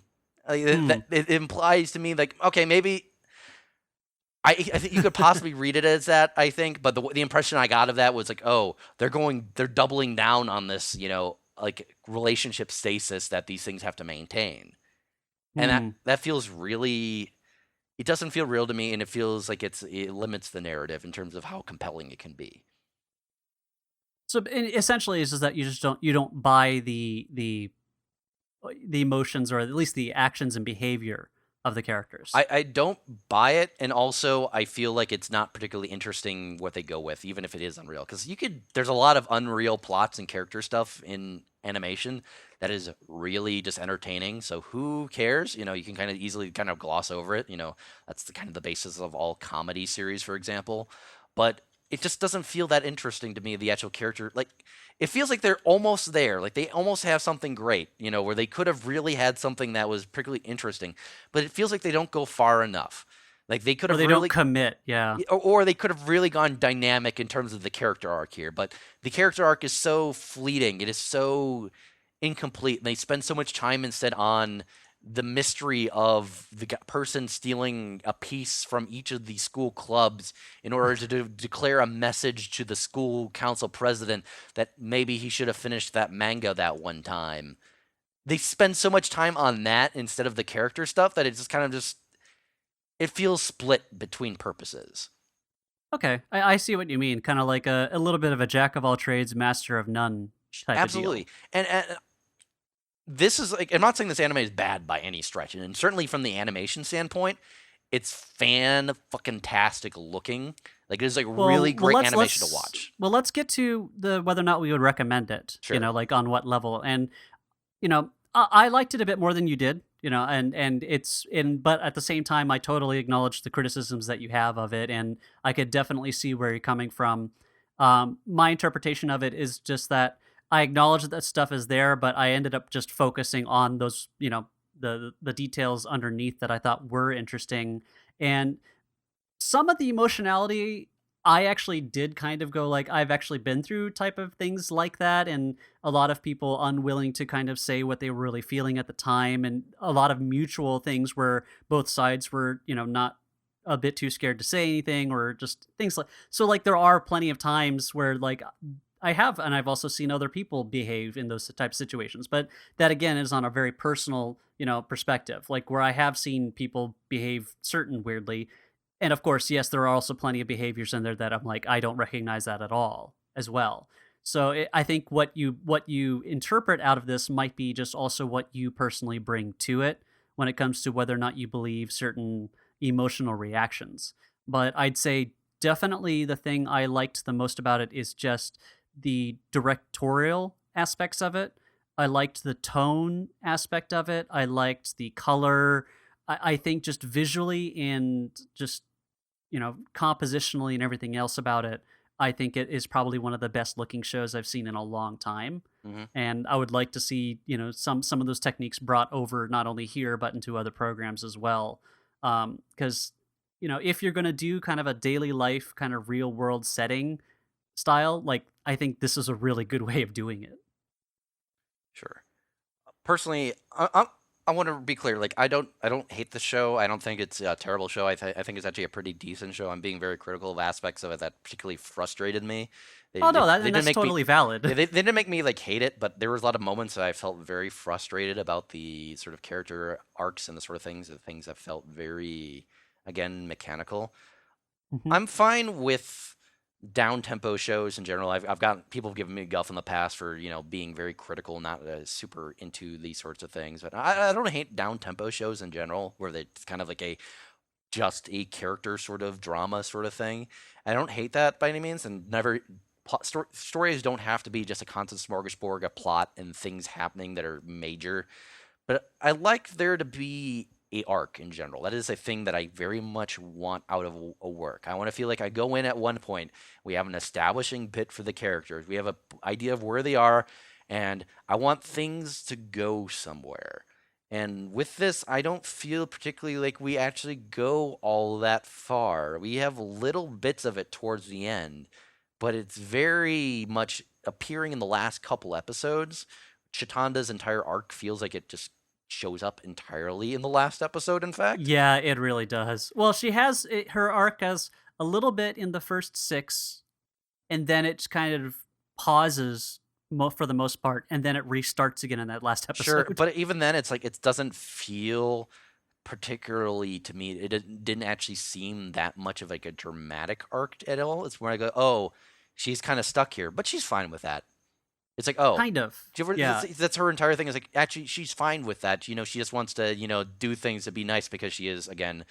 Speaker 2: Like,
Speaker 1: Hmm.
Speaker 2: it implies to me like, okay, maybe I think you could possibly read it as that. I think, but the impression I got of that was like, oh, they're doubling down on this, like relationship stasis that these things have to maintain, and
Speaker 1: Hmm.
Speaker 2: that feels really. It doesn't feel real to me, and it feels like it limits the narrative in terms of how compelling it can be.
Speaker 1: So essentially, it's just that you don't buy the emotions or at least the actions and behavior of the characters.
Speaker 2: I don't buy it, and also I feel like it's not particularly interesting what they go with, even if it is unreal. Because there's a lot of unreal plots and character stuff in animation that is really just entertaining. So who cares? You can kind of easily kind of gloss over it. That's the kind of the basis of all comedy series, for example. But it just doesn't feel that interesting to me. The actual character, like it feels like they're almost there. Like they almost have something great, where they could have really had something that was particularly interesting, but it feels like they don't go far enough. Like they could
Speaker 1: Or
Speaker 2: have
Speaker 1: they don't
Speaker 2: really,
Speaker 1: commit. Yeah.
Speaker 2: or they could have really gone dynamic in terms of the character arc here. But the character arc is so fleeting. It is so incomplete. And they spend so much time instead on the mystery of the person stealing a piece from each of the school clubs in order to declare a message to the school council president that maybe he should have finished that manga that one time. They spend so much time on that instead of the character stuff that it's just kind of just it feels split between purposes.
Speaker 1: Okay, I see what you mean. Kind of like a little bit of a jack of all trades, master of none type of deal.
Speaker 2: Absolutely. And this is like I'm not saying this anime is bad by any stretch, and certainly from the animation standpoint, it's fan fucking tastic looking. Like it is like really
Speaker 1: Well,
Speaker 2: great animation to watch.
Speaker 1: let's get to the whether or not we would recommend it.
Speaker 2: Sure.
Speaker 1: Like on what level. And I liked it a bit more than you did. And it's in, but at the same time, I totally acknowledge the criticisms that you have of it, and I could definitely see where you're coming from. My interpretation of it is just that I acknowledge that stuff is there, but I ended up just focusing on those, the details underneath that I thought were interesting, and some of the emotionality I actually did kind of go like I've actually been through type of things like that, and a lot of people unwilling to kind of say what they were really feeling at the time, and a lot of mutual things where both sides were, not a bit too scared to say anything, or just things like, so like there are plenty of times where like I have, and I've also seen other people behave in those type of situations, but that again is on a very personal, perspective, like where I have seen people behave certain weirdly. And of course, yes, there are also plenty of behaviors in there that I'm like, I don't recognize that at all as well. So I think what you interpret out of this might be just also what you personally bring to it when it comes to whether or not you believe certain emotional reactions. But I'd say definitely the thing I liked the most about it is just the directorial aspects of it. I liked the tone aspect of it. I liked the color. I think just visually and just compositionally and everything else about it, I think it is probably one of the best looking shows I've seen in a long time.
Speaker 2: Hmm.
Speaker 1: And I would like to see, some of those techniques brought over not only here but into other programs as well. Because if you're going to do kind of a daily life kind of real world setting style, like I think this is a really good way of doing it.
Speaker 2: Sure. Personally, I want to be clear. Like, I don't hate the show. I don't think it's a terrible show. I think it's actually a pretty decent show. I'm being very critical of aspects of it that particularly frustrated me. They,
Speaker 1: Oh
Speaker 2: they,
Speaker 1: no,
Speaker 2: they
Speaker 1: and
Speaker 2: didn't
Speaker 1: that's
Speaker 2: make me.
Speaker 1: totally
Speaker 2: Yeah,
Speaker 1: valid.
Speaker 2: they didn't make me like hate it, but there was a lot of moments that I felt very frustrated about the sort of character arcs and the sort of things, the things that felt very, again, mechanical.
Speaker 1: Hmm.
Speaker 2: I'm fine with down tempo shows in general. I've got people have given me guff in the past for being very critical, not super into these sorts of things. But I don't hate down tempo shows in general, where it's kind of like a just a character sort of drama sort of thing. I don't hate that by any means, and never stories don't have to be just a constant smorgasbord of plot and things happening that are major. But I like there to be a arc in general. That is a thing that I very much want out of a work. I want to feel like I go in at one point, we have an establishing bit for the characters, we have a idea of where they are, and I want things to go somewhere. And with this, I don't feel particularly like we actually go all that far. We have little bits of it towards the end, but it's very much appearing in the last couple episodes. Chitanda's entire arc feels like it just shows up entirely in the last episode, in fact.
Speaker 1: Yeah, it really does. Well, she has her arc as a little bit in the first 6, and then it kind of pauses for the most part, and then it restarts again in that last
Speaker 2: Sure,
Speaker 1: episode.
Speaker 2: but even then, it's like it doesn't feel particularly to me. It didn't actually seem that much of like a dramatic arc at all. It's where I go, oh, she's kind of stuck here, but she's fine with that. It's like, oh,
Speaker 1: Kind of.
Speaker 2: do you ever,
Speaker 1: Yeah.
Speaker 2: that's her entire thing. Is like, actually, she's fine with that. She just wants to, do things to be nice because she is, again,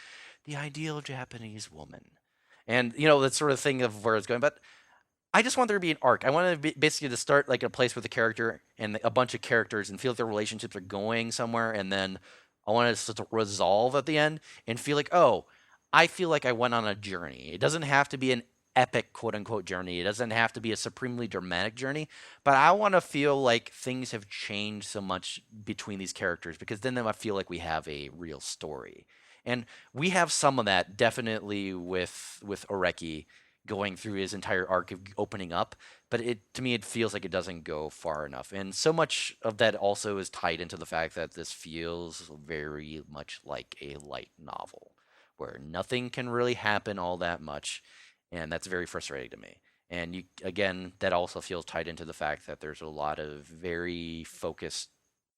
Speaker 2: the ideal Japanese woman. And, that sort of thing of where it's going. But I just want there to be an arc. I want to basically to start like a place with a character and a bunch of characters and feel like their relationships are going somewhere. And then I want it to resolve at the end and feel like, oh, I feel like I went on a journey. It doesn't have to be an epic quote unquote journey. It doesn't have to be a supremely dramatic journey, but I want to feel like things have changed so much between these characters because then I feel like we have a real story. And we have some of that definitely with Oreki going through his entire arc of opening up, but to me it feels like it doesn't go far enough. And so much of that also is tied into the fact that this feels very much like a light novel where nothing can really happen all that much, and that's very frustrating to me. And again, that also feels tied into the fact that there's a lot of very focused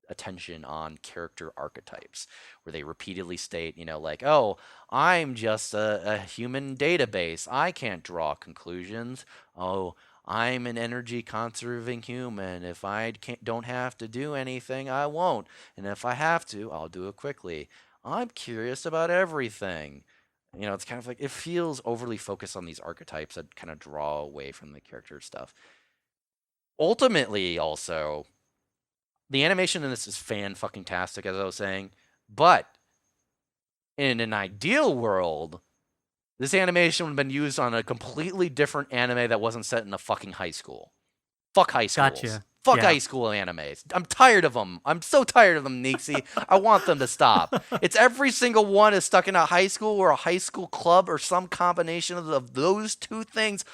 Speaker 2: attention on character archetypes where they repeatedly state, like, oh, I'm just a human database. I can't draw conclusions. Oh, I'm an energy conserving human. If I don't have to do anything, I won't. And if I have to, I'll do it quickly. I'm curious about everything. It's kind of like it feels overly focused on these archetypes that kind of draw away from the character stuff. Ultimately, also, the animation in this is fan-fucking-tastic, as I was saying, but in an ideal world, this animation would have been used on a completely different anime that wasn't set in a fucking high school. Fuck high schools.
Speaker 1: Gotcha.
Speaker 2: Fuck
Speaker 1: Yeah.
Speaker 2: high school animes. I'm tired of them. I'm so tired of them, Nixie. I want them to stop. It's every single one is stuck in a high school or a high school club or some combination of those two things.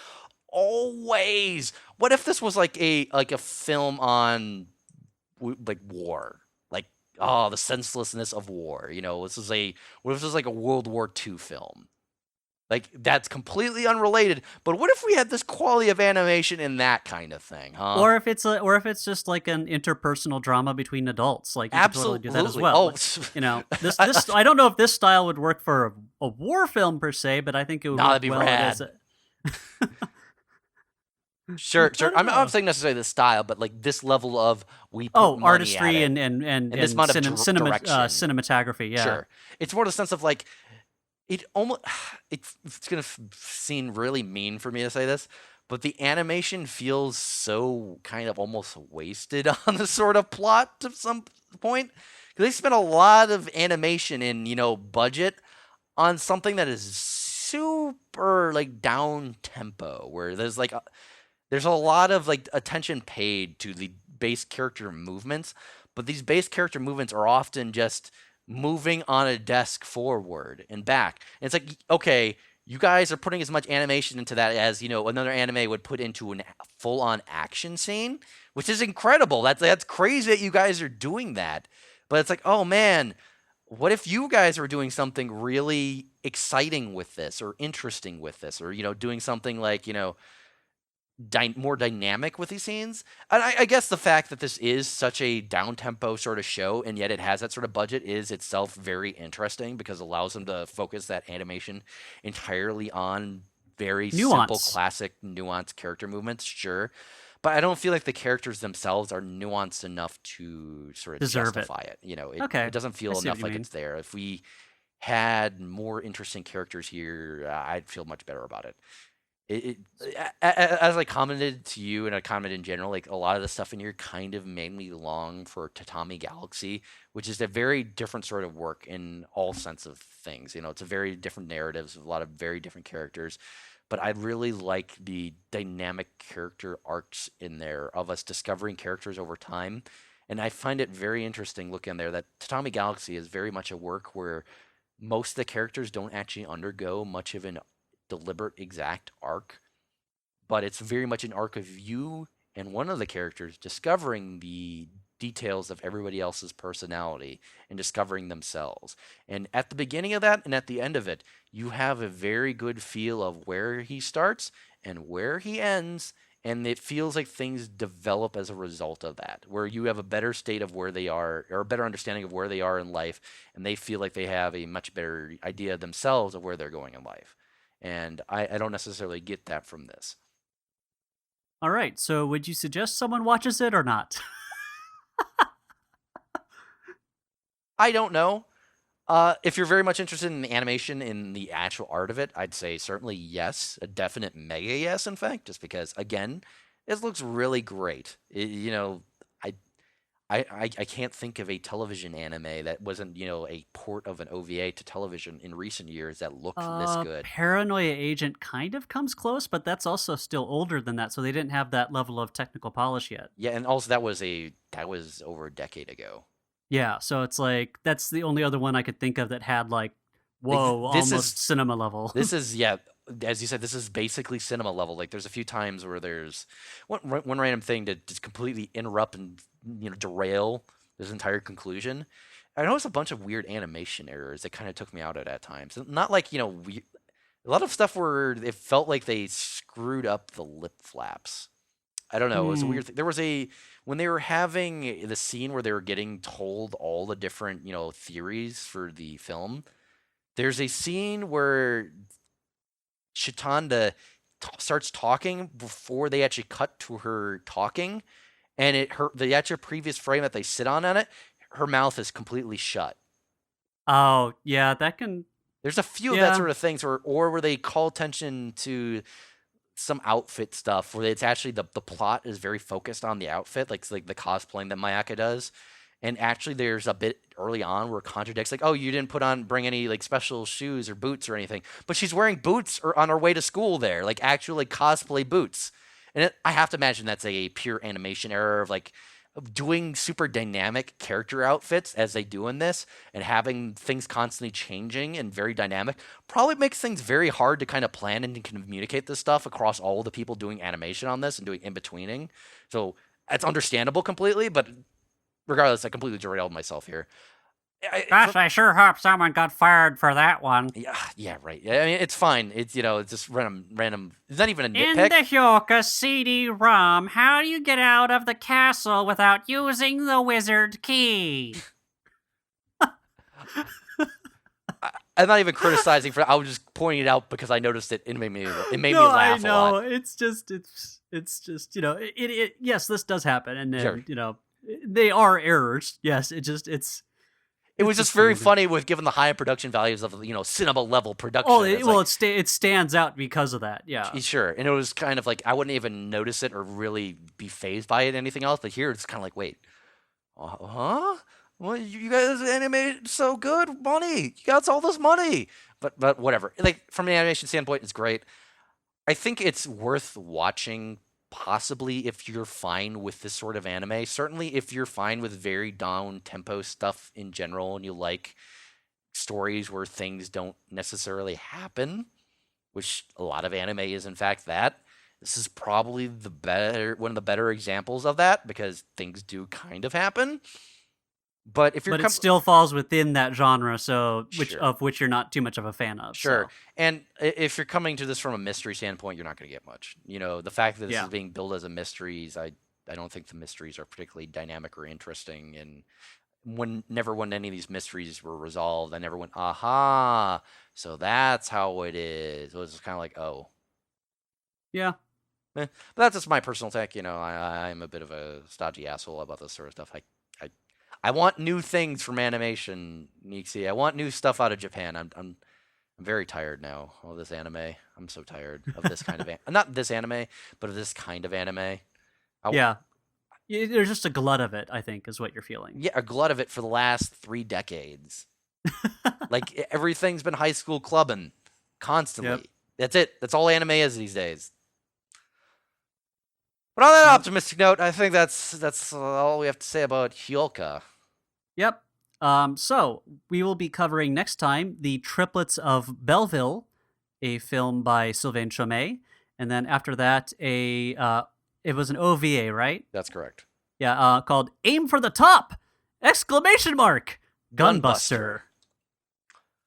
Speaker 2: Always. What if this was like a film on like war? Like, oh, the senselessness of war. What if this is like a World War II film? Like, that's completely unrelated. But what if we had this quality of animation in that kind of thing, huh?
Speaker 1: Or if it's just like an interpersonal drama between adults, like you could totally do that as
Speaker 2: Absolutely.
Speaker 1: well.
Speaker 2: Oh,
Speaker 1: Like, this I don't know if this style would work for a war film per se, but I think it would
Speaker 2: nah,
Speaker 1: work
Speaker 2: that'd be
Speaker 1: well
Speaker 2: rad.
Speaker 1: as a,
Speaker 2: Sure,
Speaker 1: I
Speaker 2: sure.
Speaker 1: don't
Speaker 2: I'm
Speaker 1: know.
Speaker 2: not saying necessarily the style, but like this level of we put money at
Speaker 1: Artistry
Speaker 2: it,
Speaker 1: and
Speaker 2: this amount of direction.
Speaker 1: cinematography. Yeah.
Speaker 2: Sure, it's more the sense of like it almost. It's gonna seem really mean for me to say this, but the animation feels so kind of almost wasted on the sort of plot to some point. 'Cause they spent a lot of animation and budget on something that is super like down tempo, where there's a lot of like attention paid to the base character movements, but these base character movements are often just moving on a desk forward and back. And it's like, okay, you guys are putting as much animation into that as, another anime would put into a full-on action scene, which is incredible. That's crazy that you guys are doing that. But it's like, oh man, what if you guys were doing something really exciting with this or interesting with this, or doing something like, more dynamic with these scenes. And I guess the fact that this is such a down tempo sort of show and yet it has that sort of budget is itself very interesting because it allows them to focus that animation entirely on very simple,
Speaker 1: Nuance.
Speaker 2: classic, nuanced character movements. Sure. But I don't feel like the characters themselves are nuanced enough to sort of
Speaker 1: Deserve it.
Speaker 2: justify it.
Speaker 1: Okay.
Speaker 2: It doesn't
Speaker 1: I
Speaker 2: feel
Speaker 1: see what
Speaker 2: enough
Speaker 1: you
Speaker 2: like
Speaker 1: mean.
Speaker 2: it's there. If we had more interesting characters here, I'd feel much better about it. As I commented to you and I commented in general, like a lot of the stuff in here kind of made me long for Tatami Galaxy, which is a very different sort of work in all sense of things. You know, it's a very different narratives, a lot of very different characters, but I really like the dynamic character arcs in there of us discovering characters over time. And I find it very interesting looking there that Tatami Galaxy is very much a work where most of the characters don't actually undergo much of an deliberate exact arc, but it's very much an arc of you and one of the characters discovering the details of everybody else's personality and discovering themselves. And at the beginning of that and at the end of it, you have a very good feel of where he starts and where he ends. And it feels like things develop as a result of that, where you have a better state of where they are, or a better understanding of where they are in life, and they feel like they have a much better idea themselves of where they're going in life. And I don't necessarily get that from this.
Speaker 1: All right. So would you suggest someone watches it or not?
Speaker 2: I don't know. If you're very much interested in the animation, in the actual art of it, I'd say certainly yes, a definite mega yes, in fact, just because again, it looks really great. I can't think of a television anime that wasn't a port of an OVA to television in recent years that looked this good.
Speaker 1: Paranoia Agent kind of comes close, but that's also still older than that, so they didn't have that level of technical polish yet.
Speaker 2: Yeah, and also that was over a decade ago.
Speaker 1: Yeah, so it's like that's the only other one I could think of that had like,
Speaker 2: Like
Speaker 1: whoa,
Speaker 2: this is
Speaker 1: almost cinema level.
Speaker 2: This is yeah, as you said, this is basically cinema level. Like there's a few times where there's one random thing to just completely interrupt and derail this entire conclusion. I noticed a bunch of weird animation errors that kind of took me out at times. Not like a lot of stuff where it felt like they screwed up the lip flaps. I don't know. It was a
Speaker 1: Hmm.
Speaker 2: weird thing. There was a when they were having the scene where they were getting told all the different theories for the film. There's a scene where Chitanda starts talking before they actually cut to her talking, and the actual previous frame that they sit on it, her mouth is completely shut.
Speaker 1: Oh, yeah, that can.
Speaker 2: There's a few of that
Speaker 1: Yeah.
Speaker 2: sort of things, or where they call attention to some outfit stuff where it's actually the plot is very focused on the outfit, like the cosplaying that Mayaka does. And actually, there's a bit early on where it contradicts, like, oh, you didn't bring any like special shoes or boots or anything, but she's wearing boots or on her way to school there, like actual like cosplay boots. And I have to imagine that's a pure animation error of like doing super dynamic character outfits as they do in this and having things constantly changing and very dynamic probably makes things very hard to kind of plan and communicate this stuff across all the people doing animation on this and doing in-betweening. So that's understandable completely, but regardless, I completely derailed myself here.
Speaker 1: Gosh, I sure hope someone got fired for that one.
Speaker 2: Yeah, yeah, right. I mean, it's fine. It's just random. It's not even a
Speaker 1: In
Speaker 2: nitpick.
Speaker 1: the Hyouka CD-ROM, how do you get out of the castle without using the wizard key?
Speaker 2: I'm not even criticizing for. I was just pointing it out because I noticed it. It made me. It made me
Speaker 1: No, I
Speaker 2: laugh a
Speaker 1: know.
Speaker 2: lot.
Speaker 1: It's just yes, this does happen, and
Speaker 2: Sure.
Speaker 1: then they are errors. Yes,
Speaker 2: It
Speaker 1: it's
Speaker 2: was just
Speaker 1: just
Speaker 2: very
Speaker 1: funny.
Speaker 2: funny with given the high production values of cinema level
Speaker 1: Oh,
Speaker 2: production. It's
Speaker 1: well,
Speaker 2: like
Speaker 1: it stands out because of that. Yeah.
Speaker 2: sure, and it was kind of like I wouldn't even notice it or really be phased by it. Anything else, but here it's kind of like, wait, huh? Well, you guys animated so good, money. You got all this money, but whatever. Like from an animation standpoint, it's great. I think it's worth watching. Possibly if you're fine with this sort of anime. Certainly if you're fine with very down tempo stuff in general and you like stories where things don't necessarily happen, which a lot of anime is in fact that. This is probably one of the better examples of that because things do kind of happen. But if you're
Speaker 1: But it still falls within that genre, so
Speaker 2: sure,
Speaker 1: which you're not too much of a fan of.
Speaker 2: sure,
Speaker 1: So
Speaker 2: and if you're coming to this from a mystery standpoint, you're not going to get much. The fact that this is
Speaker 1: yeah,
Speaker 2: being billed as a mysteries, I don't think the mysteries are particularly dynamic or interesting. And when any of these mysteries were resolved, I never went, aha, so that's how it is. It was kind of like, oh.
Speaker 1: yeah.
Speaker 2: But that's just my personal take. I'm a bit of a stodgy asshole about this sort of stuff. I, I want new things from animation, Nixie. I want new stuff out of Japan. I'm very tired now of this anime. I'm so tired of this kind of not this anime, but of this kind of anime. I,
Speaker 1: Yeah. There's just a glut of it, I think, is what you're feeling.
Speaker 2: yeah, a glut of it for the last 3 decades. Like everything's been high school clubbing
Speaker 1: Yep.
Speaker 2: constantly. That's it. That's all anime is these days. But on that
Speaker 1: Yep.
Speaker 2: optimistic note, I think that's all we have to say about Hyouka.
Speaker 1: Yep. So we will be covering next time the Triplets of Belleville, a film by Sylvain Chomet, and then after that, it was an OVA, right?
Speaker 2: That's correct.
Speaker 1: Yeah, called "Aim for the Top!" Exclamation mark Gunbuster.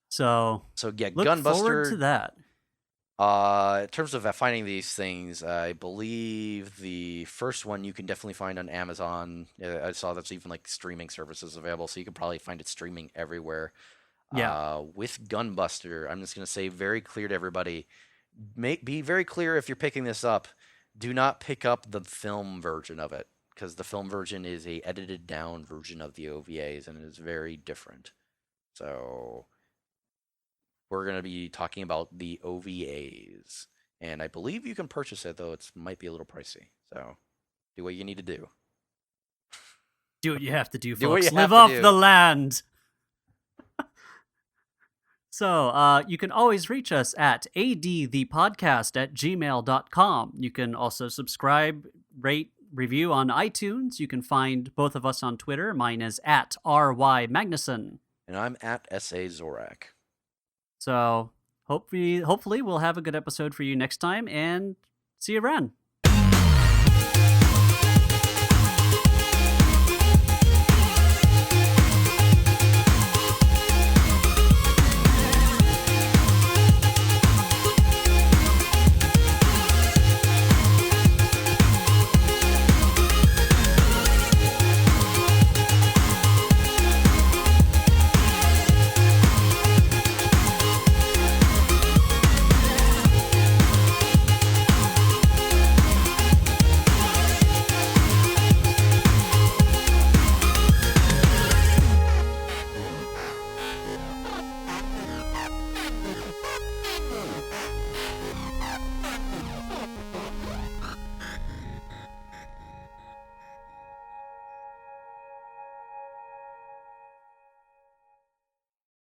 Speaker 1: So
Speaker 2: So yeah,
Speaker 1: look forward to
Speaker 2: Gunbuster.
Speaker 1: that.
Speaker 2: In terms of finding these things, I believe the first one you can definitely find on Amazon. I saw that's even like streaming services available, so you can probably find it streaming everywhere.
Speaker 1: Yeah.
Speaker 2: With Gunbuster, I'm just gonna say very clear to everybody: be very clear if you're picking this up. Do not pick up the film version of it because the film version is a edited down version of the OVAs and it is very different. So we're going to be talking about the OVAs. And I believe you can purchase it, though it might be a little pricey. So do what you need to do.
Speaker 1: Do what you have to do,
Speaker 2: Do what
Speaker 1: folks.
Speaker 2: you
Speaker 1: Live
Speaker 2: have to
Speaker 1: off
Speaker 2: do.
Speaker 1: the land. So you can always reach us at adthepodcast@gmail.com. You can also subscribe, rate, review on iTunes. You can find both of us on Twitter. Mine is at RY
Speaker 2: And I'm at SA Zorak.
Speaker 1: So hopefully we'll have a good episode for you next time, and see you around.